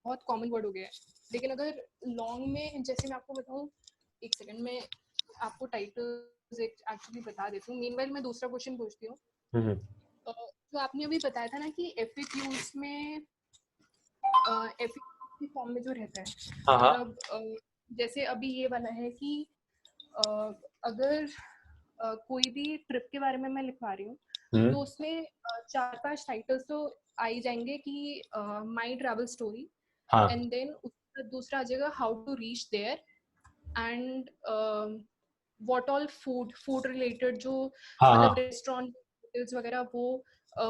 बहुत कॉमन वर्ड हो गया है। लेकिन अगर लॉन्ग में, जैसे मैं आपको बताऊं, एक सेकंड में आपको टाइटल एक्चुअली बता देती हूँ, मीनवाइल मैं दूसरा क्वेश्चन पूछती हूँ। हम्म। जो आपने अभी बताया था ना कि एफएक्यूज में, एफएक्यू फॉर्म में जो रहता है, हाँ हाँ। मतलब जैसे अभी ये वाला है कि अगर कोई भी ट्रिप के बारे में मैं लिखवा रही हूँ, हम्म। तो उसमें 4-5 टाइटल्स तो आ ही जाएंगे कि माई ट्रैवल स्टोरी, हाँ एंड देन दूसरा आ जाएगा how to reach there, and what all food related जो हाँ मतलब हाँ। रेस्टोरेंट होटल्स वगैरह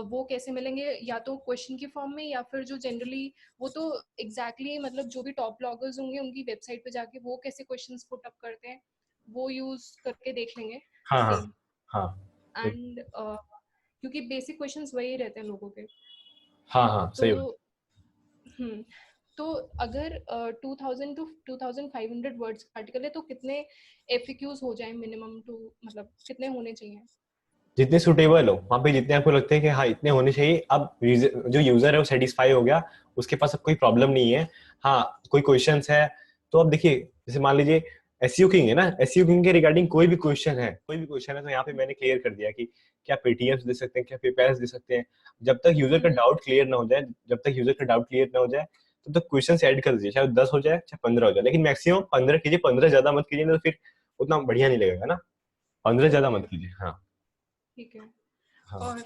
वो कैसे मिलेंगे, या तो क्वेश्चन की फॉर्म में, या फिर जो जनरली वो तो एग्जैक्टली मतलब जो भी टॉप ब्लॉगर्स होंगे उनकी वेबसाइट पे जाके वो कैसे क्वेश्चंस पुट अप करते हैं वो यूज करके देख लेंगे हाँ हाँ। सेम। हाँ एंड क्योंकि बेसिक क्वेश्चंस वही रहते हैं लोगों के, हाँ हाँ, तो सही बात। तो अगर 2000 टू 2500 वर्ड्स आर्टिकल है तो कितने एफएक्यूज हो जाए मिनिमम टू, मतलब कितने होने चाहिए? जितने सुटेबल हो वहाँ पे, जितने आपको लगते हैं कि हाँ इतने होने चाहिए, अब जो यूजर है वो सेटिस्फाई हो गया, उसके पास अब कोई प्रॉब्लम नहीं है, हाँ कोई क्वेश्चंस है तो अब देखिए जैसे मान लीजिए एसईओ किंग है ना, एसईओ किंग के रिगार्डिंग कोई भी क्वेश्चन है, तो यहाँ पे मैंने क्लियर कर दिया कि क्या पेटीएम्स दे सकते हैं, क्या पेपैल्स दे सकते हैं। जब तक यूजर का डाउट क्लियर ना हो जाए, तब तक क्वेश्चन ऐड कर दीजिए, चाहे 10 हो जाए चाहे 15 हो जाए, लेकिन मैक्सिमम 15 कीजिए, 15 ज्यादा मत कीजिए, तो फिर उतना बढ़िया नहीं लगेगा ना, 15 ज्यादा मत कीजिए। हाँ ठीक है। हाँ। और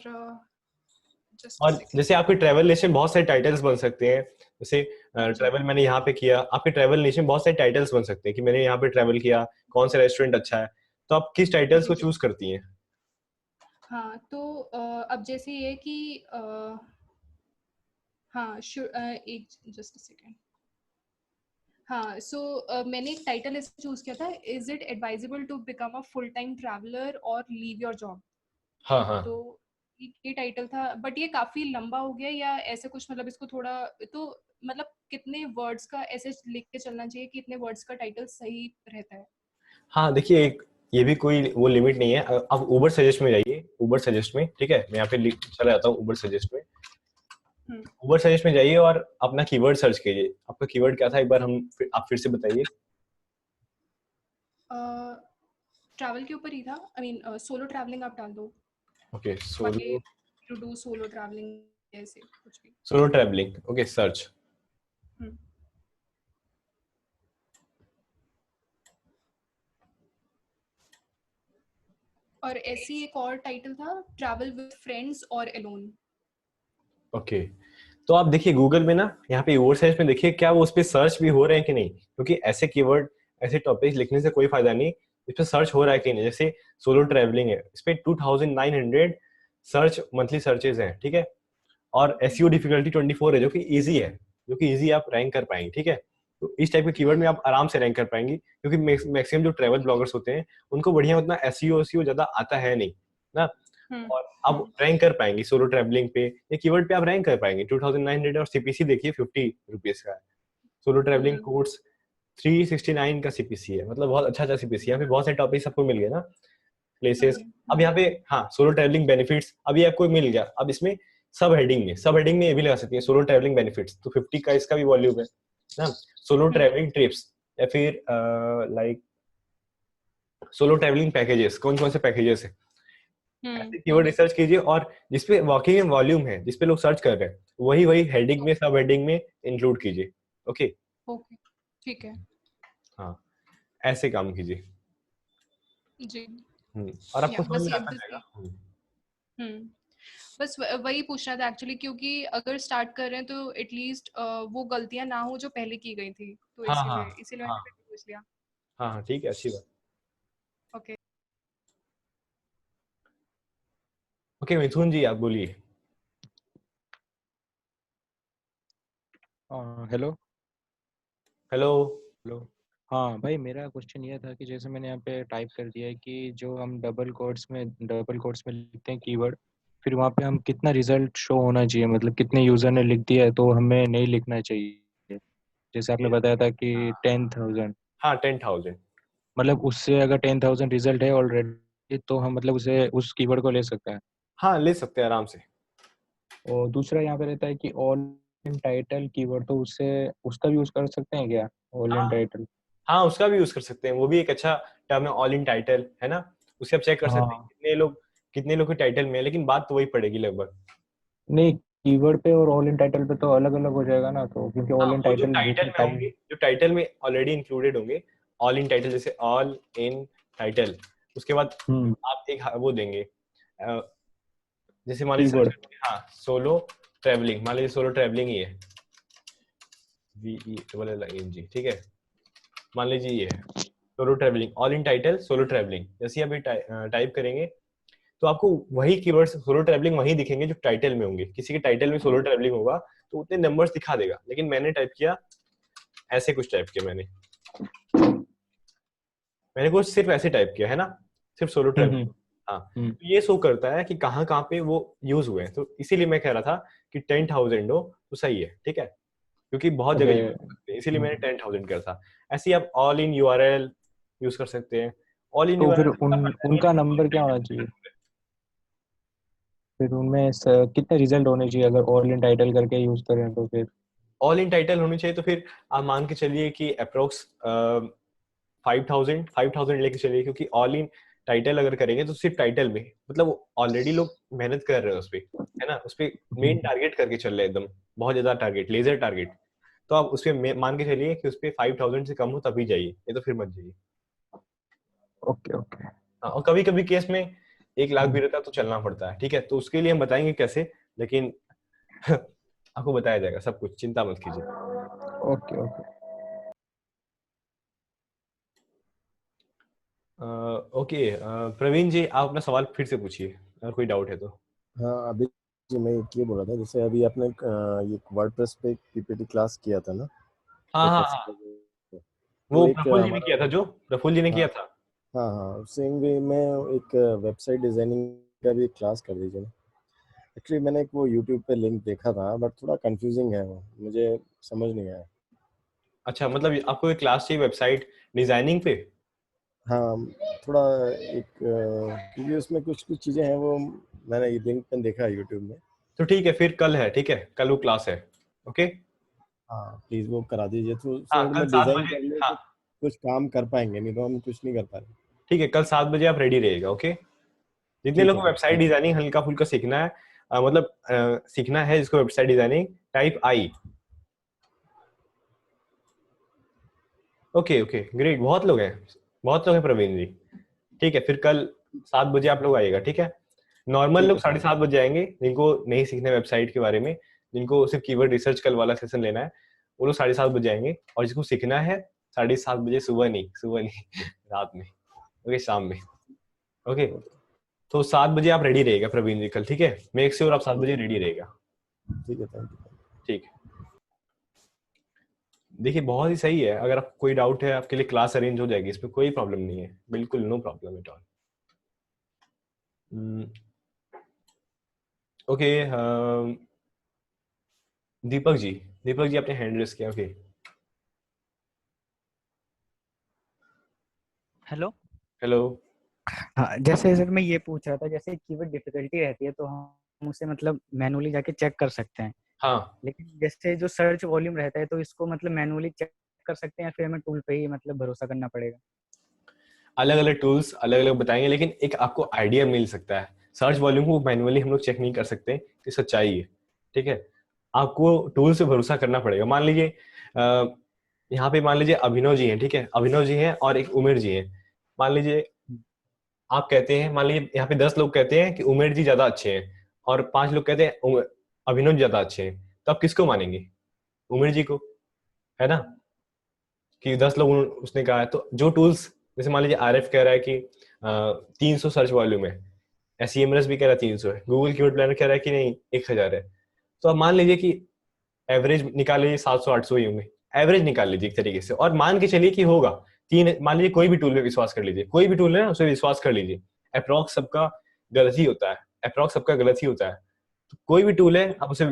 जस्ट और जैसे आपके ट्रैवल लिस्ट में बहुत सारे टाइटल्स बन सकते हैं, जैसे ट्रैवल मैंने यहाँ पे किया, आपके ट्रैवल लिस्ट में बहुत सारे टाइटल्स बन सकते हैं कि मैंने यहाँ पे ट्रैवल किया, कौन सा रेस्टोरेंट अच्छा है, तो आप किस टाइटल्स को जी चूज करती हैं? हाँ, तो अब जैसे ये कि हाँ एक जस्ट सेकेंड। हाँ, सो मैंने एक टाइटल ऐसे चूज किया था, is it advisable to become a full time traveller और लीव योर जॉब। हाँ हाँ तो ये टाइटल था, बट ये काफी लंबा हो गया या ऐसे कुछ, मतलब इसको थोड़ा, तो मतलब कितने वर्ड्स का ऐसे लिख के चलना चाहिए कि इतने वर्ड्स का टाइटल सही रहता है? हाँ, देखिए एक ये भी कोई वो लिमिट नहीं है, आप उबर सजेस्ट में जाइए, उबर सजेस्ट में, ठीक है, मैं यहाँ पे चला जाता हूँ उबर सजेस्ट में, हम्म उबर सजेस्ट में जाइए और अपना कीवर्ड सर्च कीजिए। आपका कीवर्ड क्या था एक बार आप फिर से बताइए। ट्रैवल के ऊपर ही था, आई मीन सोलो ट्रैवलिंग आप डाल दो, ओके, बाकी टू डू सोलो ट्रैवलिंग ऐसे कुछ भी। Solo travelling, okay search. हम्म और ऐसे ही एक और टाइटल था, ट्रैवल विद फ्रेंड्स और एलोन। ओके, तो आप देखिए गूगल में ना, यहाँ पे कीवर्ड सर्च में देखिए क्या वो उस पे सर्च भी हो रहे हैं कि नहीं, क्योंकि ऐसे कीवर्ड, ऐसे टॉपिक लिखने से कोई फायदा नहीं, इस पे सर्च हो रहा है कि नहीं। जैसे सोलो ट्रैवलिंग है, इस पे 2900 सर्च मंथली सर्चेज हैं, ठीक है, और एसईओ डिफिकल्टी 24 है, जो कि इजी है, जो कि इजी आप रैंक कर पाएंगे, ठीक है। तो इस टाइप के कीवर्ड में आप आराम से रैंक कर पाएंगे, क्योंकि मैक्सिमम जो ट्रैवल ब्लॉगर्स होते हैं उनको बढ़िया उतना एसईओ ज्यादा आता है नहीं ना, और आप रैंक कर पाएंगे सोलो ट्रैवलिंग पे, ये कीवर्ड पे आप रैंक कर पाएंगे। 2900 और सीपीसी देखिए 50 रुपीज का है। सोलो ट्रैवलिंग कोर्स 369 का सीपीसी है, मतलब बहुत अच्छा सीपीसी है। यहाँ पे बहुत सारे टॉपिक्स आपको मिल गए ना, प्लेसेस। अब यहाँ पे हाँ सोलो ट्रैवलिंग बेनिफिट्स अभी आपको मिल गया। अब इसमें सब हेडिंग में ये भी लगा सकती है सोलो ट्रैवलिंग बेनिफिट्स, तो 50 का इसका भी वॉल्यूम है ना। सोलो ट्रैवलिंग ट्रिप्स, या फिर लाइक सोलो ट्रैवलिंग पैकेजेस, कौन कौन से पैकेजेस है, ऐसे कीवर्ड रिसर्च कीजिए, और जिसपे वॉकिंग में वॉल्यूम है, जिसपे लोग सर्च कर रहे हैं, वही वही हेडिंग में, सब हेडिंग में इंक्लूड कीजिए। ओके, ओके ठीक है। हाँ ऐसे काम कीजिए। जी और आपको या समझ बस में ये आता बस जाएगा। बस वही पूछना था एक्चुअली, क्योंकि अगर स्टार्ट कर रहे हैं तो एटलीस्ट वो गलतियां ना हो जो पहले की गई थी, तो हाँ हाँ इसीलिए हाँ मैंने पहले पूछ लिया। हाँ हाँ, ठीक है, अच्छी बात। ओके ओके मिथुन जी, आप बोलिए। Hello hello. हेलो। हाँ भाई, मेरा क्वेश्चन ये था कि जैसे मैंने यहाँ पे टाइप कर दिया है कि जो हम डबल कोट्स में लिखते हैं कीवर्ड, फिर वहाँ पे हम कितना रिजल्ट शो होना चाहिए, मतलब कितने यूजर ने लिख दिया है तो हमें नहीं लिखना चाहिए। जैसे आपने बताया था कि 10,000, हाँ 10,000। मतलब उससे अगर 10,000 रिजल्ट है ऑलरेडी तो हम मतलब उसे उस कीवर्ड को ले सकते हैं। हाँ ले सकते हैं आराम से। और दूसरा यहाँ पे रहता है कि ऑल इन टाइटल कीवर्ड, तो उससे उसका भी यूज कर सकते हैं क्या, ऑल इन हाँ टाइटल? हाँ, उसका भी यूज कर सकते हैं, वो भी एक अच्छा टर्म है, ऑल इन टाइटल है ना। उसे आप चेक कर सकते हैं हाँ, कितने लोग के टाइटल में है, लेकिन बात तो वही पड़ेगी लगभग। नहीं, कीवर्ड पे और ऑल इन टाइटल पे तो अलग अलग हो जाएगा ना, तो क्योंकि हाँ ऑल इन वो जो टाइटल टाइटल जितने में होंगे, जो टाइटल में ऑलरेडी इंक्लूडेड होंगे, ऑल इन टाइटल, जैसे ऑल इन टाइटल, उसके बाद हम्म आप एक वो देंगे, जैसे मान लीजिए सर्च कीवर्ड। करते हैं, हाँ सोलो ट्रैवलिंग, मान लीजिए सोलो ट्रैवलिंग ही है, VELLING, ठीक है, मान लीजिए ये है solo travelling, all in title solo travelling, जैसे अभी टाइप करेंगे तो आपको वही कीवर्ड्स सोलो ट्रैवलिंग वही दिखेंगे जो टाइटल में होंगे। किसी के टाइटल में सोलो ट्रैवलिंग होगा तो उतने नंबर्स दिखा देगा, लेकिन मैंने टाइप किया ऐसे, कुछ टाइप किया मैंने कुछ सिर्फ ऐसे टाइप किया है ना, सिर्फ सोलो ट्रैवलिंग। हम्म हाँ, हम्म तो ये शो करता है कि कहाँ कहाँ पे वो यूज हुए हैं, तो इसीलिए मैं कह रहा था कि 10,000 हो तो सही है, ठीक है, क्योंकि बहुत जगह ओके। यूज कर सकते हैं, इसीलिए मैंने 10,000 करा था। ऐसे ही आप ऑल इन यूआरएल यूज कर सकते हैं। ऑल इन तो फिर यूआरएल उनका नंबर क्या होना चाहिए? फिर उनमें कितने रिजल्ट होने चाहिए अगर ऑल इन टाइटल करके यूज करें तो फिर? ऑल इन टाइटल होनी चाहिए तो फिर आप मान के चलिए कि अप्रोक्स 5,000 लेके चलिए, क्योंकि ऑल इन टाइटल अगर करेंगे तो सिर्फ टाइटल में मतलब ऑलरेडी लोग मेहनत कर रहे हैं उस पे, है ना, उस पे मेन टारगेट करके चल रहे हैं एकदम, बहुत ज्यादा टारगेट, लेजर टारगेट। तो आप उस पे मान के चलिए कि उस पे 5,000 से कम हो तभी जाइए, ये तो फिर मत जाइए। Okay okay. हाँ, और कभी कभी केस में 1 लाख भी रहता है तो चलना पड़ता है, ठीक है, तो उसके लिए हम बताएंगे कैसे, लेकिन आपको बताया जाएगा सब कुछ, चिंता मत कीजिए। Okay okay. ओके, प्रवीण जी आप अपना सवाल फिर से पूछिए अगर कोई डाउट है तो। हाँ अभी जी मैं ये बोल रहा था, जैसे अभी आपने ये वर्डप्रेस पे पीपीटी क्लास किया था ना, हाँ एक हाँ हफ्ते हाँ, पहले, वो तो एक प्रफुल्ल जी ने हमारा, किया था, जो प्रफुल्ल जी ने हाँ किया था। हाँ हाँ सेम वे में एक वेबसाइट डिजाइनिंग का भी क्लास कर दीजिए ना। एक्चुअली मैंने एक वो यूट्यूब पे लिंक देखा था, बट थोड़ा कंफ्यूजिंग है वो, मुझे समझ नहीं आया। अच्छा, मतलब आपको एक क्लास चाहिए वेबसाइट डिजाइनिंग पे? हाँ थोड़ा एक क्योंकि उसमें कुछ कुछ चीज़ें हैं वो मैंने ये लिंक पे देखा यूट्यूब में। तो ठीक है, फिर कल है, ठीक है, कल वो क्लास है। ओके, हाँ प्लीज़ वो करा दीजिए, तो हाँ अगर कल मैं 7 डिज़ाइन बजे, कर ले हाँ तो कुछ काम कर पाएंगे, नहीं तो हम कुछ नहीं कर पा रहे। ठीक है, कल 7 बजे आप रेडी रहेगा। ओके, जितने ठीक लोग है को sir, website thank you. Designing हल्का फुल्का सीखना है, मतलब सीखना है जिसको website designing, type I. Okay okay great, बहुत लोग हैं, बहुत लोग हैं प्रवीण जी। ठीक है, फिर कल 7 बजे आप लोग आइएगा, ठीक है। नॉर्मल ठीक लोग है साढ़े सर। सात बजे आएंगे, जिनको नहीं सीखना है वेबसाइट के बारे में, जिनको सिर्फ कीवर्ड रिसर्च कल वाला सेशन लेना है, वो लोग 7:30 बजे आएंगे। और जिसको सीखना है 7:30 बजे, सुबह नहीं रात में, ओके, शाम में। ओके, तो 7 बजे आप रेडी रहेगा प्रवीण जी कल, ठीक है, मेक श्योर आप 7 बजे रेडी रहेगा। ठीक है, थैंक यू। ठीक है, देखिए बहुत ही सही है, अगर आपको कोई डाउट है आपके लिए क्लास अरेंज हो जाएगी, इसमें कोई प्रॉब्लम नहीं है, बिल्कुल no problem at all. Okay, Deepak ji आपने हैंड रेस किया। Okay, hello. हेलो। हाँ, जैसे सर मैं ये पूछ रहा था, जैसे कीवर्ड डिफिकल्टी रहती है तो हम उसे मतलब मैनुअली जाके चेक कर सकते हैं, हाँ, लेकिन जैसे जो सर्च वॉल्यूम रहता है तो इसको मतलब मैनुअली चेक कर सकते हैं या फिर हमें टूल पे ही मतलब भरोसा करना पड़ेगा? अलग अलग टूल्स अलग अलग बताएंगे, लेकिन एक आपको आइडिया मिल सकता है। सर्च वॉल्यूम को मैनुअली हम लोग चेक नहीं कर सकते कि सच्चाई है, ठीक है, आपको टूल से भरोसा करना पड़ेगा। मान लीजिए यहाँ पे मान लीजिए अभिनव जी हैं, ठीक है, अभिनव जी हैं और एक उमेर जी हैं। मान लीजिए आप कहते हैं, मान लीजिए यहाँ पे 10 लोग कहते हैं कि उमेर जी ज्यादा अच्छे हैं, और 5 लोग कहते हैं अभिनव जी ज्यादा अच्छे हैं, तो आप किसको मानेंगे? उमेर जी को, है ना, कि 10 लोग उसने कहा है। तो जो टूल्स, जैसे मान लीजिए आरएफ कह रहा है कि 300 सर्च वॉल्यूम है, एसईएमएस भी कह रहा है 300 है, गूगल कीवर्ड प्लानर कह रहा है कि नहीं 1000 है, तो आप मान लीजिए कि एवरेज निकाल लीजिए 700-800 ही होंगे, एवरेज निकाल लीजिए एक तरीके से, और मान के चलिए कि होगा 3। मान लीजिए कोई भी टूल में विश्वास कर लीजिए, कोई भी टूल है ना उसे विश्वास कर लीजिए, अप्रॉक्स सबका गलत ही होता है, अप्रॉक्स सबका गलत ही होता है। तो कोई भी टूल है आप उसे,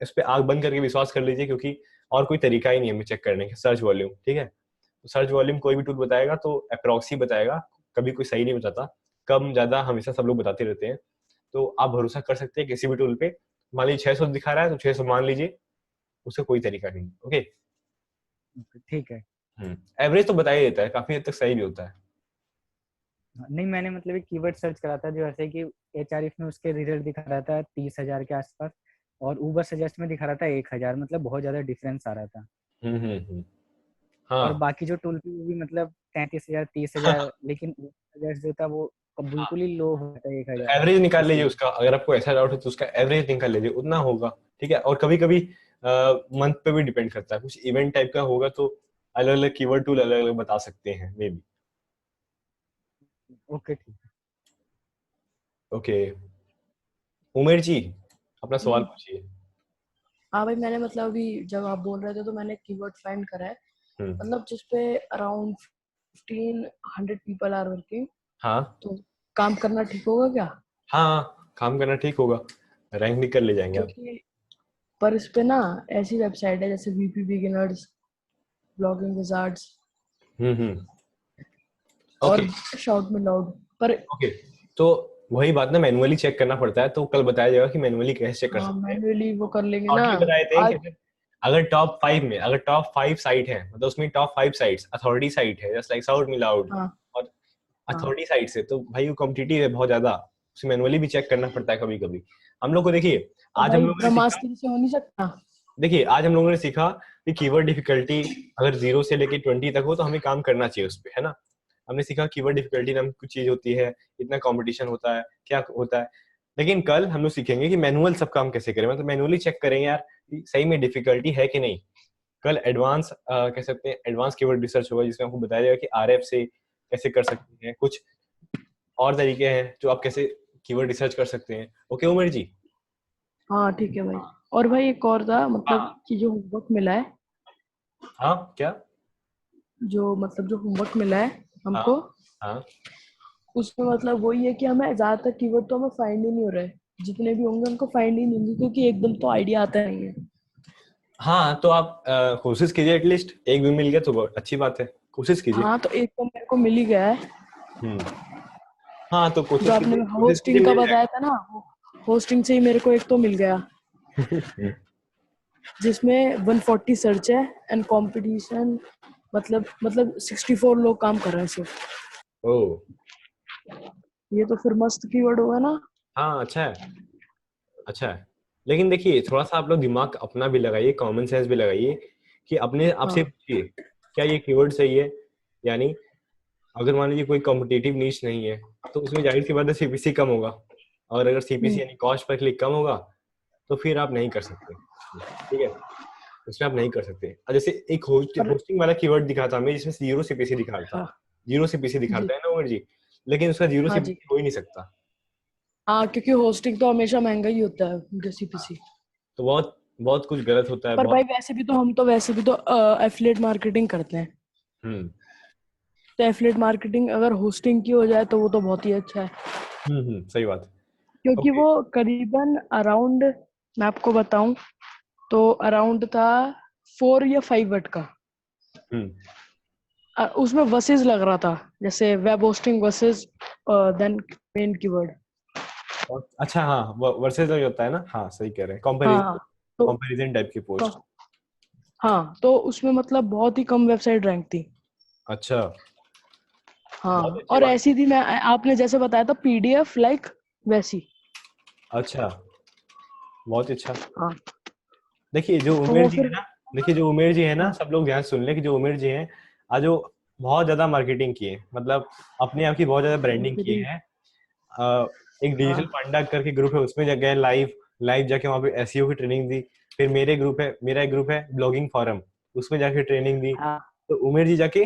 इस पे आग बंद करके विश्वास कर लीजिए, क्योंकि और कोई तरीका ही नहीं है हमें चेक करने का सर्च वॉल्यूम, ठीक है। तो सर्च वॉल्यूम कोई भी टूल बताएगा तो अप्रॉक्स ही बताएगा, कभी कोई सही नहीं बताता, कम ज्यादा हमेशा सब लोग बताते रहते हैं। तो आप भरोसा कर सकते हैं किसी भी टूल पे। मान लीजिए 600 दिखा रहा है तो 600 मान लीजिए, उसका कोई तरीका नहीं। ओके, ठीक है। एवरेज तो बता ही देता है, काफी हद तक सही भी होता है। नहीं, मैंने मतलब एक कीवर्ड सर्च करा था जो ऐसे कि एचआरएफ में उसके रिजल्ट दिखा रहा था 30,000 के आसपास, और ऊबर सजेस्ट में दिखा रहा था 1,000, मतलब बहुत ज्यादा डिफरेंस आ रहा था। और हाँ बाकी जो टूल थी वो भी मतलब 33,000 30,000, लेकिन सजेस्ट जो था वो बिल्कुल ही लो होता है 1,000, एवरेज निकाल लीजिए इसलिए। उसका, अगर आपको ऐसा डाउट है तो उसका एवरेज निकाल लीजिए, उतना होगा, ठीक है। और कभी कभी मंथ पे भी डिपेंड करता है, कुछ इवेंट टाइप का होगा तो अलग अलग कीवर्ड टूल अलग अलग बता सकते हैं मे बी। ओके, ठीक है। ओके, उमेर जी अपना सवाल पूछिए। हाँ भाई, मैंने मतलब अभी जब आप बोल रहे थे तो मैंने कीवर्ड फाइंड करा है, मतलब जिसपे अराउंड 1500 पीपल आर वर्किंग, हाँ तो काम करना ठीक होगा क्या? हाँ, काम करना ठीक होगा, रैंक भी कर ले जाएंगे आप। क्योंकि पर इस पे ना ऐसी वेबसाइट है जैसे वीपी बिगिनर्स, ब्लॉगिंग विजार्ड्स हम्म, और ओके शाउट मी लाउड, पर ओके। तो वही बात ना, मैनुअली चेक करना पड़ता है, तो कल बताया जाएगा कि मैनुअली कैसे चेक कर हाँ सकते हैं। मैनुअली वो कर लेंगे ना शॉर्टली बताए थे कि आज। अगर टॉप 5 साइट है, मतलब उसमें टॉप 5 साइट्स अथॉरिटी साइट है, जस्ट लाइक साउथ मिलाउड हाँ और हाँ अथॉरिटी साइट से, तो भाई वो कॉम्पिटिटिव है बहुत ज्यादा, उसे मैनुअली भी चेक करना पड़ता है कभी कभी। हम लोग को देखिए, तो आज हम भाई लोगों ने सीखा, ब्रह्मास्त्र से हो नहीं सकता। देखिए आज हम लोगों ने सीखा कि कीवर्ड डिफिकल्टी अगर 0 से लेके 20 तक हो तो हमें काम करना चाहिए उस पे, है ना। हमने सीखा कीवर्ड डिफिकल्टी नाम की कुछ चीज होती है, इतना कंपटीशन होता है, क्या होता है। लेकिन कल हम लोग सीखेंगे कि मैनुअल सब काम कैसे करें, मतलब मैनुअली चेक करेंगे यार कि सही में डिफिकल्टी है कि नहीं। कल एडवांस कह सकते हैं एडवांस कीवर्ड रिसर्च होगा, जिसमें आपको बताया जाएगा कि आरएफ से कैसे कर सकते हैं, कुछ और तरीके हैं जो आप कैसे कीवर्ड रिसर्च कर सकते हैं। ओके उमर जी। हाँ ठीक है भाई। और भाई एक और था, मतलब कि जो होमवर्क मिला है, हाँ क्या? जो होमवर्क मिला है हाँ हमको, हाँ उसमें मतलब वही है कि हमें ज्यादातर कीवर्ड तो हमें फाइंड ही नहीं हो रहा है, जितने भी होंगे उनको फाइंड ही नहीं होंगे, क्योंकि एकदम तो आइडिया आता नहीं है। हाँ, तो आप कोशिश कीजिए, एटलीस्ट एक भी मिल गया तो बहुत अच्छी बात है, कोशिश कीजिए। हाँ तो एक तो मेरे को मिल ही गया है, हम्म। हाँ तो जो कोशिश आपने कीजिए, कोशिश कीजिए होस्टिंग का मिल बताया था ना, होस्टिंग से ही मेरे को एक तो मिल गया, जाएगा। जिसमें 140 सर्च है एंड कंपटीशन, मतलब 64 लोग काम कर रहे हैं सिर्फ। ओ ये तो फिर मस्त कीवर्ड होगा ना। हाँ, अच्छा है, अच्छा है। लेकिन देखिए थोड़ा सा आप लोग दिमाग अपना भी लगाइए, कॉमन सेंस भी लगाइए, कि अपने आप से हाँ पूछिए क्या ये कीवर्ड सही है। यानी अगर मान लीजिए कोई कॉम्पिटिटिव नीश नहीं है, तो उसमें जाहिर सी बात है सीपीसी कम होगा, और अगर सीपीसी हम्म, यानी कॉस्ट पर क्लिक कम होगा, तो फिर आप नहीं कर सकते, ठीक है, उसमें आप नहीं कर सकते। और जैसे एक पर होस्टिंग वाला कीवर्ड दिखा था हमें, जिसमें जीरो सीपीसी दिखा था, हाँ जीरो सीपीसी जी दिखाता है ना उमर जी, लेकिन उसका जीरो हाँ जी सीपीसी हो ही नहीं सकता। हाँ, क्योंकि होस्टिंग तो हमेशा महंगा ही होता है जेसीपीसी। तो बहुत बहुत कुछ गलत होता है पर बहुत। भाई वैसे भी तो एफिलिएट मार्केटिंग करते हैं, हम्म तो एफिलिएट मार्केटिंग अगर होस्टिंग की हो जाए तो वो तो बहुत ही अच्छा है, सही बात। क्योंकि ओके। वो करीबन अराउंड, मैं आपको बताऊं तो अराउंड था 4 या 5 वट का। हम्म उसमें वर्सेस लग रहा था, जैसे web hosting versus then main keyword. अच्छा हाँ, वर्सेस जो होता है ना, हाँ सही कह रहे हैं, हाँ कंपैरिजन, हाँ तो कंपैरिजन टाइप की तो पोस्ट। हाँ तो उसमें मतलब बहुत ही कम वेबसाइट रैंक थी। अच्छा, बहुत हाँ अच्छी और बात ऐसी थी, मैं आपने जैसे बताया था पीडीएफ लाइक वैसी। है। अच्छा, बहुत अच्छा। हाँ देखिए जो तो उमेर वो जी है फिर ना, देखिए जो उमेर जी है ना, हाँ सब लोग ध्यान से सुन ले कि जो उमेर जी हैं आज वो बहुत ज्यादा मार्केटिंग की है, मतलब अपने आप की बहुत ज्यादा ब्रांडिंग की मार्केटिंग है। अ, एक हाँ डिजिटल पांडा करके ग्रुप है, उसमें गए लाइव, लाइव जाके वहाँ पे एसईओ की ट्रेनिंग दी। फिर मेरा एक ग्रुप है ब्लॉगिंग फॉरम, उसमें जाके ट्रेनिंग दी। हाँ तो उमेर जी जाके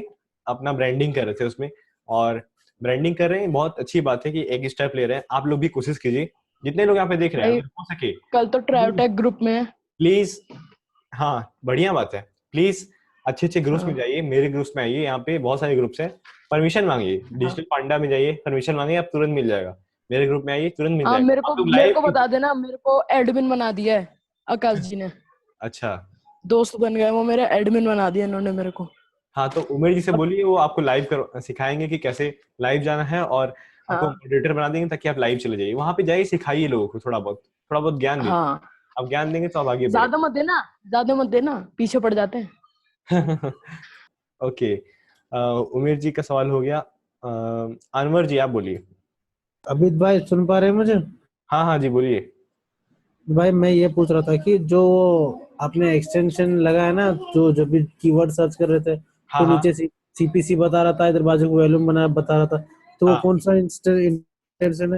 अपना ब्रांडिंग कर रहे थे उसमें, और ब्रांडिंग कर रहे हैं, बहुत अच्छी बात है कि एक स्टेप ले रहे हैं। आप लोग भी कोशिश कीजिए, जितने लोग यहाँ पे देख रहे हैं भाई अगर हो सके, कल तो ट्रायोटेक ग्रुप में है। प्लीज, हाँ बढ़िया बात है, प्लीज अच्छे अच्छे ग्रुप्स में हाँ जाइए, मेरे ग्रुप्स में आइए, यहाँ पे बहुत सारे ग्रुप्स हैं। परमिशन मांगिए, हाँ डिजिटल पांडा में जाइए, परमिशन मांगिए, आप तुरंत मिल जाएगा। मेरे ग्रुप में आइए, तुरंत मिल हाँ, जाएगा, आप लोग लाइव। मेरे को बता देना, मेरे को एडमिन बना दिया है आकाश जी ने। अच्छा, दोस्त बन गए, वो मेरे एडमिन बना दिया इन्होंने मेरे को। हाँ तो उमेश जी से अब बोलिए, वो आपको लाइव कर सिखाएंगे कि कैसे लाइव जाना है, और आपको हाँ मॉडरेटर बना देंगे ताकि आप लाइव चले जाइए, वहां पे जाइए, सिखाइए लोगों को, थोड़ा बहुत ज्ञान दीजिए। हाँ, आप ज्ञान देंगे तो आप आगे बढ़े। ज्यादा मत देना, पीछे पड़ जाते हैं। ओके, उमेश जी का सवाल हो गया। अनवर जी आप बोलिए। अमित भाई सुन पा रहे हैं मुझे? हाँ हाँ जी बोलिए। भाई मैं ये पूछ रहा था कि जो आपने एक्सटेंशन लगाया ना, जो जब भी कीवर्ड सर्च कर रहे थे हाँ तो हाँ नीचे सीपीसी बता रहा था, इधर बाजू को वॉल्यूम बना बता रहा था, तो वो हाँ, कौन सा एक्सटेंशन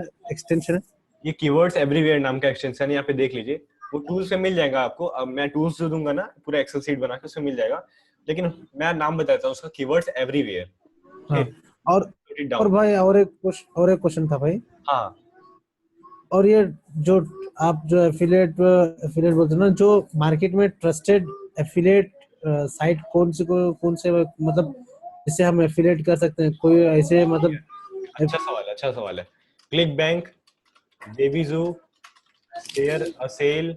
है? ये कीवर्ड्स एवरीवेयर नाम का एक्सटेंशन है, यहाँ पे देख लीजिए, वो टूल्स में मिल जाएगा आपको। अब मैं टूल्स जो दूंगा ना, पूरा एक्सेल सीट बना के उसमें मिल जाएगा, लेकिन मैं नाम बताता हूँ उसका, कीवर्ड्स एवरीवेयर। हाँ। ओके, और इट और डाउन। भाई और एक क्वेश्चन था भाई। हाँ और ये जो आप जो एफिलिएट बोलते हो ना, जो मार्केट में ट्रस्टेड एफिलिएट साइट कौन से मतलब जिससे हम एफिलिएट कर सकते हैं, कोई ऐसे मतलब अच्छा सवाल है, अच्छा सवाल है। क्लिक बैंक, जेवीजू, शेयर असेल,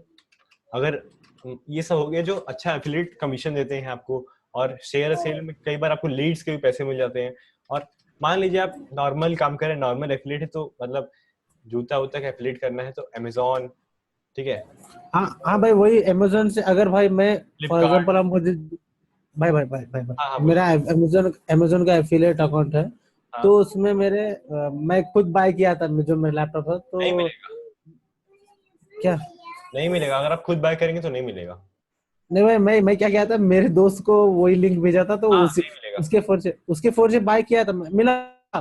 अगर ये सब हो गया जो अच्छा एफिलिएट कमीशन देते हैं आपको, और शेयर सेल में कई बार आपको लीड्स के भी पैसे मिल जाते हैं। और मान लीजिए आप नॉर्मल काम करें, नॉर्मल एफिलिएट है, तो मतलब जूता उता का एफिलिएट करना है तो अमेजोन, ठीक है, हाँ भाई, वही अमेजोन से अगर भाई मैं फॉर फ्लिपकार्ट। एग्जांपल हम मुझे भाई हाँ, मेरा अमेजोन का एफिलिएट अकाउंट है, हाँ। तो उसमें मेरे मैं खुद बाय किया था जो मेरा लैपटॉप था, तो नहीं मिलेगा, क्या नहीं मिलेगा, अगर आप खुद बाय करेंगे तो नहीं मिलेगा। नहीं भाई, मैं क्या किया था, मेरे दोस्त को वही लिंक भेजा था, तो हाँ, उसी नहीं मिलेगा। उसके फोन से बाय किया था, मिला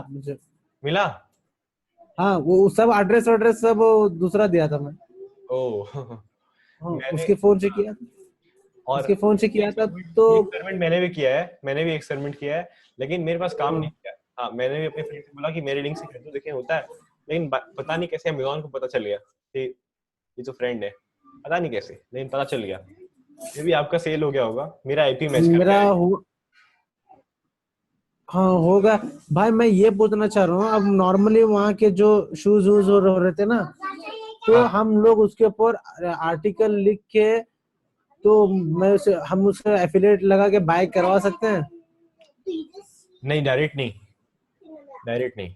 मुझे। मिला? हाँ, वो सब एड्रेस सब दूसरा दिया था मैं। ओह हाँ, मैंने उसके फोन से किया था, और उसके फोन से किया था, ये तो एक्सपेरिमेंट मैंने भी किया है, मैंने भी एक्सपेरिमेंट किया है, लेकिन मेरे पास काम नहीं किया। हाँ, मैंने भी अपने फ्रेंड से बोला कि मेरे लिंक से खरीदो, देखें होता है, लेकिन पता नहीं कैसे अमेज़न को पता चल गया कि ये तो फ्रेंड है, पता नहीं कैसे, लेकिन पता चल गया। ये भी आपका सेल हो गया होगा, मेरा आईपी मैच कर मेरा गया। हाँ होगा भाई। मैं ये पूछना चाह रहा हूँ, अब नॉर्मली वहाँ के जो शूज वूज हो रहे थे ना, तो हाँ। हम लोग उसके ऊपर आर्टिकल लिख के, तो हम उसे एफिलिएट लगा के बाय करवा सकते हैं? नहीं, डायरेक्ट नहीं, डायरेक्ट नहीं।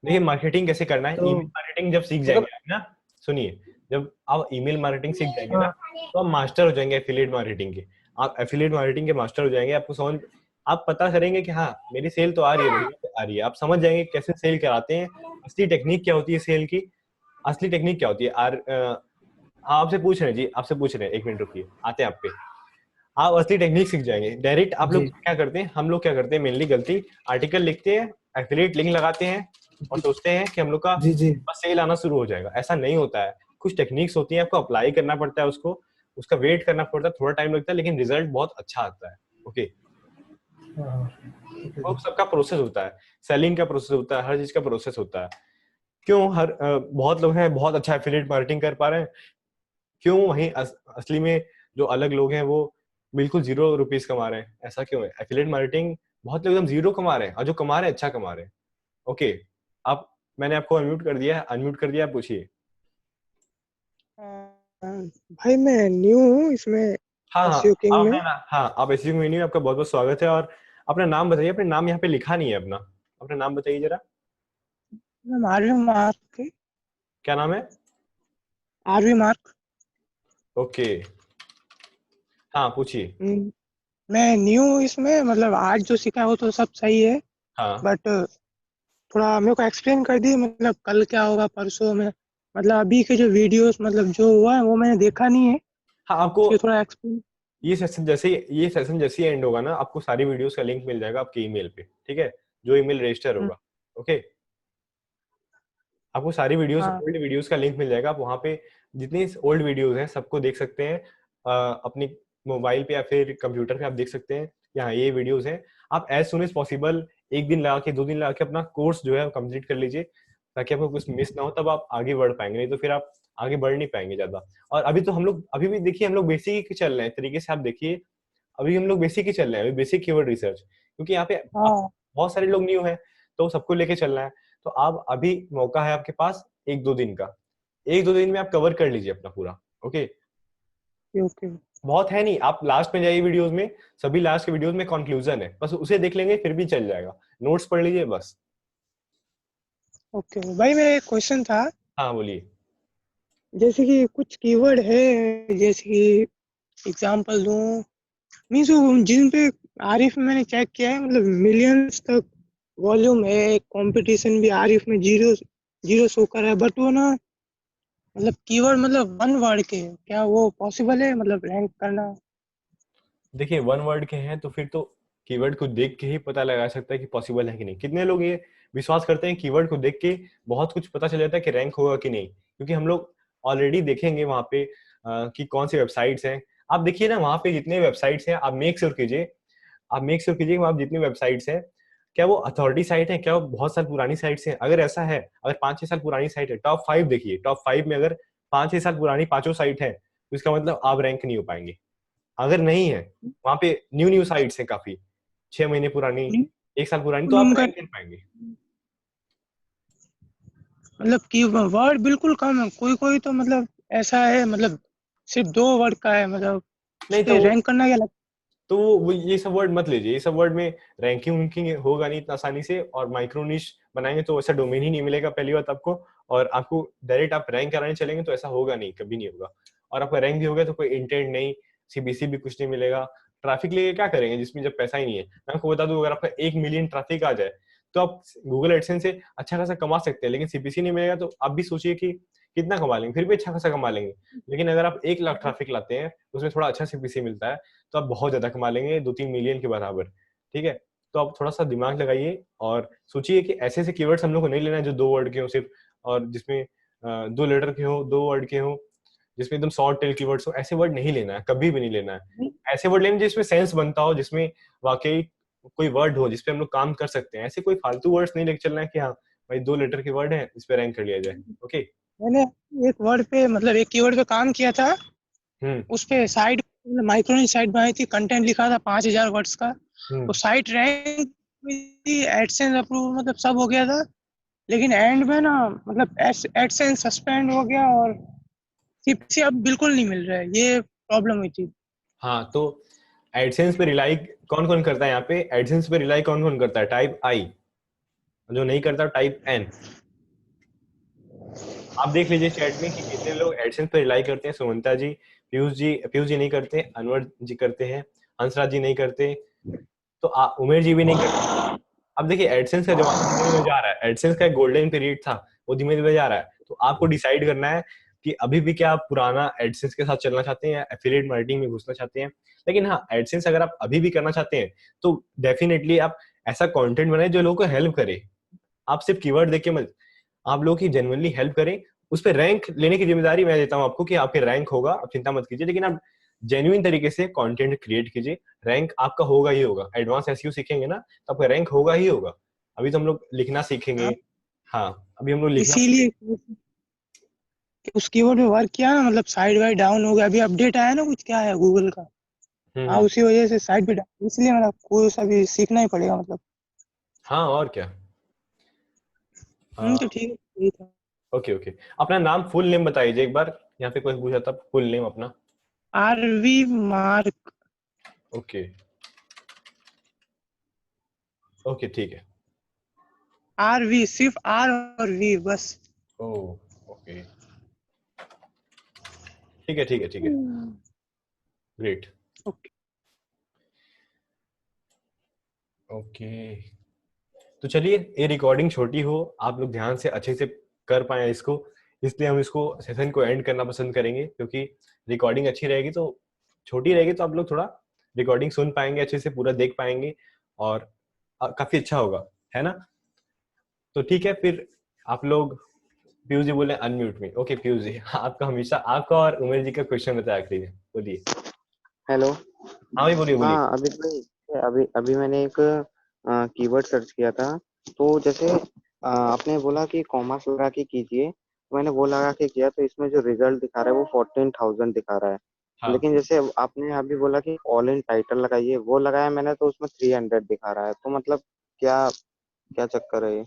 देखिए मार्केटिंग कैसे करना है, तो ईमेल मार्केटिंग जब सीख जाएंगे आप ना, सुनिए, जब आप ईमेल मार्केटिंग सीख जाएंगे ना, तो आप मास्टर हो जाएंगे एफिलिएट मार्केटिंग के। आप एफिलिएट मार्केटिंग के मास्टर हो जाएंगे, आपको समझ, आप पता करेंगे कि हाँ मेरी सेल तो आ रही है, बढ़िया आ रही है, आप समझ जाएंगे कैसे सेल कराते हैं, असली टेक्निक क्या होती है सेल की, असली टेक्निक क्या होती है। हाँ, आपसे पूछ रहे हैं जी, आपसे पूछ रहे हैं, 1 मिनट रुकिए, आते हैं आप पे। आप असली टेक्निक सीख जाएंगे डायरेक्ट। आप लोग जी क्या करते हैं, हम लोग क्या करते हैं मेनली गलती, आर्टिकल लिखते हैं, एफिलिएट लिंक लगाते हैं और सोचते हैं कि हम लोग का जी जी बस सेल आना शुरू हो जाएगा। ऐसा नहीं होता है, कुछ टेक्निक्स होती हैं, आपको अप्लाई करना पड़ता है उसको, उसका वेट करना पड़ता है, थोड़ा टाइम लगता है, लेकिन रिजल्ट बहुत अच्छा आता है। ओके, वो सबका प्रोसेस होता है, सेलिंग का प्रोसेस होता है, हर चीज का प्रोसेस होता है। क्यों बहुत लोग हैं बहुत अच्छा एफिलिएट मार्केटिंग कर पा रहे हैं, क्यों वहीं असली में जो अलग लोग हैं वो बिल्कुल 0 रुपीस कमा रहे हैं, ऐसा क्यों है? एफिलिएट मार्केटिंग बहुत लोग एकदम 0 कमा रहे हैं, और जो कमा रहे हैं अच्छा कमा रहे हैं। ओके, आप, मैंने आपको अनम्यूट कर दिया है, अनम्यूट कर दिया, आप पूछिए। भाई मैं न्यू हूँ इसमें, हाँ हाँ, एसईओ किंग में। हाँ, आप एसईओ में नहीं, आपका बहुत बहुत स्वागत है। और अपना नाम बताइए, अपने नाम यहाँ पे लिखा नहीं है अपना, अपना नाम बताइए जरा। मैं आरवी मार्क, क्या नाम है? RV Mark. ओके, हाँ पूछिए। मैं न्यू हूँ इसमें, मतलब आज जो सीखा है वो तो सब सही है, हाँ, बट थोड़ा मेरे को एक्सप्लेन कर दिए, मतलब कल क्या होगा परसों में, मतलब अभी के जो वीडियोस मतलब जो हुआ है वो मैंने देखा नहीं है, हाँ, आपको इसलिए थोड़ा एक्सप्लेन। ये सेशन जैसे ही एंड होगा ना, आपको सारी वीडियोस का लिंक मिल जाएगा आपके ईमेल पे, ठीक है, जो ईमेल रजिस्टर होगा। ओके, आपको सारी वीडियोस, हाँ ओल्ड वीडियोस का लिंक मिल जाएगा, आप वहाँ पे जितनी ओल्ड वीडियोस हैं सबको देख सकते हैं, अपनी मोबाइल पे या फिर कंप्यूटर पे आप देख सकते हैं, यहाँ ये वीडियोस हैं। आप एज सुन एज पॉसिबल 1 दिन लगा के 2 दिन लगा के अपना कोर्स जो है कंप्लीट कर लीजिए, ताकि आपको कुछ मिस ना हो, तब आप आगे बढ़ पाएंगे, नहीं तो फिर आप आगे बढ़ नहीं पाएंगे ज्यादा। और अभी तो हम लोग अभी भी देखिए, हम लोग बेसिक ही चल रहे हैं तरीके से, आप देखिए अभी हम लोग बेसिक ही चल रहे हैं, अभी बेसिक कीवर्ड रिसर्च, क्योंकि यहाँ पे हाँ बहुत सारे लोग न्यू हैं, तो सबको लेके चलना है। तो आप अभी मौका है आपके पास 1-2 दिन का, 1-2 दिन में आप कवर कर लीजिए अपना पूरा। ओके, ओके बहुत है नहीं, आप लास्ट में जाइए वीडियोस में, सभी लास्ट के वीडियोस में कंक्लूजन है, बस उसे देख लेंगे फिर भी चल जाएगा, नोट्स पढ़ लीजिए बस। ओके। भाई मेरा एक क्वेश्चन था, हाँ बोलिए। जैसे कि कुछ कीवर्ड है, जैसे कि एग्जांपल दूं, मीन्स जिन पे आरिफ में मैंने चेक किया है, मतलब मिलियंस तक वॉल्यूम है, कंपटीशन भी आरिफ में जीरो जीरो शो कर रहा है, बट वो ना मतलब कीवर्ड मतलब वन वर्ड के, क्या वो पॉसिबल है मतलब रैंक करना? देखिए 1 वर्ड के हैं तो फिर तो कीवर्ड को देख के ही पता लगा सकता है कि पॉसिबल है कि नहीं। कितने लोग ये विश्वास करते हैं कीवर्ड को देख के बहुत कुछ पता चल जाता है कि रैंक होगा कि नहीं, क्योंकि हम लोग ऑलरेडी देखेंगे वहां पे कि कौन सी वेबसाइट्स हैं। आप देखिए ना वहां पे जितने वेबसाइट्स हैं, आप मेक श्योर कीजिए, आप मेक श्योर कीजिए वहां जितनी वेबसाइट्स हैं, क्या वो अथॉरिटी साइट है, क्या वो बहुत साल पुरानी साइट्स हैं। अगर ऐसा है, अगर 5-6 साल पुरानी साइट है, टॉप 5 देखिए, टॉप 5 में अगर 5-6 साल पुरानी पांचों साइट है, तो इसका मतलब आप रैंक नहीं हो पाएंगे। अगर नहीं है, वहां पे न्यू न्यू साइट्स हैं काफी, 6 महीने पुरानी, 1 साल पुरानी, तो आप उनका रैंक कर पाएंगे। मतलब की वर्ड बिल्कुल कम है, कोई कोई तो मतलब ऐसा है, मतलब सिर्फ 2 वर्ड का है, मतलब उस नहीं पे तो रैंक करना क्या लगता तो वो ये सब वर्ड मत लीजिए, ये सब वर्ड में रैंकिंग वैंकिंग होगा नहीं इतना आसानी से, और माइक्रो निश बनाएंगे तो वैसा डोमेन ही नहीं मिलेगा पहली बात आपको, और आपको डायरेक्ट आप रैंक कराने चलेंगे तो ऐसा होगा नहीं, कभी नहीं होगा। और आपका रैंक भी हो गया तो कोई इंटेंट नहीं, सीबीसी भी कुछ नहीं मिलेगा। ट्रैफिक लेके क्या करेंगे जिसमें जब पैसा ही नहीं है। मैं आपको बता दूं, अगर आपका 1 मिलियन ट्रैफिक आ जाए तो आप गूगल एडसेंस से अच्छा खासा कमा सकते हैं, लेकिन सीपीसी नहीं मिलेगा तो आप भी सोचिए कि कितना कमा लेंगे, फिर भी अच्छा खासा कमा लेंगे। लेकिन अगर आप 1 लाख ट्रैफिक लाते हैं, उसमें थोड़ा अच्छा सीपीसी मिलता है, तो आप बहुत ज्यादा कमा लेंगे, 2-3 मिलियन के बराबर। ठीक है, तो आप थोड़ा सा दिमाग लगाइए और सोचिए कि ऐसे ऐसे कीवर्ड्स हम लोग को नहीं लेना है जो 2 वर्ड के हो सिर्फ, और जिसमें 2 लेटर के हो, 2 वर्ड के हो, जिसमें एकदम शॉर्ट टेल कीवर्ड्स हो। ऐसे वर्ड नहीं लेना है, कभी भी नहीं लेना है। ऐसे वर्ड लेना जिसमें सेंस बनता हो, जिसमें वाकई कोई वर्ड हो जिसपे हम लोग काम कर सकते हैं। ऐसे कोई फालतू वर्ड्स नहीं लेके चलना है कि हाँ भाई 2 लेटर के वर्ड है, इस पे रैंक कर लिया जाए। ओके, मैंने एक वर्ड पे मतलब एक कीवर्ड पे काम किया था, उस पे साइट माइक्रोनी साइट बनाई थी, कंटेंट लिखा था 5000 वर्ड्स का, तो साइट रैंक थी, एडसेंस अप्रूव मतलब सब हो गया था, लेकिन एंड में ना मतलब एडसेंस सस्पेंड हो गया और सीपीसी अब बिल्कुल नहीं मिल रहा है, ये प्रॉब्लम हुई थी। हाँ, तो एडसेंस पे रिलाई कौन कौन करता है यहाँ पे? एडसेंस पे रिलाई कौन कौन करता है? टाइप आई, जो नहीं करता टाइप एन। आप देख लीजिए चैट में कि कितने लोग एडसेंस पे रिलाई करते हैं। सुमंता जी, पीयूष जी नहीं करते, अनवर जी करते हैं, हंसराज जी नहीं करते, तो उमेर जी भी नहीं करते। अब देखिए एडसेंस का जमाना धीमे धीमे जा रहा है, एडसेंस का एक गोल्डन पीरियड था, वो धीमे धीमे जा रहा है। तो आपको डिसाइड करना है कि अभी भी क्या आप पुराना एडसेंस के साथ चलना चाहते हैं या एफिलिएट मार्केटिंग में घुसना चाहते हैं। लेकिन हाँ, एडसेंस अगर आप अभी भी करना चाहते हैं तो डेफिनेटली आप ऐसा कंटेंट बनाए जो लोगों को हेल्प करे। आप सिर्फ कीवर्ड देख के मत, आप लोगों की जेन्युइनली हेल्प करें। उस पर रैंक लेने की जिम्मेदारी मैं देता हूँ आपको कि आपके रैंक होगा, आप चिंता मत कीजिए, लेकिन आप जेन्युइन तरीके से कंटेंट क्रिएट कीजिए। रैंक आपका होगा ही होगा। एडवांस एसईओ सीखेंगे ना तो आपका रैंक होगा ही होगा। अभी तो हम लोग लिखना सीखेंगे। हाँ, अभी हम लोग लिखना, इसीलिए उस कीवर्ड पे वर्क किया ना, मतलब साइड बाय डाउन हो गया, अभी अपडेट आया ना कुछ, क्या है गूगल का, हाँ उसी वजह से साइड पे डाउन, इसलिए मतलब कोर्स अभी सीखना ही पड़ेगा मतलब। हाँ और क्या। तो ठीक है, ठीक है। ओके ओके, अपना नाम फुल नेम बताइए एक बार, यहाँ पे कोई पूछा था फुल नेम अपना। आरवी मार्क। ओके ओके, ठीक है। आरवी, सिर्फ आर और वी बस। ओके, ठीक है ठीक है ठीक है, ग्रेट। ओके, तो चलिए, ये रिकॉर्डिंग छोटी हो, आप लोग ध्यान से अच्छे से कर पाए इसको, इसलिए हम इसको सेशन को एंड करना पसंद करेंगे। क्योंकि रिकॉर्डिंग अच्छी रहेगी तो, छोटी रहेगी तो आप लोग थोड़ा रिकॉर्डिंग सुन पाएंगे, अच्छे से पूरा देख पाएंगे और काफी अच्छा होगा, है ना? तो ठीक है, फिर आप लोग, पीयूष जी बोले अनम्यूट में। ओके पीयूष जी, आपका हमेशा, आपका और उमेर जी का क्वेश्चन बताया आखिरी में, बोलिए। हेलो। हाँ भाई बोलिए बोलिए। हाँ, अभी अभी मैंने एक कीवर्ड सर्च किया था, तो जैसे आपने बोला कि कॉमर्स लगा के कीजिए, तो मैंने वो लगा के किया, तो इसमें जो रिजल्ट दिखा रहा है वो 14,000 दिखा रहा है। हाँ। लेकिन जैसे आपने अभी बोला कि ऑल इन टाइटल लगाइए, वो लगाया मैंने तो उसमें 300 दिखा रहा है, तो मतलब क्या क्या चक्कर है ये?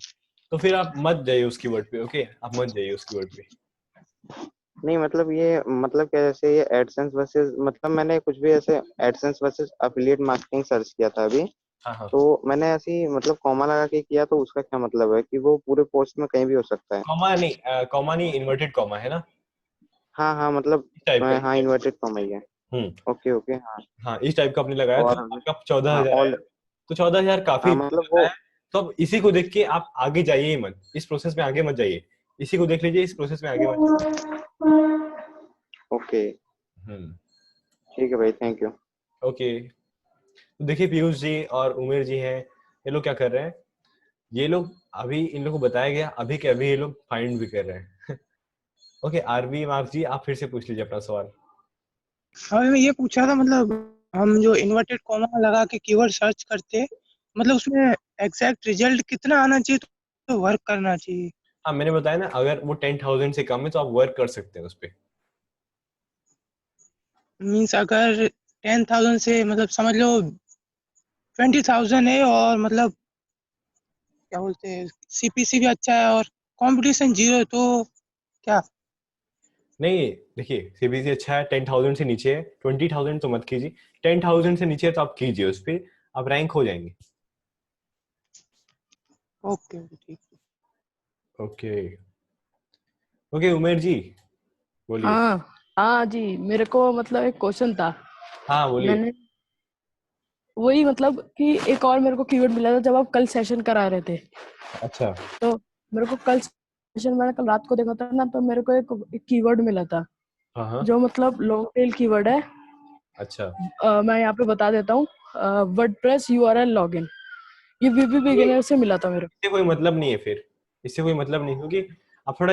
तो फिर आप मत जाइए उस कीवर्ड पे। ओके, आप मत जाइए उस कीवर्ड पे। नहीं मतलब ये मतलब क्या, जैसे ये एडसेंस वर्सेस, मतलब मैंने कुछ भी ऐसे AdSense versus affiliate marketing search किया था अभी, हाँ हाँ, तो मैंने ऐसी मतलब कॉमा लगा के किया, तो उसका क्या मतलब है कि वो पूरे पोस्ट में कहीं भी हो सकता है? कॉमा नहीं, इन्वर्टेड कॉमा है ना, हाँ हाँ, मतलब इस टाइप का। हाँ, इन्वर्टेड कॉमा ही है। हम्म, ओके ओके, हाँ। हाँ इस टाइप का आपने लगाया तो और आपका 14,000 हाँ आया। तो 14,000 काफी हाँ मतलब वो, है। तो अब इसी को देख के आप आगे जाइए ही मत, इस प्रोसेस में आगे मत जाइए। इसी को देख लीजिए, इस प्रोसेस में आगे मत। ओके हम्म, ठीक है भाई, थैंक यू। ओके। तो देखिए पीयूष जी और उमेर जी हैं, ये लोग क्या कर रहे हैं, ये लोग अभी इन लोगों को बताया गया, अभी के अभी ये लोग फाइंड भी कर रहे हैं। ओके, आरवी मार्क जी आप फिर से पूछ लीजिए अपना सवाल। हाँ, मैं ये पूछा था, मतलब हम जो इन्वर्टेड कॉमा लगा के कीवर्ड सर्च करते, मतलब उसमें एग्जैक्ट रिजल्ट कितना आना चाहिए तो वर्क करना चाहिए? हाँ मैंने बताया ना, अगर वो 10,000 से कम है तो आप वर्क कर सकते हैं उस पर। मीन्स अगर 10,000 से मतलब समझ लो 20,000 है, और मतलब क्या बोलते हैं, सीपीसी भी अच्छा है और कंपटीशन जीरो है, तो क्या? नहीं देखिए, सीबीसी अच्छा है, 10,000 से नीचे है, 20,000 तो मत कीजिए, 10,000 से नीचे है तो आप कीजिए, उस पर आप रैंक हो जाएंगे। ओके ठीक। ओके, ओके उमेर जी बोलिए। हाँ हाँ जी, मेरे को मतलब एक क्वेश्चन था। हाँ बोलिए। मैंने वही मतलब कि एक और मेरे को कीवर्ड मिला था जब आप कल सेशन करा रहे थे। अच्छा तो मेरे को कल सेशन, मैंने कल रात को देखा था ना, तो मेरे को एक कीवर्ड मिला था हाँ हाँ जो मतलब लॉन्ग टेल कीवर्ड है। अच्छा। मैं यहाँ पे बता देता हूँ। वर्डप्रेस यूआरएल लॉगिन, ये वीबी ये बिगिनर से मिला था मेरे इससे कोई मतलब नहीं है फिर, इससे कोई मतलब नहीं, क्योंकि आप थोड़ा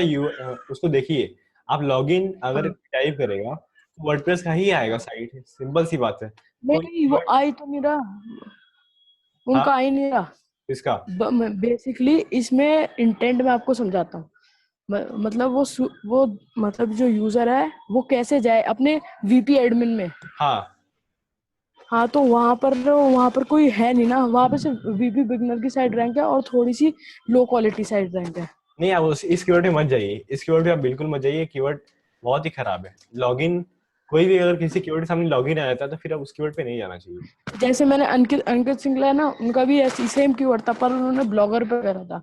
उसको देखिए। आप लॉगिन को। अगर हाँ। टाइप करेगा तो वर्डप्रेस का ही आएगा साइट, सिंपल सी बात है। कोई नहीं वो कीवर्ड। आ ही तो नहीं रहा, हाँ उनका आ ही नहीं रहा। इसका बेसिकली इसमें इंटेंट मैं आपको समझाता हूँ। मतलब वो मतलब जो यूजर है वो कैसे जाए अपने वीपी एडमिन में। हाँ हाँ, तो वहां पर कोई है नहीं ना, वहां पे सिर्फ वीपी बिगनर की साइड रैंक है और थोड़ी सी लो क्वालिटी साइड रैंक है। नहीं, आप इस कीवर्ड में मत जाइए, इस कीवर्ड पे आप बिल्कुल मत जाइए, कीवर्ड बहुत ही खराब है। लॉगिन, कोई भी अगर किसी कीवर्ड के सामने लॉगिन आ जाता है तो फिर आप उस कीवर्ड पे नहीं जाना चाहिए। जैसे मैंने अंकित अंकित सिंगला है ना, उनका भी ऐसी सेम कीवर्ड था, पर उन्होंने ब्लॉगर पे करा था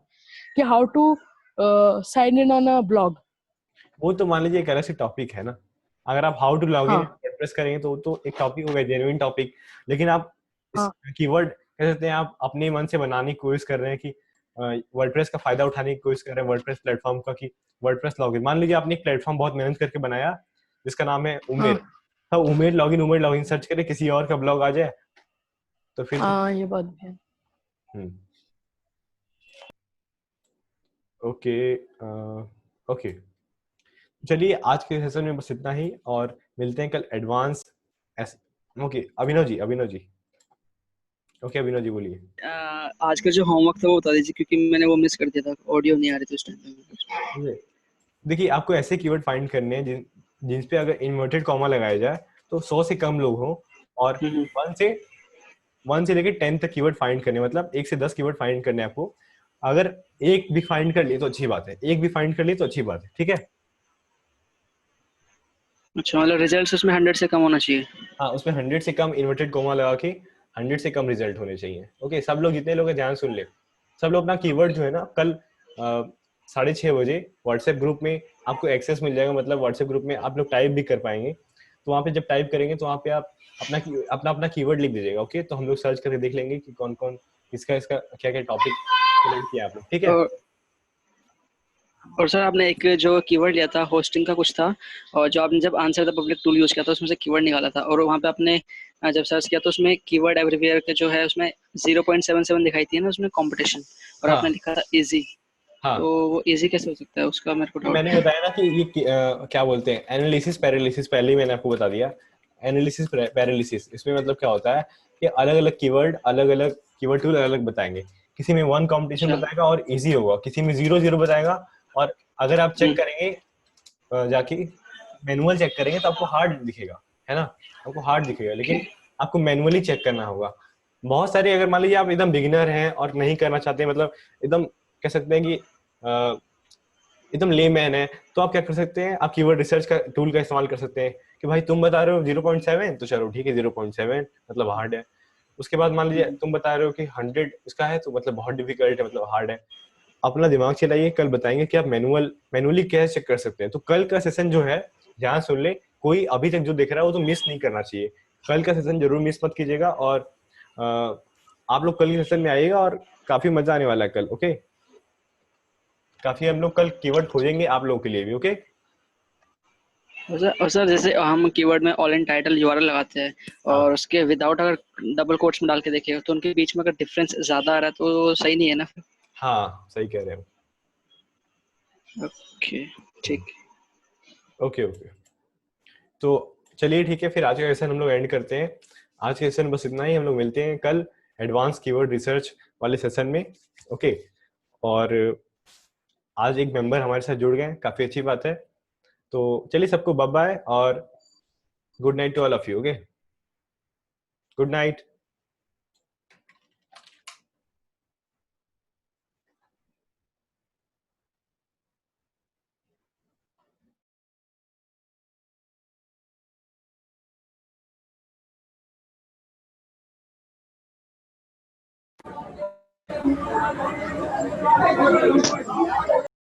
कि how to sign in on a blog. वो तो मान लीजिए एक अलग से टॉपिक है ना। अगर आप हाउ टू लॉग इन हाँ वर्डप्रेस करेंगे तो एक टॉपिक हो गया, जेन्युइन टॉपिक। लेकिन आप इस हाँ कीवर्ड कह सकते हैं, आप अपने मन से बनाने की कोशिश कर रहे हैं कि वर्डप्रेस का फायदा उठाने की कोशिश कर रहे हैं वर्डप्रेस प्लेटफॉर्म का, कि वर्डप्रेस लॉगिन, मान लीजिए आपने एक प्लेटफॉर्म बहुत मेहनत करके बनाया जिसका नाम है हाँ उमेर। तो उमेर लॉगिन सर्च करें, किसी और का ब्लॉग आ जाए तो फिर तो। हाँ, ये बात भी है। हम्म ओके ओके, चलिए आज के सेशन में बस इतना ही, और मिलते हैं कल advance. Okay Abhinav ji, Abhinav ji. Okay Abhinav ji बोलिए। आज का जो होमवर्क था वो बता दीजिए, क्योंकि मैंने वो मिस कर दिया था, ऑडियो नहीं आ रही थी उस टाइम पे। ठीक है। देखिए आपको ऐसे कीवर्ड फाइंड करने हैं जिन पे अगर इन्वर्टेड कॉमा लगाया जाए तो 100 से कम लोग हों, और वन से वन से लेके 10 तक कीवर्ड फाइंड करने, मतलब 1 से 10 कीवर्ड फाइंड करने हैं आपको। अगर एक भी फाइंड कर लिए तो अच्छी बात है, एक भी फाइंड कर लिए तो अच्छी बात है, ठीक है। अच्छा, मतलब रिजल्ट्स उसमें 100 से कम होना चाहिए। हाँ उसमें 100 से कम इन्वर्टेड कोमा लगा के 100 से कम रिजल्ट होने चाहिए। ओके सब लोग, जितने लोग हैं ध्यान सुन ले। सब लोग अपना कीवर्ड जो है ना, कल 6:30 बजे व्हाट्सएप ग्रुप में आपको एक्सेस मिल जाएगा, मतलब व्हाट्सएप ग्रुप में आप लोग टाइप भी कर पाएंगे। तो वहाँ पे जब टाइप करेंगे तो वहाँ पे आप अपना अपना अपना कीवर्ड लिख दीजिएगा। ओके तो हम लोग सर्च करके देख लेंगे कि कौन कौन इसका इसका क्या क्या टॉपिक सिलेक्ट किया आप लोग, ठीक है। और सर आपने एक जो कीवर्ड लिया था होस्टिंग का कुछ था, और जो आपने जब answer the public tool use किया था उसमें से कीवर्ड निकाला था, और वहाँ पे आपने जब सर्च किया तो उसमें कीवर्ड एवरीवेयर के जो है उसमें 0.77 दिखाई थी ना उसमें कंपटीशन, और हाँ आपने लिखा था इजी। हाँ तो वो इजी कैसे हो सकता है, उसका मेरे को डाउट मैंने है। बताया ना कि ये क्या बोलते हैं, एनालिसिस पैरालिसिस, पहले ही मैंने आपको बता दिया। एनालिसिस पैरालिसिस, इसमें मतलब क्या होता है कि अलग अलग कीवर्ड टूल अलग अलग बताएंगे। किसी में 1 कंपटीशन अच्छा। बताएगा और इजी होगा, किसी में 0 बताएगा। और अगर आप चेक करेंगे जाके मैनुअल चेक करेंगे तो आपको हार्ड दिखेगा, है ना, आपको हार्ड दिखेगा, लेकिन आपको मैनुअली चेक करना होगा। बहुत सारे, अगर मान लीजिए आप एकदम बिगिनर हैं और नहीं करना चाहते, मतलब एकदम कह सकते हैं कि एकदम लेमैन है, तो आप क्या कर सकते हैं, आप कीवर्ड रिसर्च का टूल का इस्तेमाल कर सकते हैं कि भाई तुम बता रहे हो 0.7 तो चलो ठीक है 0.7 मतलब हार्ड है। उसके बाद मान लीजिए तुम बता रहे हो कि 100 इसका है तो मतलब बहुत डिफिकल्ट है, मतलब हार्ड है। अपना दिमाग चलाइए, कल बताएंगे कि आप मैनुअली कैसे चेक कर सकते हैं। तो कल का सेशन जो है, ध्यान सुन ले, कोई अभी तक जो देख रहा है वो तो मिस नहीं करना चाहिए। कल का सेशन जरूर मिस मत कीजिएगा, और आप लोग कल के सेशन में आइएगा और काफी मजा आने वाला है कल। ओके काफी हम लोग कल कीवर्ड खोजेंगे आप लोगों के लिए भी। ओके और सर जैसे हम कीवर्ड में ऑल इन टाइटल यूआरएल लगाते हैं, और उसके विदाउट अगर डबल कोट्स में डाल के देखें तो उनके बीच में अगर डिफरेंस ज्यादा आ रहा है तो सही नहीं है ना फिर। हाँ सही कह रहे हो। ओके ठीक। ओके ओके तो चलिए ठीक है, फिर आज का सेशन हम लोग एंड करते हैं। आज के सेशन बस इतना ही, हम लोग मिलते हैं कल एडवांस कीवर्ड रिसर्च वाले सेशन में। ओके और आज एक मेंबर हमारे साथ जुड़ गए, काफी अच्छी बात है। तो चलिए सबको बाय बाय और good night to all of you. Okay good night.